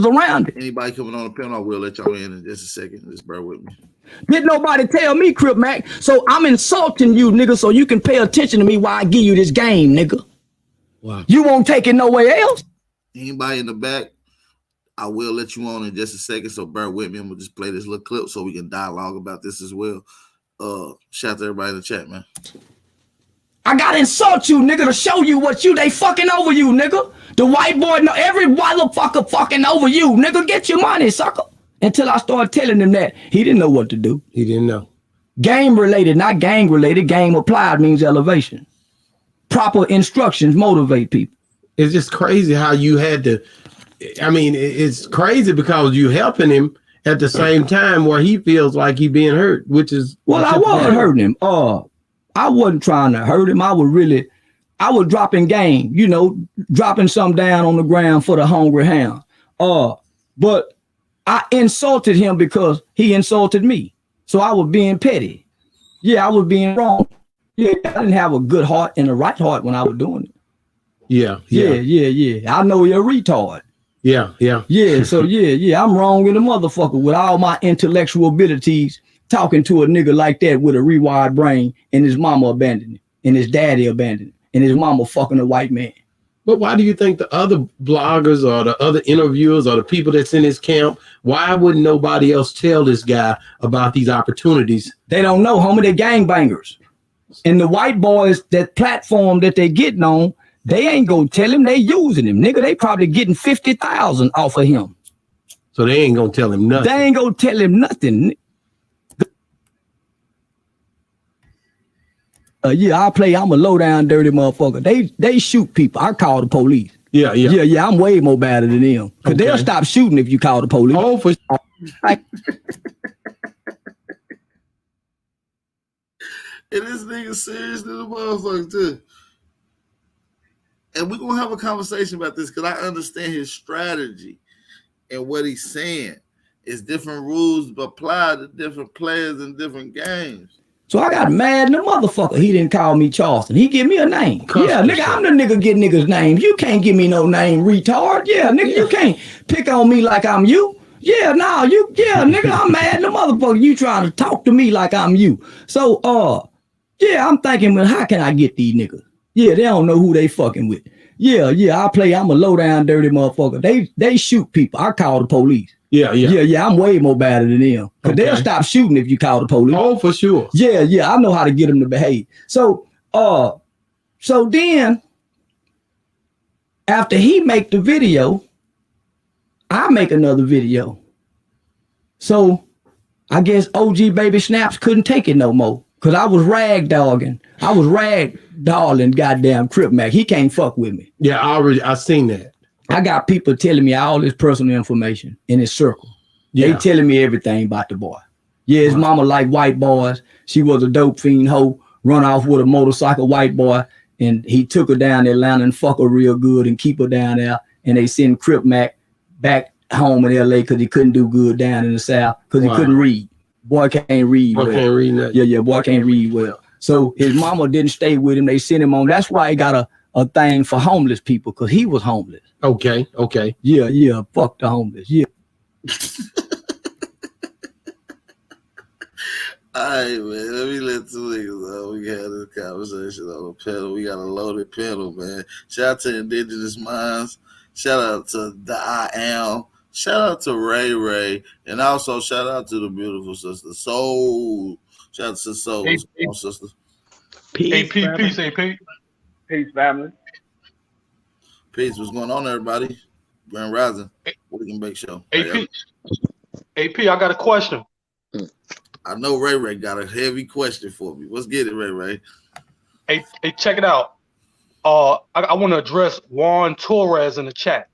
around it. Anybody coming on the panel, I will let y'all in just a second. Just bear with me. Didn't nobody tell me, Crip Mac. So I'm insulting you, nigga, so you can pay attention to me while I give you this game, nigga. Wow. You won't take it nowhere else? Anybody in the back, I will let you on in just a second, so bear with me. I'm going to just play this little clip so we can dialogue about this as well. Shout out to everybody in the chat, man. I gotta insult you, nigga, to show you what they fucking over you, nigga. The white boy, no, every motherfucker fucking over you, nigga. Get your money, sucker. Until I started telling him that, he didn't know what to do. He didn't know. Game related, not gang related. Game applied means elevation. Proper instructions motivate people. It's just crazy how you had to. I mean, it's crazy because you helping him at the same time where he feels like he being hurt, which is. Well, I wasn't hurting him. I wasn't trying to hurt him. I was dropping game, you know, dropping something down on the ground for the hungry hound. But I insulted him because he insulted me. So I was being petty. Yeah, I was being wrong. Yeah, I didn't have a good heart and a right heart when I was doing it. Yeah. I know you're a retard. Yeah. So I'm wrong in the motherfucker with all my intellectual abilities. Talking to a nigga like that with a rewired brain and his mama abandoned him and his daddy abandoned him and his mama fucking a white man. But why do you think the other bloggers or the other interviewers or the people that's in his camp, why wouldn't nobody else tell this guy about these opportunities? They don't know, homie, they gangbangers. And the white boys, that platform that they getting on, they ain't gonna tell him they using him. Nigga, they probably getting 50,000 off of him. So they ain't gonna tell him nothing. They ain't gonna tell him nothing. I'm a low down dirty motherfucker. They shoot people. I call the police. Yeah. I'm way more badder than them. Cause they'll stop shooting if you call the police. Oh, for sure. And this nigga serious to the motherfucker too. And we're gonna have a conversation about this because I understand his strategy and what he's saying. It's different rules applied to different players in different games. So I got mad in the motherfucker. He didn't call me Charleston. He give me a name. Yeah, nigga, I'm the nigga get niggas names. You can't give me no name, retard. Yeah, nigga, you can't pick on me like I'm you. Yeah, nigga, I'm mad in the motherfucker. You trying to talk to me like I'm you. So, I'm thinking, well, how can I get these niggas? Yeah, they don't know who they fucking with. Yeah, I'm a low down dirty motherfucker. They shoot people. I call the police. Yeah, I'm way more badder than them. Because they'll stop shooting if you call the police. Oh, for sure. Yeah, I know how to get them to behave. So then, after he make the video, I make another video. So, I guess OG Baby Snaps couldn't take it no more. Because I was ragdogging. I was ragdolling goddamn Crip Mac. He can't fuck with me. Yeah, I seen that. I got people telling me all this personal information in his circle. Yeah. They telling me everything about the boy. Yeah, his mama like white boys. She was a dope fiend hoe, run off with a motorcycle white boy, and he took her down to Atlanta and fuck her real good and keep her down there. And they send Crip Mac back home in LA because he couldn't do good down in the South because he couldn't read. Boy can't read well. Can't read nothing. Yeah, boy can't read well. So his mama didn't stay with him. They sent him on. That's why he got a thing for homeless people because he was homeless. Okay. Yeah, fuck the homeless. Yeah. All right, man. Let me let two niggas know. We had this conversation on the panel. We got a loaded panel, man. Shout out to Indigenous Minds. Shout out to the I Am. Shout out to Ray. And also shout out to the beautiful sister Soul. Shout out to Soul, sister. Peace, AP. Peace, family. Peace. What's going on, everybody? Grand Rising. We can make show. AP, I got a question. I know Ray got a heavy question for me. Let's get it, Ray. Hey, check it out. I want to address Juan Torres in the chat.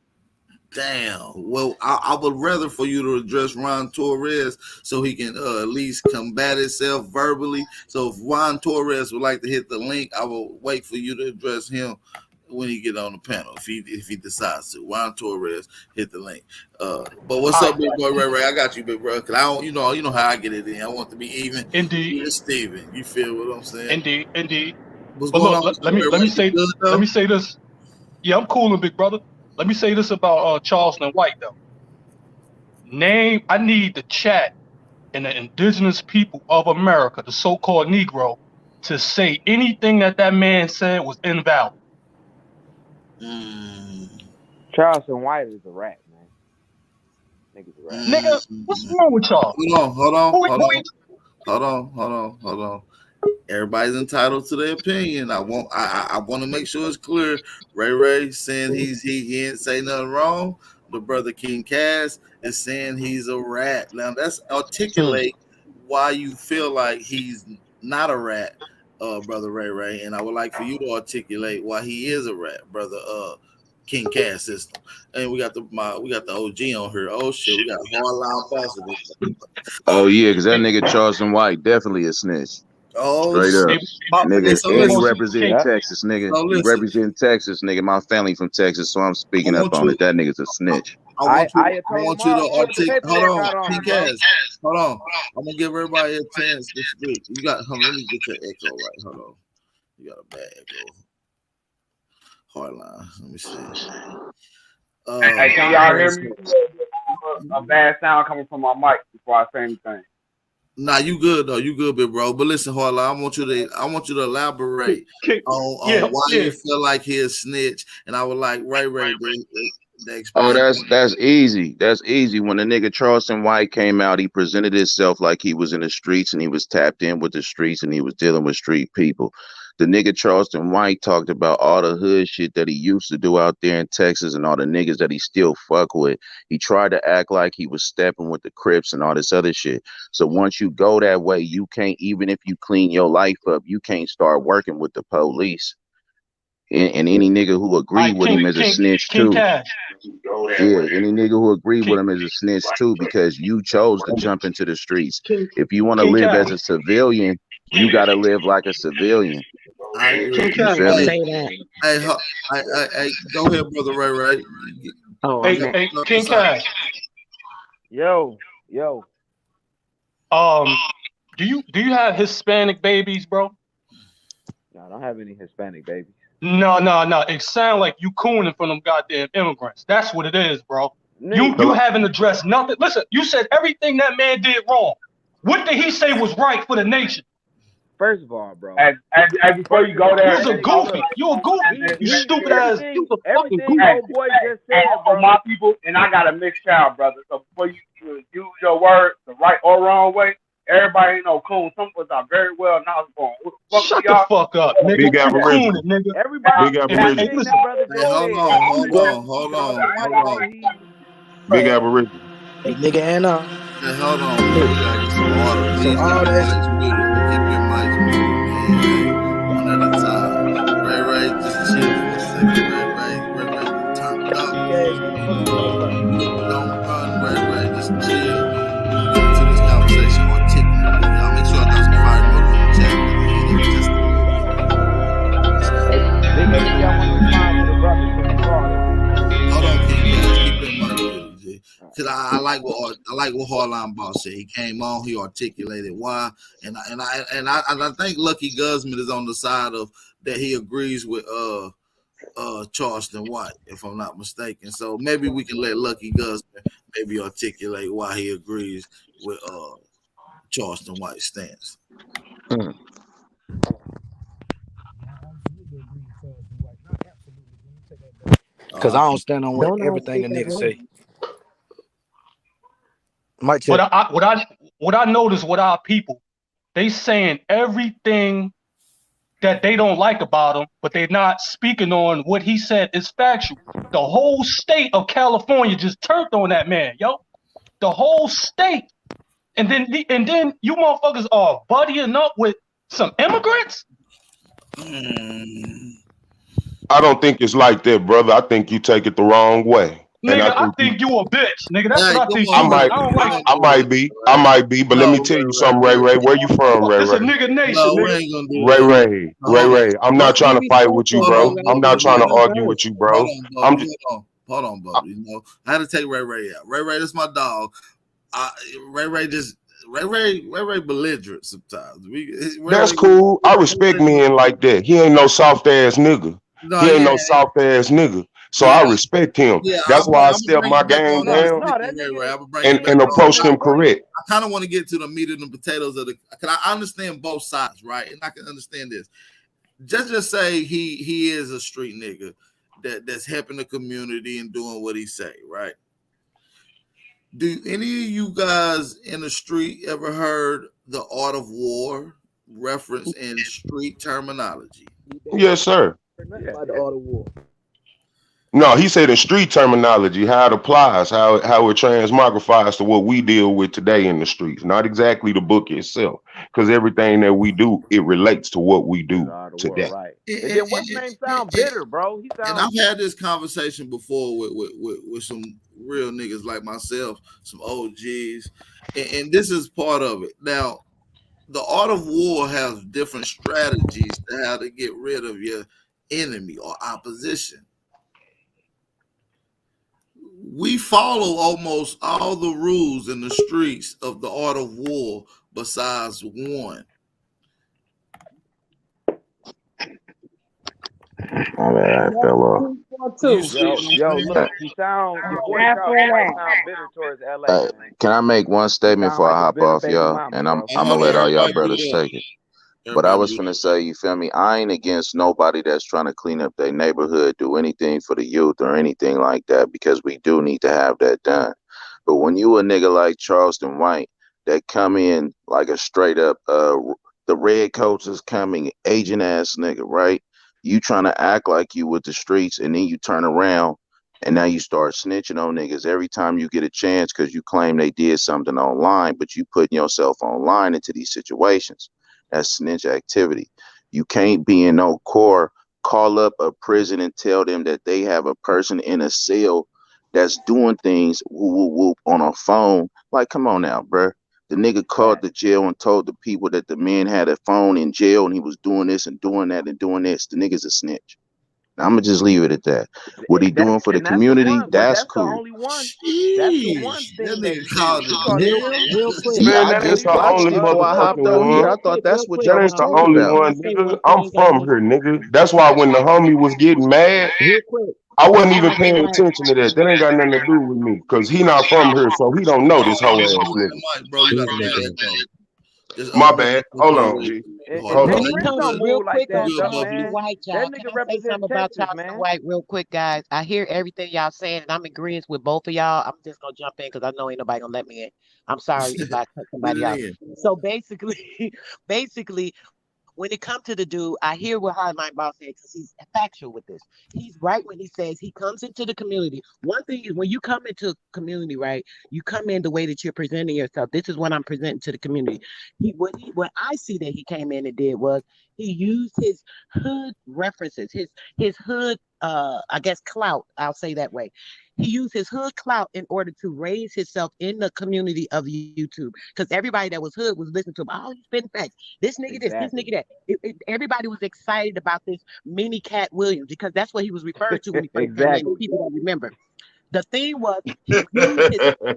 Damn. Well, I would rather for you to address Juan Torres so he can at least combat himself verbally. So if Juan Torres would like to hit the link, I will wait for you to address him when he get on the panel. If he decides to, Juan Torres hit the link. But what's up, big boy Ray? I got you, big bro. Cause I don't, you know how I get it in. I want to be even. Indeed. Steven, you feel what I'm saying? Indeed. What's But going look, on? let me say this. Yeah, I'm cooling, big brother. Let me say this about Charleston White though. I need the chat and the indigenous people of America, the so-called Negro, to say anything that man said was invalid. Charleston White is a rat, man. Nigga's a rat. Nigga, what's wrong with y'all? Hold on. Everybody's entitled to their opinion. I want to make sure it's clear. Ray saying he didn't say nothing wrong. The brother King Cass is saying he's a rat. Now that's articulate why you feel like he's not a rat, brother Ray. And I would like for you to articulate why he is a rat, brother King Cass system. And we got the OG on here. Oh shit, we got Hardline Possible. Oh yeah, because that nigga Charleston White definitely a snitch. Oh, straight up, nigga. So And he listen, represent Texas, nigga. So He listen. represent Texas, nigga. My family from Texas, so I'm speaking up on it. That nigga's a snitch. I want you to articulate. Hold on, King Cass. Hold on. I'm gonna give everybody a chance to speak. You got. Let me get your echo right. Hold on. You got a bad echo. Hardline. Let me see. Hey, can y'all hear me? A bad sound coming from my mic before I say anything. Nah, you good though. You good, big bro. But listen, Hardline, I want you to elaborate on why you feel like he is snitch. And I would like Ray to Oh, explain. that's easy. That's easy. When the nigga Charleston White came out, he presented himself like he was in the streets and he was tapped in with the streets and he was dealing with street people. The nigga Charleston White talked about all the hood shit that he used to do out there in Texas and all the niggas that he still fuck with. He tried to act like he was stepping with the Crips and all this other shit. So once you go that way, you can't, even if you clean your life up, you can't start working with the police. And any nigga who agreed with him is a snitch too. Yeah, any nigga who agreed with him is a snitch too, because you chose to jump into the streets. If you want to live as a civilian, you gotta live like a civilian. I agree. You feel me? Hey, go ahead, brother Ray. Hey, King Cash. Yo. Do you have Hispanic babies, bro? No, I don't have any Hispanic babies. No. It sounds like you cooning from them goddamn immigrants. That's what it is, bro. You haven't addressed nothing. Listen, you said everything that man did wrong. What did he say was right for the nation? First of all, bro. And before you go there, you a goofy. You a goofy. You stupid ass. You a fucking goofy. Old boy just said, bro. My people, and I got a mixed child, brother. So before you use your words the right or wrong way, everybody know coon. Some of us are very well knowledgeable. Shut the fuck up, nigga. Big Aboriginal. Nigga. Everybody. Big Aboriginal. Hey, hold on. Big Aboriginal. Hey, nigga, and Hey, hold on. We gotta get some water. Please keep your mics muted. Keep your mics muted, man. One at a time. Ray, just chill for a second. Ray, turn it up. Don't run, Ray. Just chill. Get into this conversation articulately. Y'all make sure I got some fire notes in the chat. Hold on, King. Keep your mic muted, G. Cause I like what Hardline Boss said. He came on, he articulated why, and I think Lucky Guzman is on the side of that. He agrees with Charleston White, if I'm not mistaken. So maybe we can let Lucky Guzman maybe articulate why he agrees with Charleston White's stance. because I don't stand on everything the nigga say. What I noticed with our people, they saying everything that they don't like about him, but they're not speaking on what he said is factual. The whole state of California just turned on that man, yo. The whole state. And then you motherfuckers are buddying up with some immigrants? I don't think it's like that, brother. I think you take it the wrong way. Nigga, I think you a bitch, nigga. That's what I think. I might be, but let me tell you something, Ray. Where you from, Ray? It's a nigga nation, nigga. Ray. I'm not trying to fight with you, bro. I'm not trying to argue with you, bro. Hold on, Bubba. You know, I had to take Ray out. Ray, that's my dog. Ray just Ray belligerent sometimes. That's cool. I respect men like that. He ain't no soft ass nigga. No, He ain't yeah, no soft ass nigga. So yeah, I respect him. yeah. That's I'm why I gonna step bring my it back game on in a down second, Ray. I'm gonna bring it back and on. approach him correct. I kind of want to get to the meat and the potatoes of the. Cause I understand both sides, right? And I can understand this. Just say he is a street nigga that's helping the community and doing what he say, right? Do any of you guys in the street ever heard the art of war reference in street terminology? Yes, sir. About the art of war. No, he said in street terminology, how it applies, how it transmogrifies to what we deal with today in the streets. Not exactly the book itself, because everything that we do, it relates to what we do today. Right. And then what's name sound bitter, bro? He And sounds. I've had this conversation before with some real niggas like myself, some OGs, and this is part of it. Now, the art of war has different strategies to how to get rid of your enemy or opposition. We follow almost all the rules in the streets of the art of war besides one. Oh man, I fell off. Yo, look, you sound your voice sound bitter towards LA, man. Can I make one statement Sound before like I a hop bitter off, baby y'all? mama, And I'm bro. I'm gonna let all y'all brothers take it. But I was finna say, you feel me? I ain't against nobody that's trying to clean up their neighborhood, do anything for the youth or anything like that, because we do need to have that done. But when you a nigga like Charleston White that come in like a straight up the red coats is coming agent ass nigga, right? You trying to act like you with the streets, and then you turn around and now you start snitching on niggas every time you get a chance because you claim they did something online, but you putting yourself online into these situations. That's snitch activity. You can't be in no core, call up a prison and tell them that they have a person in a cell that's doing things whoop, whoop, whoop, on a phone. Like, come on now, bruh. The nigga called the jail and told the people that the man had a phone in jail and he was doing this and doing that and doing this. The nigga's a snitch. I'm gonna just leave it at that. What he doing for the community, that's That's the cool. only one. That's the one thing that he did. He called Real quick. See, Man, I that ain't just the watched only it before I hopped motherfucking on here. one. I thought that's what That y'all was ain't the talking only about. one, nigga. I'm from here, nigga. That's why when the homie was getting mad, Real quick. I wasn't even paying attention to that. That ain't got nothing to do with me, cause he not from here, so he don't know this whole ass nigga. Bro, you got a bad echo. My bad. Hold on, G. And Hold on. Prince don't Real move like quick that on stuff, Charleston man. White, That y'all. Can nigga I say represent something about Texas, Charleston man. White real quick, guys? I hear everything y'all saying, and I'm in agreement with both of y'all. I'm just gonna jump in because I know ain't nobody gonna let me in. I'm sorry if I cut somebody out. So basically, when it comes to the dude, I hear what Hardline Boss said because he's factual with this. He's right when he says he comes into the community. One thing is when you come into community, right? You come in the way that you're presenting yourself. This is what I'm presenting to the community. What I see that he came in and did was he used his hood references, his hood I guess clout, I'll say that way. He used his hood clout in order to raise himself in the community of YouTube. Because everybody that was hood was listening to him. Oh, he's spitting facts. This nigga this nigga that. Everybody was excited about this mini Cat Williams because that's what he was referred to when he first came in. People don't remember. The thing was he used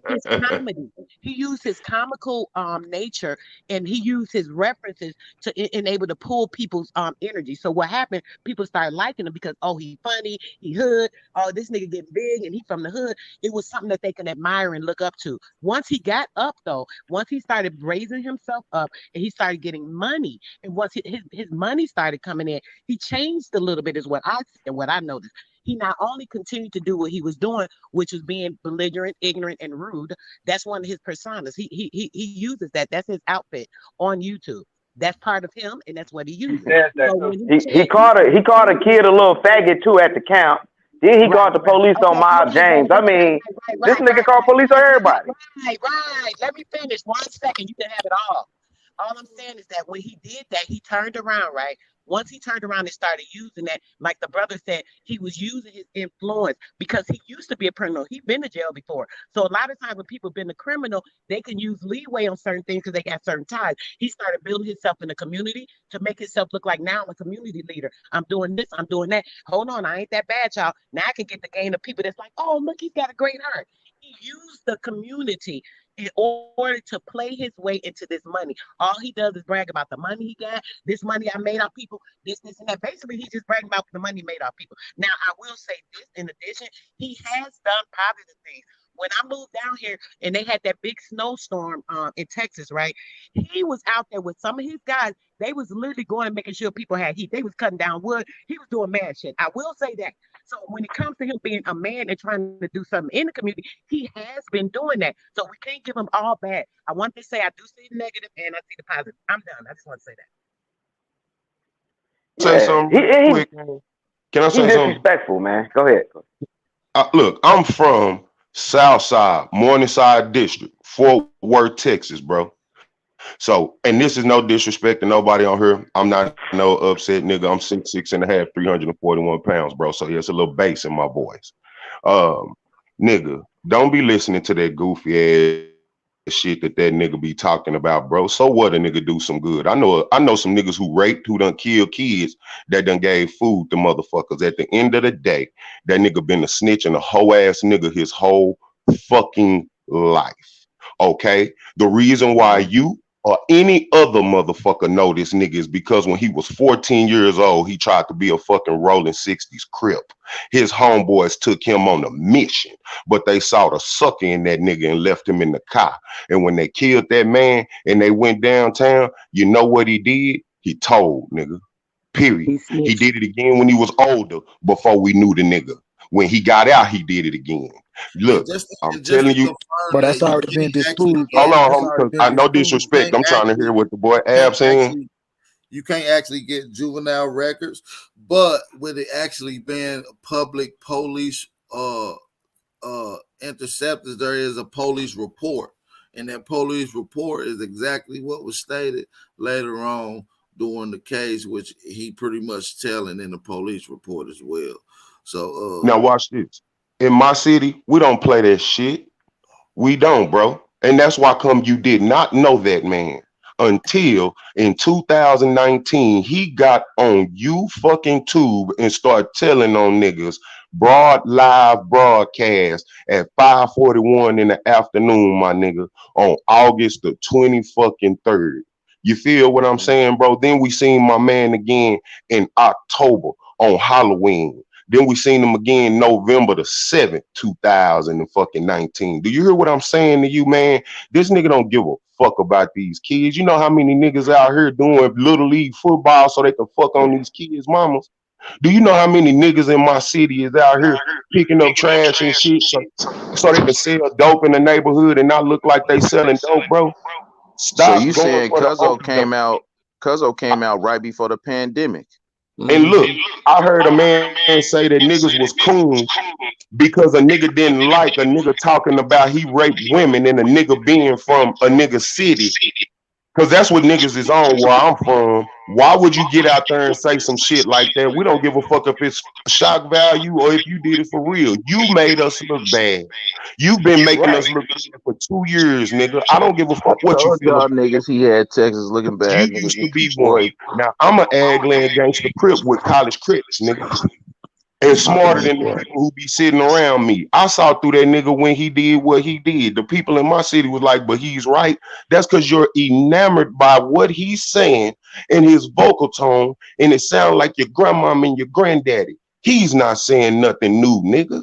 his comedy. He used his comical nature and he used his references to enable to pull people's energy. So what happened? People started liking him because he funny, he hood, this nigga getting big and he from the hood. It was something that they can admire and look up to. Once he got up though, once he started raising himself up and he started getting money, and once his money started coming in, he changed a little bit is what I noticed. He not only continued to do what he was doing, which was being belligerent, ignorant, and rude. That's one of his personas. He uses that. That's his outfit on YouTube. That's part of him, and that's what he uses. So when He called a kid a little faggot too at the camp. Then he called the police on Miles James. I mean, this nigga called police on everybody. Right. Let me finish 1 second. You can have it all. All I'm saying is that when he did that, he turned around, right? Once he turned around and started using that, like the brother said, he was using his influence because he used to be a criminal. He'd been to jail before. So a lot of times when people been a criminal, they can use leeway on certain things because they got certain ties. He started building himself in the community to make himself look like now I'm a community leader. I'm doing this, I'm doing that. Hold on, I ain't that bad, y'all. Now I can get the gain of people that's like, oh, look, he's got a great heart. He used the community in order to play his way into this money. All he does is brag about the money he got, this money I made off people, this, and that. Basically, he's just bragging about the money he made off people. Now, I will say this, in addition, he has done positive things. When I moved down here and they had that big snowstorm in Texas, right? He was out there with some of his guys. They was literally going and making sure people had heat. They was cutting down wood. He was doing mad shit. I will say that. So when it comes to him being a man and trying to do something in the community, he has been doing that. So we can't give him all bad. I want to say I do see the negative and I see the positive. I'm done. I just want to say that. Say something real quick. Can I say something? Disrespectful, man. Go ahead. Look, I'm from Southside, Morningside District, Fort Worth, Texas, bro. So, and this is no disrespect to nobody on here. I'm not no upset nigga. I'm 6'6.5", 341 pounds, bro. So yeah, it's a little bass in my voice. Nigga, don't be listening to that goofy ass shit that nigga be talking about, bro. So what, a nigga do some good. I know some niggas who raped, who done killed kids, that done gave food to motherfuckers. At the end of the day, that nigga been a snitch and a hoe ass nigga his whole fucking life. Okay? The reason why you or any other motherfucker know this nigga is because when he was 14 years old, he tried to be a fucking rolling 60s Crip. His homeboys took him on a mission, but they saw the sucker in that nigga and left him in the car. And when they killed that man and they went downtown, you know what he did? He told, nigga. Period. He did it again when he was older, before we knew the nigga. When he got out, he did it again. Look, I'm telling you. But that's already been disproved. Hold on, I no disrespect. I'm trying to hear what the boy Ab saying. You can't actually get juvenile records, but with it actually being public police interceptors, there is a police report, and that police report is exactly what was stated later on during the case, which he pretty much telling in the police report as well. So now watch this. In my city, we don't play that shit. We don't, bro. And that's why come you did not know that man until in 2019 he got on you fucking tube and started telling on niggas live broadcast at 5:41 in the afternoon, my nigga, on August the 23rd. You feel what I'm saying, bro? Then we seen my man again in October on Halloween. Then we seen him again November the 7th, 2019. Do you hear what I'm saying to you, man? This nigga don't give a fuck about these kids. You know how many niggas out here doing little league football so they can fuck on these kids' mamas? Do you know how many niggas in my city is out here picking up trash and shit so they can sell dope in the neighborhood and not look like they selling dope, bro? Stop. So you saying Cuzzo came out right before the pandemic? And look, I heard a man say that niggas was coon because a nigga didn't like a nigga talking about he raped women and a nigga being from a nigga city. Because that's what niggas is on where I'm from. Why would you get out there and say some shit like that? We don't give a fuck if it's shock value or if you did it for real. You made us look bad. You've been making us look bad for 2 years, nigga. I don't give a fuck what you feel. Y'all niggas, he had Texas looking bad. You used to be one. Now, I'm an Agland gangster Crip with college Crips, nigga. And smarter than the people who be sitting around me. I saw through that nigga when he did what he did. The people in my city was like, but he's right. That's because you're enamored by what he's saying in his vocal tone, and it sounds like your grandmama and your granddaddy. He's not saying nothing new, nigga.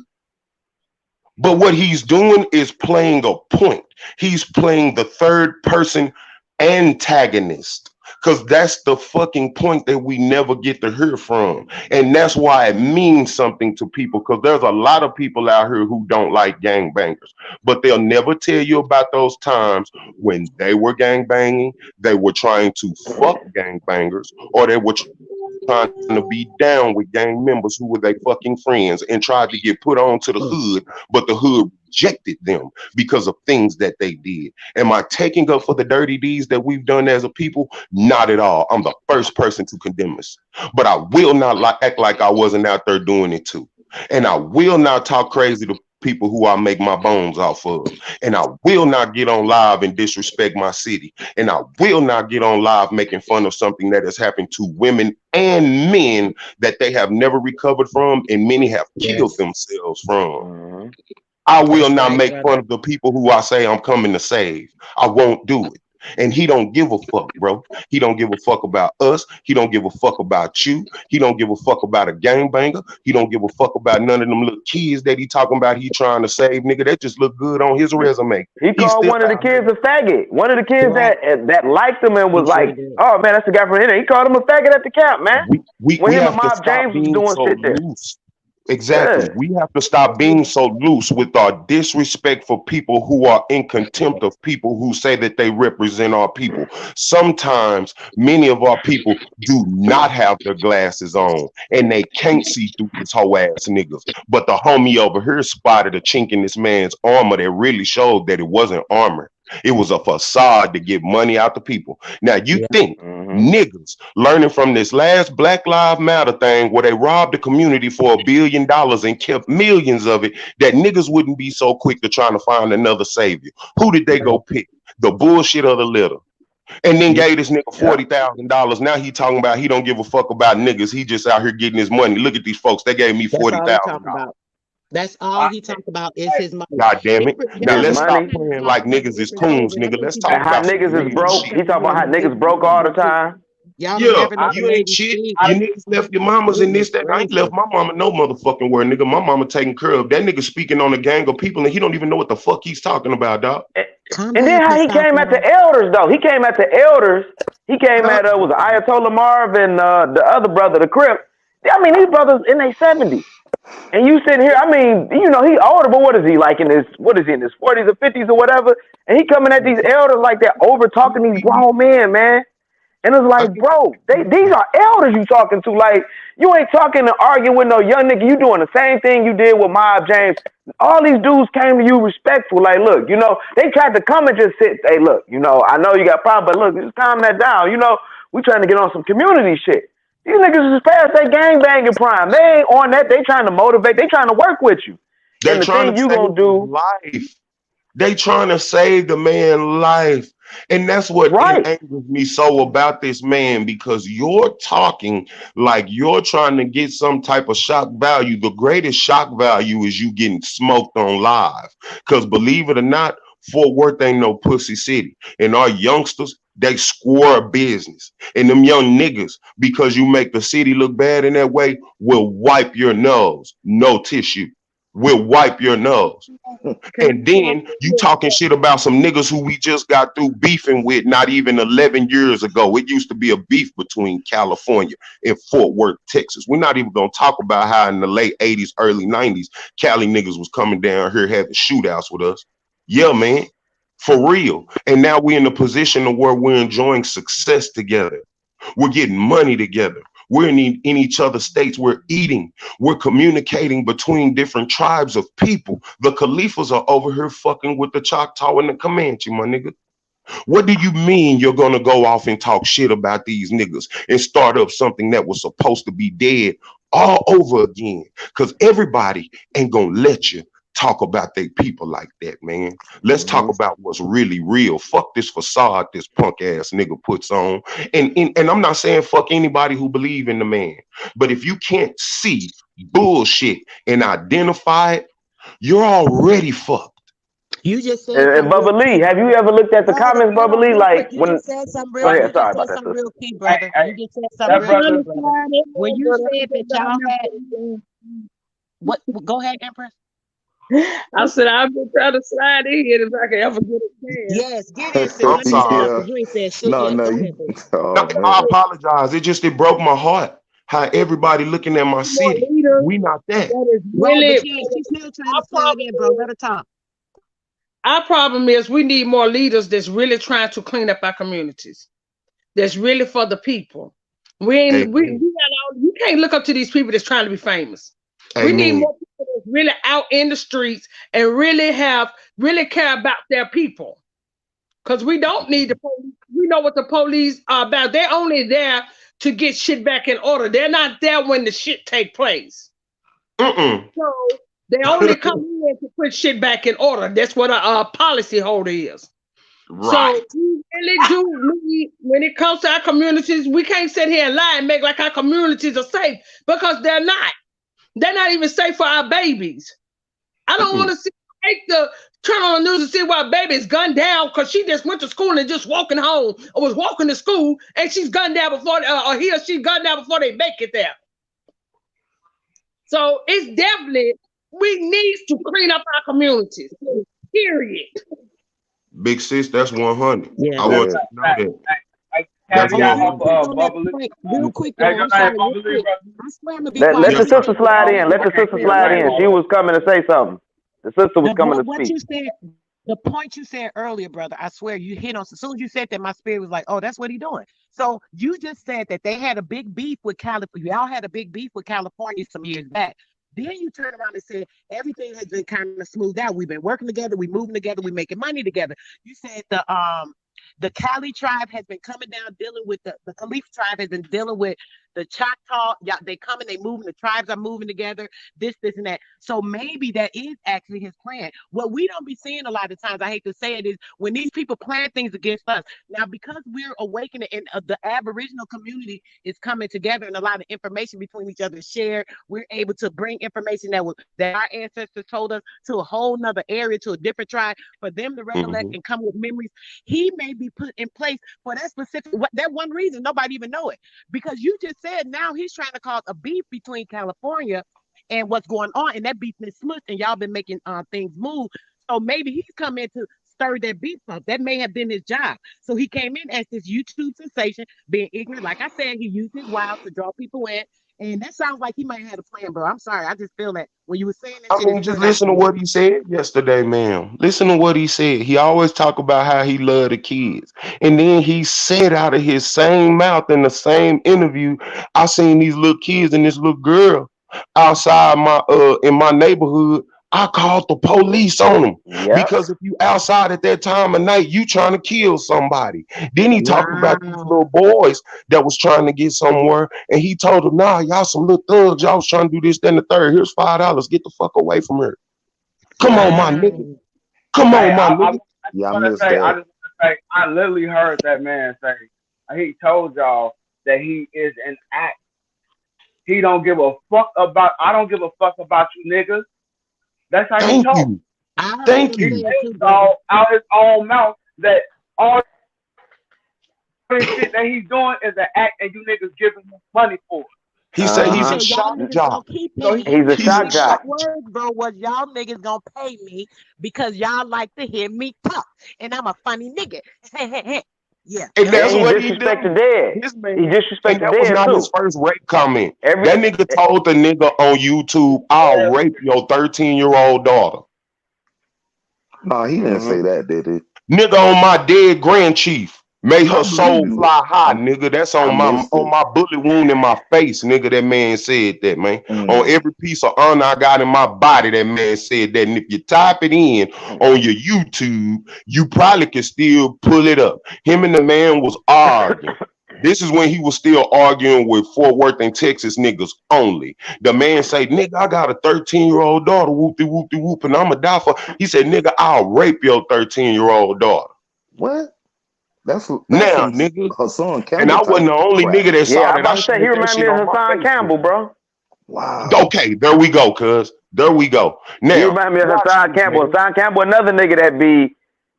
But what he's doing is playing a point. He's playing the third person antagonist. Because that's the fucking point that we never get to hear from. And that's why it means something to people, because there's a lot of people out here who don't like gangbangers. But they'll never tell you about those times when they were gangbanging, they were trying to fuck gangbangers, or they were trying to be down with gang members who were their fucking friends and tried to get put on to the hood, but the hood rejected them because of things that they did. Am I taking up for the dirty deeds that we've done as a people? Not at all. I'm the first person to condemn us. But I will not act like I wasn't out there doing it too. And I will not talk crazy to people who I make my bones off of. And I will not get on live and disrespect my city. And I will not get on live making fun of something that has happened to women and men that they have never recovered from, and many have killed themselves from. I will not make fun of the people who I say I'm coming to save. I won't do it. And he don't give a fuck, bro. He don't give a fuck about us. He don't give a fuck about you. He don't give a fuck about a gangbanger. He don't give a fuck about none of them little kids that he talking about he trying to save, nigga. That just look good on his resume. He called one of the kids a faggot. One of the kids that liked him and was like, "Oh man, that's the guy from here." He called him a faggot at the camp, man. We when him have and to Mob stop James was being doing so shit there. loose. Exactly. Yeah. We have to stop being so loose with our disrespect for people who are in contempt of people who say that they represent our people. Sometimes many of our people do not have their glasses on and they can't see through this whole ass niggas. But the homie over here spotted a chink in this man's armor that really showed that it wasn't armor. It was a facade to get money out the people. Now you think niggas learning from this last Black Lives Matter thing where they robbed the community for $1 billion and kept millions of it, that niggas wouldn't be so quick to trying to find another savior. Who did they go pick? The bullshit or the litter? And then gave this nigga $40,000. Now he talking about he don't give a fuck about niggas. He just out here getting his money. Look at these folks. They gave me $40,000. That's all he talks about is his money. God damn it. Now His let's money. stop playing like niggas is coons, nigga. Let's talk And how about some niggas is real broke. shit. He talking about how niggas broke all the time. Yeah, you ain't shit. You niggas left your mamas and this, that. I ain't left my mama no motherfucking word, nigga. My mama taking care of. That nigga speaking on a gang of people and he don't even know what the fuck he's talking about, dog. And then how he came at the elders though. He came at the elders. He came at was Ayatollah Marv and the other brother, the Crip. I mean, these brothers in their 70s. And you sitting here, I mean, you know, he older, but what is he like in his 40s or 50s or whatever? And he coming at these elders like that, over talking these grown men, man. And it's like, bro, these are elders you talking to. Like, you ain't talking and arguing with no young nigga. You doing the same thing you did with Mob James. All these dudes came to you respectful. Like, look, you know, they tried to come and just sit. Hey, look, you know, I know you got problems, but look, just calm that down. You know, we trying to get on some community shit. These niggas is past that gangbanging prime. They ain't on that. They trying to motivate. They trying to work with you. They're and the trying thing to you save gonna do life. They trying to save the man life. And that's what angers me so about this man, because you're talking like you're trying to get some type of shock value. The greatest shock value is you getting smoked on live. Because believe it or not, Fort Worth ain't no pussy city. And our youngsters, they square business. And them young niggas, because you make the city look bad in that way, will wipe your nose. No tissue. Will wipe your nose. And then you talking shit about some niggas who we just got through beefing with not even 11 years ago. It used to be a beef between California and Fort Worth, Texas. We're not even gonna talk about how in the late 80s, early 90s, Cali niggas was coming down here having shootouts with us. Yeah, man, for real. And now we're in a position of where we're enjoying success together. We're getting money together. We're in each other's states. We're eating. We're communicating between different tribes of people. The Khalifas are over here fucking with the Choctaw and the Comanche, my nigga. What do you mean you're going to go off and talk shit about these niggas and start up something that was supposed to be dead all over again? Because everybody ain't going to let you talk about their people like that, man. Let's talk about what's really real. Fuck this facade this punk ass nigga puts on. And I'm not saying fuck anybody who believe in the man, but if you can't see bullshit and identify it, you're already fucked. You just said and Bubba Lee, have you ever looked at the comments, Bubba Lee? Like you when just said something real, go ahead, you sorry just about said that. something real key, brother. You just said something real key, brother. When you said that y'all had what, go ahead, Empress. I said I've been trying to slide in here if I can ever get a chance. Yes, get in, sis. I'm sorry. You ain't said shit yet. Go ahead, sis. I apologize. It broke my heart how everybody looking at my city. We not that. Really, but she's still trying to slide in, bro. Let her talk. Our problem is we need more leaders that's really trying to clean up our communities. That's really for the people. You can't look up to these people that's trying to be famous. We need more people that's really out in the streets and really care about their people. Because we don't need the police. We know what the police are about. They're only there to get shit back in order. They're not there when the shit take place. So they only come in to put shit back in order. That's what a policy holder is. Right. So we really do need, when it comes to our communities, we can't sit here and lie and make like our communities are safe, because they're not. They're not even safe for our babies. I don't want to see hate to turn on the news and see why baby's gunned down because she just went to school and just walking home or was walking to school and she's gunned down before, or he or she gunned down before they make it there. So it's definitely, we need to clean up our communities. Period. Big sis, that's 100. Yeah. I want you to know that. That's 100. Real quick, though, I'm sorry, real quick. I swear I'm gonna be Let quiet. the sister slide in. Let the sister slide in. She was coming to say something. The sister was coming to What speak. you said, the point you said earlier, brother, I swear you hit on. As soon as you said that, my spirit was like, oh, that's what he doing. So you just said that they had a big beef with California. Y'all had a big beef with California some years back. Then you turn around and said everything has been kind of smoothed out. We've been working together, we moving together, we making money together. You said the Cali tribe has been coming down dealing with the Khalif tribe has been dealing with the Choctaw. Yeah, they coming, they moving, the tribes are moving together, this and that. So maybe that is actually his plan. What we don't be seeing a lot of times, I hate to say it, is when these people plan things against us. Now, because we're awakening and the Aboriginal community is coming together and a lot of information between each other is shared, we're able to bring information that our ancestors told us to a whole nother area, to a different tribe, for them to recollect and come with memories. He may be put in place for that specific, that one reason, nobody even know it. Because you just said now he's trying to cause a beef between California and what's going on, and that beef been smushed, and y'all been making things move. So maybe he's come in to stir that beef up. That may have been his job. So he came in as this YouTube sensation, being ignorant. Like I said, he used his wiles to draw people in. And that sounds like he might have had a plan, bro. I'm sorry. I just feel that when you were saying that I mean, just listen to what he said yesterday, man. Listen to what he said. He always talk about how he loved the kids. And then he said out of his same mouth in the same interview, I seen these little kids and this little girl outside my in my neighborhood. I called the police on them because if you outside at that time of night, you trying to kill somebody. Then he talked about these little boys that was trying to get somewhere, and he told them, "Nah, y'all some little thugs. Y'all was trying to do this, then the third. Here's $5. Get the fuck away from her." Come on, my nigga. Come on, my nigga. Yeah, I just want to say, I literally heard that man say, he told y'all that he is an act. He don't give a fuck about. I don't give a fuck about you niggas. That's how he talk. Thank you. He out his own mouth that all this shit that he's doing is an act, and you niggas giving him money for it. He said he's a shock jock. He's a shock jock. Words, bro, was y'all niggas gonna pay me because y'all like to hear me talk, and I'm a funny nigga. Yeah. And that's he what he disrespected did. Dad. He disrespected That was Dad not too. his first rape comment. That nigga told the nigga on YouTube, "I'll rape your 13-year-old daughter." No, he didn't say that, did he? Nigga on my dead grand chief. Made her soul fly high, nigga. That's on my bullet wound in my face, nigga. That man said that, man. On every piece of honor I got in my body, that man said that. And if you type it in on your YouTube, you probably can still pull it up. Him and the man was arguing. This is when he was still arguing with Fort Worth and Texas niggas only. The man say, "Nigga, I got a 13-year-old daughter, whoopty whoopty whoop, and I'ma die for." He said, "Nigga, I'll rape your 13-year-old daughter." What? That's now, nigga. Hassan Campbell. And I wasn't the only nigga that saw that. I'm about to say he remind me of Hassan Campbell, bro. Wow. Okay, there we go, cuz. There we go. Now he remind me of Hassan Campbell. Hassan Campbell, another nigga that be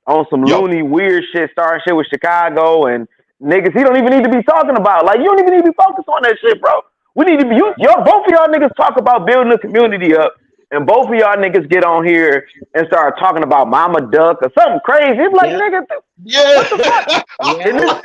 on some loony weird shit, starting shit with Chicago and niggas he don't even need to be talking about. Like, you don't even need to be focused on that shit, bro. We need to be both of y'all niggas talk about building a community up, and both of y'all niggas get on here and start talking about Mama Duck or something crazy. It's like, nigga, what the fuck?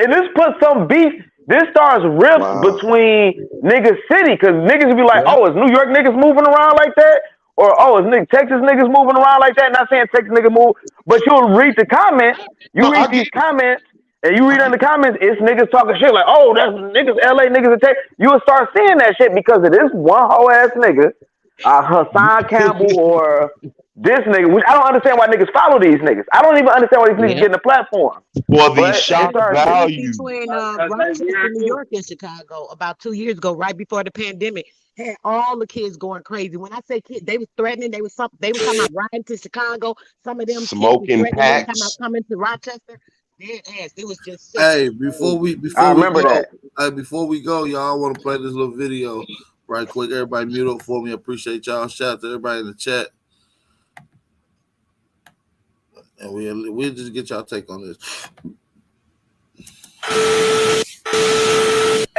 And this puts some beef. This starts rifts between niggas city, because niggas will be like, oh, is New York niggas moving around like that? Or, oh, is Texas niggas moving around like that? Not saying Texas niggas move, but you'll read the comments. You read these comments, and you read in the comments, it's niggas talking shit like, oh, that's niggas, LA niggas in Texas. You will start seeing that shit because of this one whole ass nigga, Hassan Campbell, or this nigga, which I don't understand why niggas follow these niggas. I don't even understand why these niggas get in the platform. For the shock value. Between Rochester, New York, and Chicago about 2 years ago, right before the pandemic, had all the kids going crazy. When I say kids, they was threatening. They was coming out riding to Chicago. Some of them smoking packs. Coming to Rochester. Dead ass. It was just sick. Hey, before we go, y'all, I want to play this little video right quick. Everybody mute up for me. I appreciate y'all. Shout out to everybody in the chat. And we'll just get y'all take on this.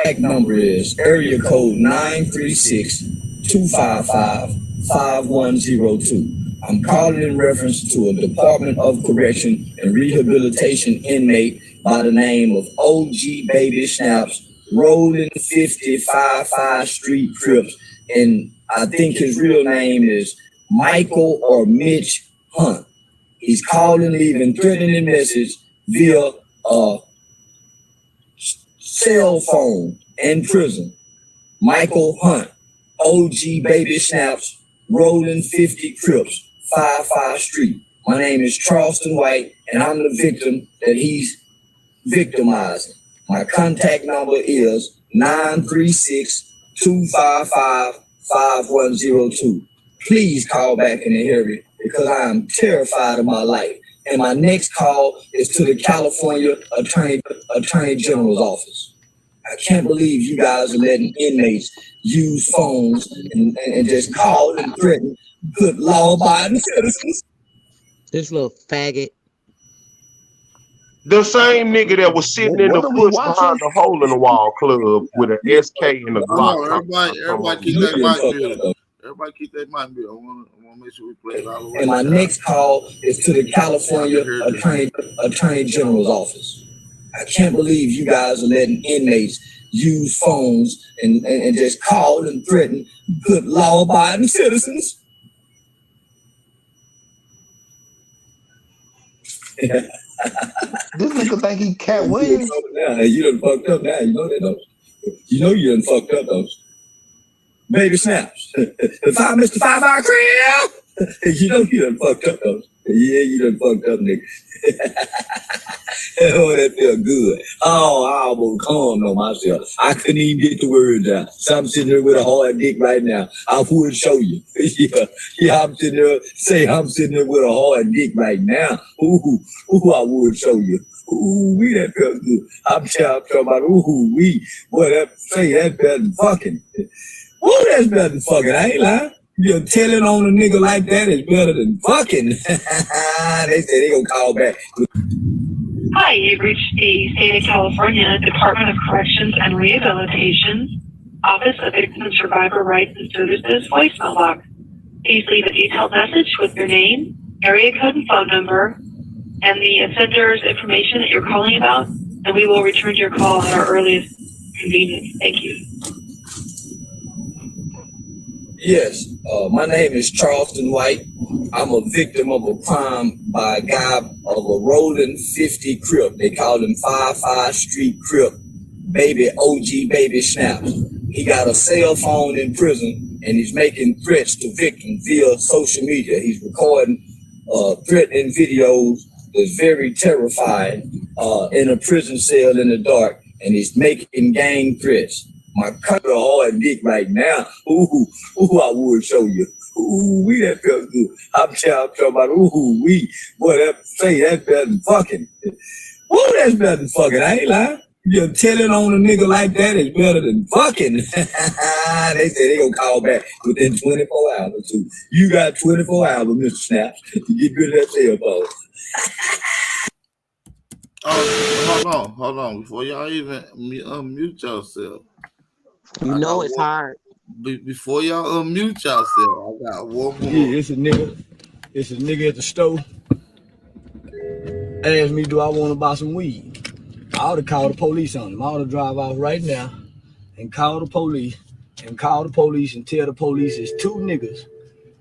WACK number is area code 936-255-5102. I'm calling in reference to a Department of Correction and Rehabilitation inmate by the name of OG Baby Snaps, rolling 55 Street Crips, and I think his real name is Michael or Mitch Hunt. He's calling, leaving threatening message via cell phone in prison. Michael Hunt, OG Baby Snaps, rolling 50 Crips, 55 Street. My name is Charleston White, and I'm the victim that he's victimizing. My contact number is 936-255-5102. Please call back in a hurry because I am terrified of my life. And my next call is to the California Attorney General's office. I can't believe you guys are letting inmates use phones and just call and threaten good law-abiding citizens. This little faggot. The same nigga that was sitting in the bush behind the hole in the wall club with an SK and a Glock. Everybody keep that mic muted. Everybody keep that mic muted. I want to make sure we play it all the way. And my next call is to the California Attorney General's office. I can't believe you guys are letting inmates use phones and just call and threaten good law-abiding citizens. This nigga think he Cat Williams. You done fucked up now. You know that, don't you? You know you done fucked up, don't you? Baby Snaps. Mr. 5-Hour Crib. You know you done fucked up, don't you? Yeah, you done fucked up, nigga. Oh, that felt good. Oh, I almost calmed on myself. I couldn't even get the words out. So I'm sitting there with a hard dick right now. I would show you. Yeah, I'm sitting there with a hard dick right now. Ooh, I would show you. Ooh, that felt good. I'm talking about boy, that's better than fucking. Ooh, that's better than fucking. I ain't lying. You're telling on a nigga like that is better than fucking. They said they gonna call back. Hi, you've reached the State of California Department of Corrections and Rehabilitation Office of Victim and Survivor Rights and Services voicemail box. Please leave a detailed message with your name, area code and phone number, and the offender's information that you're calling about, and we will return your call at our earliest convenience. Thank you. Yes, my name is Charleston White. I'm a victim of a crime by a guy of a rolling 50 Crip. They call him 55 Street Crip, OG Baby Snaps. He got a cell phone in prison and he's making threats to victims via social media. He's recording threatening videos that's very terrifying in a prison cell in the dark, and he's making gang threats. My cut a hard dick right now. Ooh, I would show you. Ooh, that felt good. I'm talking about boy, that's better than fucking. Ooh, that's better than fucking. I ain't lying. You're telling on a nigga like that is better than fucking. They said they gonna call back within 24 hours too. You got 24 hours, Mr. Snaps, to get rid of that cell phone. Hold on. Before y'all even unmute yourself. You know it's hard. Before y'all unmute yourself, I got one more. Yeah, it's a nigga at the store. Asked me, do I want to buy some weed? I ought to call the police on him. I ought to drive off right now and call the police and tell the police it's two niggas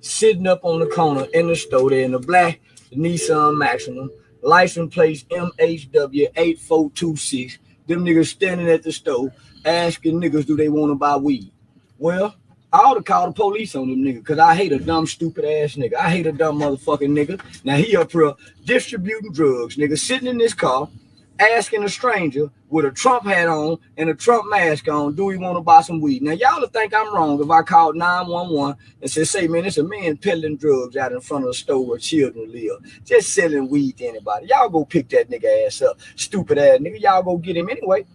sitting up on the corner in the store. They're in the black Nissan Maximum, license plate MHW 8426. Them niggas standing at the store asking niggas, do they want to buy weed? Well, I ought to call the police on them niggas because I hate a dumb, stupid ass nigga. I hate a dumb motherfucking nigga. Now he up here distributing drugs, nigga, sitting in this car, asking a stranger with a Trump hat on and a Trump mask on, do we want to buy some weed? Now, y'all will think I'm wrong if I called 911 and say, man, it's a man peddling drugs out in front of a store where children live, just selling weed to anybody. Y'all go pick that nigga ass up. Stupid ass nigga. Y'all go get him anyway.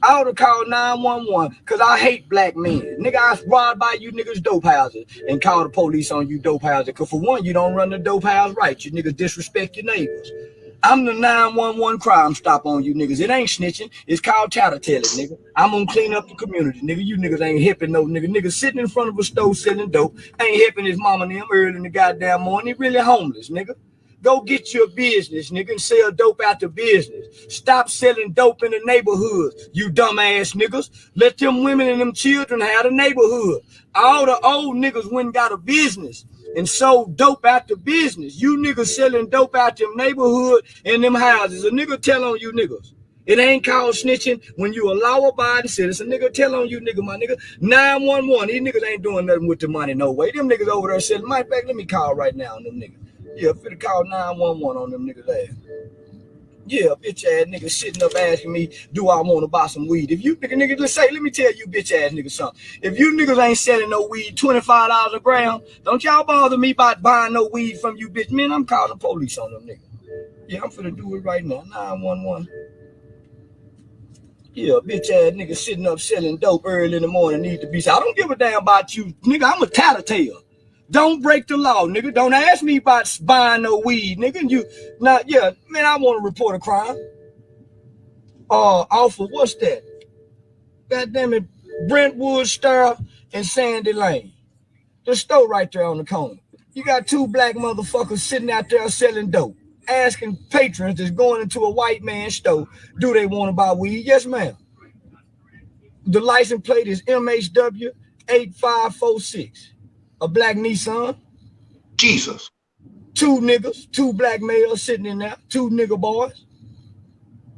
I would have called 911 because I hate black men. Nigga, I ride by you niggas dope houses and call the police on you dope houses. Because for one, you don't run the dope house right. You niggas disrespect your neighbors. I'm the 911 crime stop on you niggas. It ain't snitching. It's called tattletale, nigga. I'm gonna clean up the community, nigga. You niggas ain't hipping no nigga. Niggas sitting in front of a stove selling dope. Ain't hipping his mama and them early in the goddamn morning. He really homeless, nigga. Go get your business, nigga, and sell dope out the business. Stop selling dope in the neighborhoods, you dumbass niggas. Let them women and them children have a neighborhood. All the old niggas went and got a business and sold dope out the business. You niggas selling dope out them neighborhood and them houses. A nigga tell on you niggas. It ain't called snitching when you a law-abiding citizen. Nigga tell on you nigga, my nigga. 911, these niggas ain't doing nothing with the money, no way. Them niggas over there selling. Matter of fact, let me call right now on them niggas. Yeah, finna call 911 on them niggas ass. Yeah, bitch ass niggas sitting up asking me, do I want to buy some weed? If you niggas, let me tell you bitch ass niggas something. If you niggas ain't selling no weed, $25 a gram, don't y'all bother me about buying no weed from you bitch. Man, I'm calling the police on them niggas. Yeah, I'm finna do it right now. 911. Yeah, bitch ass nigga sitting up selling dope early in the morning need to be. I don't give a damn about you, nigga. I'm a tattletale. Don't break the law, nigga. Don't ask me about buying no weed, nigga. You not, yeah, man. I want to report a crime. Off of what's that? God damn it, Brentwood, Star, and Sandy Lane. The store right there on the corner. You got two black motherfuckers sitting out there selling dope, asking patrons that's going into a white man's store, do they want to buy weed? Yes, ma'am. The license plate is MHW 8546. A black Nissan. Jesus. Two niggas, two black males sitting in there, two nigga boys.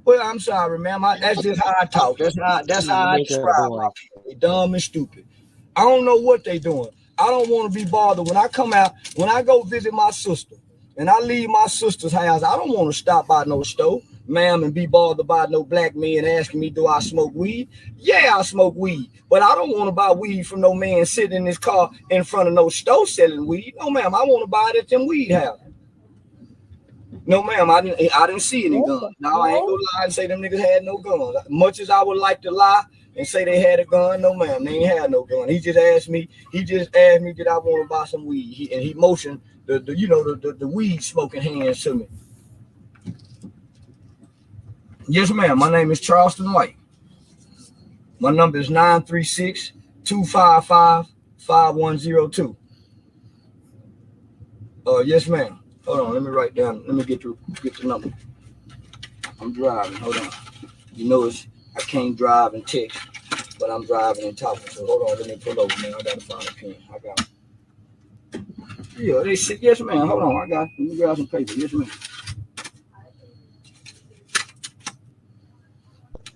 Well, I'm sorry, ma'am. That's just how I talk. That's how I describe my people. They dumb and stupid. I don't know what they doing. I don't want to be bothered when I come out, when I go visit my sister and I leave my sister's house. I don't want to stop by no store, ma'am, and be bothered by no black man asking me, do I smoke weed? Yeah, I smoke weed, but I don't want to buy weed from no man sitting in his car in front of no store selling weed. No, ma'am, I want to buy it at them weed houses. No, ma'am, I didn't see any guns. Now, I ain't gonna lie and say them niggas had no guns. Much as I would like to lie and say they had a gun, no, ma'am, they ain't had no gun. He just asked me, did I want to buy some weed? He motioned the weed smoking hands to me. Yes, ma'am, my name is Charleston White. My number is 936-255-5102. Yes, ma'am. Hold on, let me write down. Let me get the number. I'm driving. Hold on. You know I can't drive and text, but I'm driving and talking. So hold on, let me pull over, man. I gotta find a pen. I got it. Yeah, they said, yes, ma'am. Hold on, let me grab some paper. Yes, ma'am.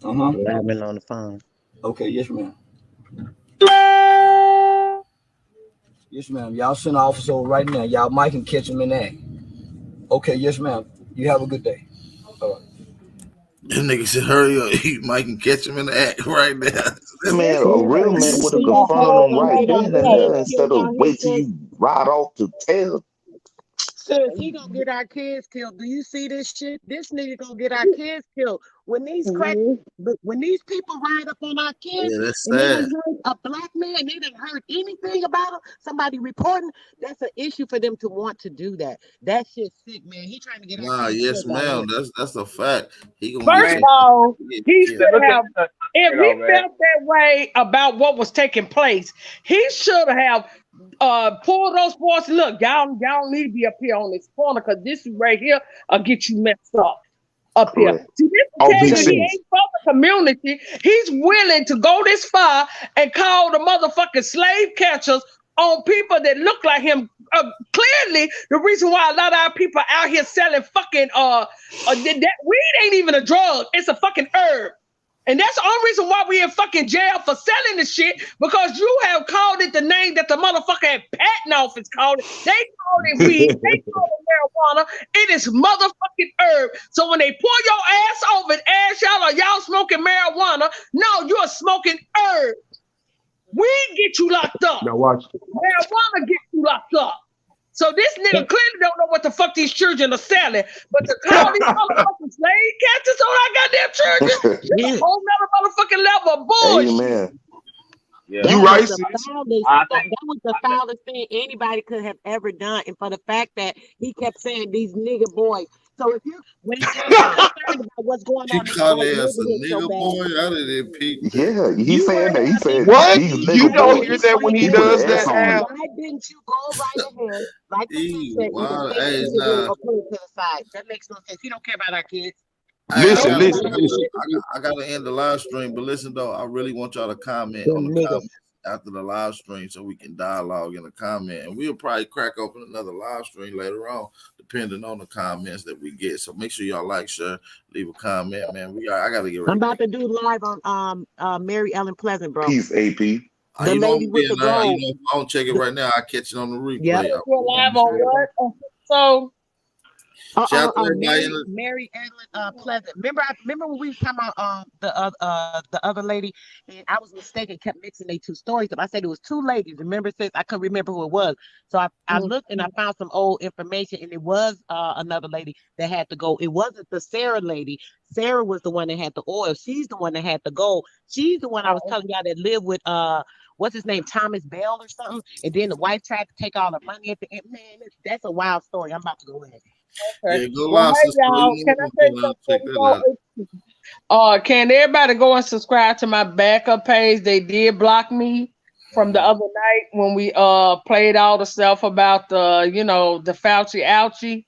Driving on the phone. Okay, yes, ma'am. Yes, ma'am. Y'all send an officer over right now. Y'all might can catch him in that. Okay, yes, ma'am. You have a good day. All right. This nigga said, hurry up. You might can catch him in the act right now. Man, a real man would have confronted him right then and there instead of wait till you ride off to tell. Sis, he gonna get our kids killed. Do you see this shit? This nigga gonna get our kids killed. When these when these people ride up on our kids, yeah, that's and sad. they done heard a black man, they done heard anything about him, somebody reporting, that's an issue for them to want to do that. That shit's sick, man. He trying to get our kids yes, killed. ma'am. That's a fact. He gonna First of all, he should have, if he felt that way about what was taking place, he should have pulled those boys. Look, y'all need to be up here on this corner because this is right here will get you messed up here. See, this is he ain't for the community. He's willing to go this far and call the motherfucking slave catchers on people that look like him. Clearly, the reason why a lot of our people out here selling fucking that weed ain't even a drug. It's a fucking herb. And that's the only reason why we in fucking jail for selling this shit, because you have called it the name that the motherfucker at patent office called it. They called it weed. They called it marijuana. It is motherfucking herb. So when they pull your ass over and ask y'all, are y'all smoking marijuana? No, you're smoking herbs. Weed get you locked up. Now watch. Marijuana get you locked up. So this nigga clearly don't know what the fuck these children are selling. But to call these motherfucking slave catchers on our goddamn children, that's a whole nother motherfucking level of bullshit. Amen. Yeah. You right, sis. That was the foulest thing anybody could have ever done. And for the fact that he kept saying these nigga boys. So if you when you're concerned about what's going on, he called us a nigga boy. I didn't peep. Yeah, he said that. He said what? These You nigga don't boys. hear that when he does that now? Why didn't you go right ahead? Like the said, wow, to the side. That makes no sense. You don't care about our kids. Listen. I gotta end the live stream, but listen though, I really want y'all to comment on the comments after the live stream so we can dialogue in the comment, and we'll probably crack open another live stream later on, depending on the comments that we get. So make sure y'all like, share, leave a comment, man. I gotta get ready. I'm about to do live on Mary Ellen Pleasant, bro. Peace, AP. The lady with the gold. If I don't check it right now, I catch it on the replay. Yeah. Live on what? So. Mary Ellen Pleasant. Remember when we was talking about the other lady, and I was mistaken, kept mixing they two stories up. I said it was two ladies. Remember, since I couldn't remember who it was. So I looked and I found some old information, and it was another lady that had the gold. It wasn't the Sarah lady. Sarah was the one that had the oil. She's the one that had the gold. She's the one I was telling y'all that lived with what's his name, Thomas Bell or something. And then the wife tried to take all the money at the end. Man, that's a wild story. I'm about to go in. Okay. Well, hey, y'all, can I say something? Can everybody go and subscribe to my backup page? They did block me from the other night when we played all the stuff about the the Fauci ouchie,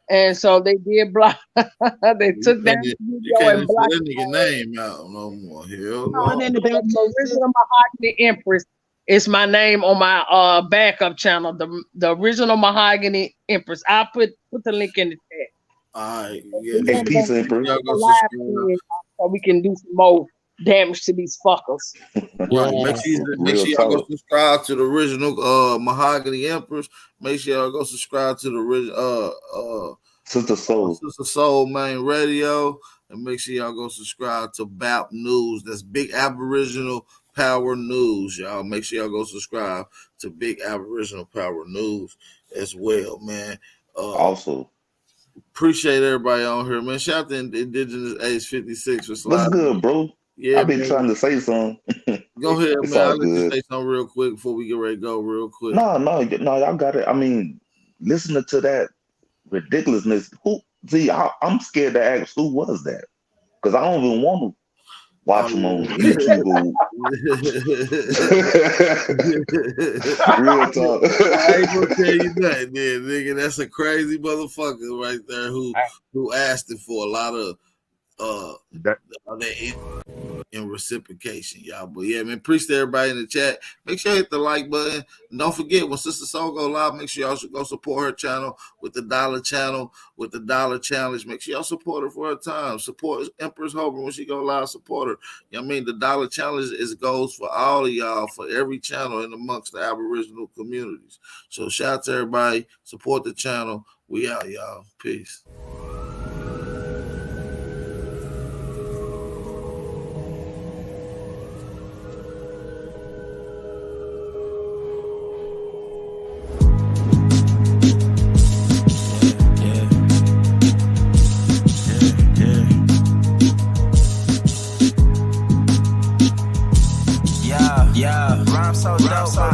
and so they did block. They took down the video and blocked the name out no more. Hell the original Mahogany Empress. It's my name on my backup channel, the original Mahogany Empress. I'll put the link in the chat. All right, yeah. Peace, Empress. So we can do some more damage to these fuckers. Right. Make sure y'all go subscribe to the original Mahogany Empress. Make sure y'all go subscribe to the original Sister Soul Main Radio, and make sure y'all go subscribe to BAP News. That's Big Aboriginal Power News, y'all. Make sure y'all go subscribe to Big Aboriginal Power News as well, man. Also, appreciate everybody on here, man. Shout out to Indigenous Age 56 for sliding. What's good, bro? Yeah, I've been trying to say something. Go ahead, It's man. all I'll let you good. say something real quick before we get ready to go real quick. No, y'all got it. I mean, listening to that ridiculousness. I'm scared to ask who was that, because I don't even want to watch them on YouTube. Real talk. I ain't gonna tell you that, man, nigga. That's a crazy motherfucker right there who asked it for a lot of in reciprocation, y'all. But yeah, man, appreciate everybody in the chat. Make sure you hit the like button. And don't forget, when Sister Soul go live, make sure y'all should go support her channel with the $1 channel, with the $1 challenge. Make sure y'all support her for her time. Support Empress Hober when she go live. Support her. You know what I mean? The $1 challenge goes for all of y'all, for every channel and amongst the Aboriginal communities. So shout out to everybody. Support the channel. We out, y'all. Peace. Yeah, rhyme so dope, my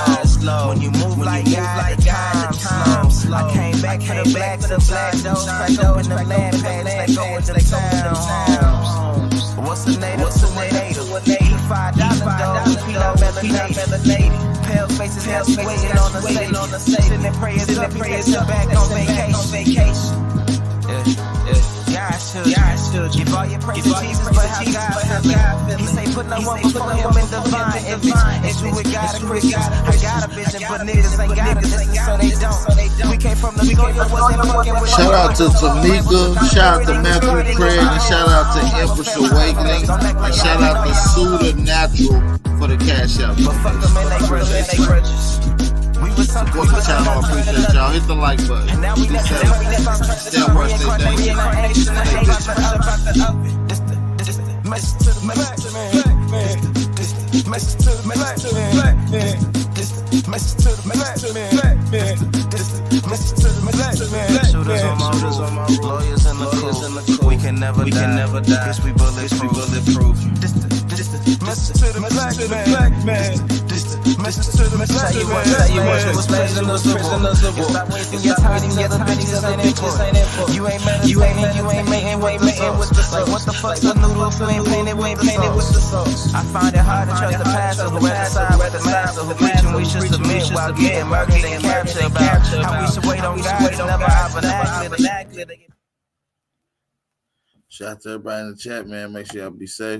eyes low. When you move like God, the time slow. I came back for the black dose, crack open the land pads, let go of the towns. What's the native? $5 dose, peanut melanated. Pale faces, waiting on the stage. Sending prayers up, back on vacation. God should give all your praise to Jesus, but how God feels. He say put no one before him in divine image. And you with God and Christians. I got a vision, but niggas ain't got a listen, so they don't. We came from the soil, wasn't fucking with. Shout out to Tamika, shout out to Matthew Craig, and shout out to Empress Awakening, and shout out to Suda Natural for the cash out. But fuck them and they grudges. Support the channel, I appreciate y'all. Hit the like button. And now we stay message to the black man. Message to the black man. Message to the black man. Shooters on my roof, lawyers in the cool. We can never die. Guess we bulletproof. Message to the black man. Message to the black man. Tell you what was prisoners of war. Stop wasting your time, these other bitches ain't important. You ain't meditating, you ain't making with the sauce. Like what the fuck's a noodle if you ain't painted with the sauce? I find it hard to trust the pastor who at the side with the master who preaching we should submit while getting murdered and captured about how we should wait on God. It's never our vernacular. Shout out to everybody in the chat, man. Make sure y'all be safe.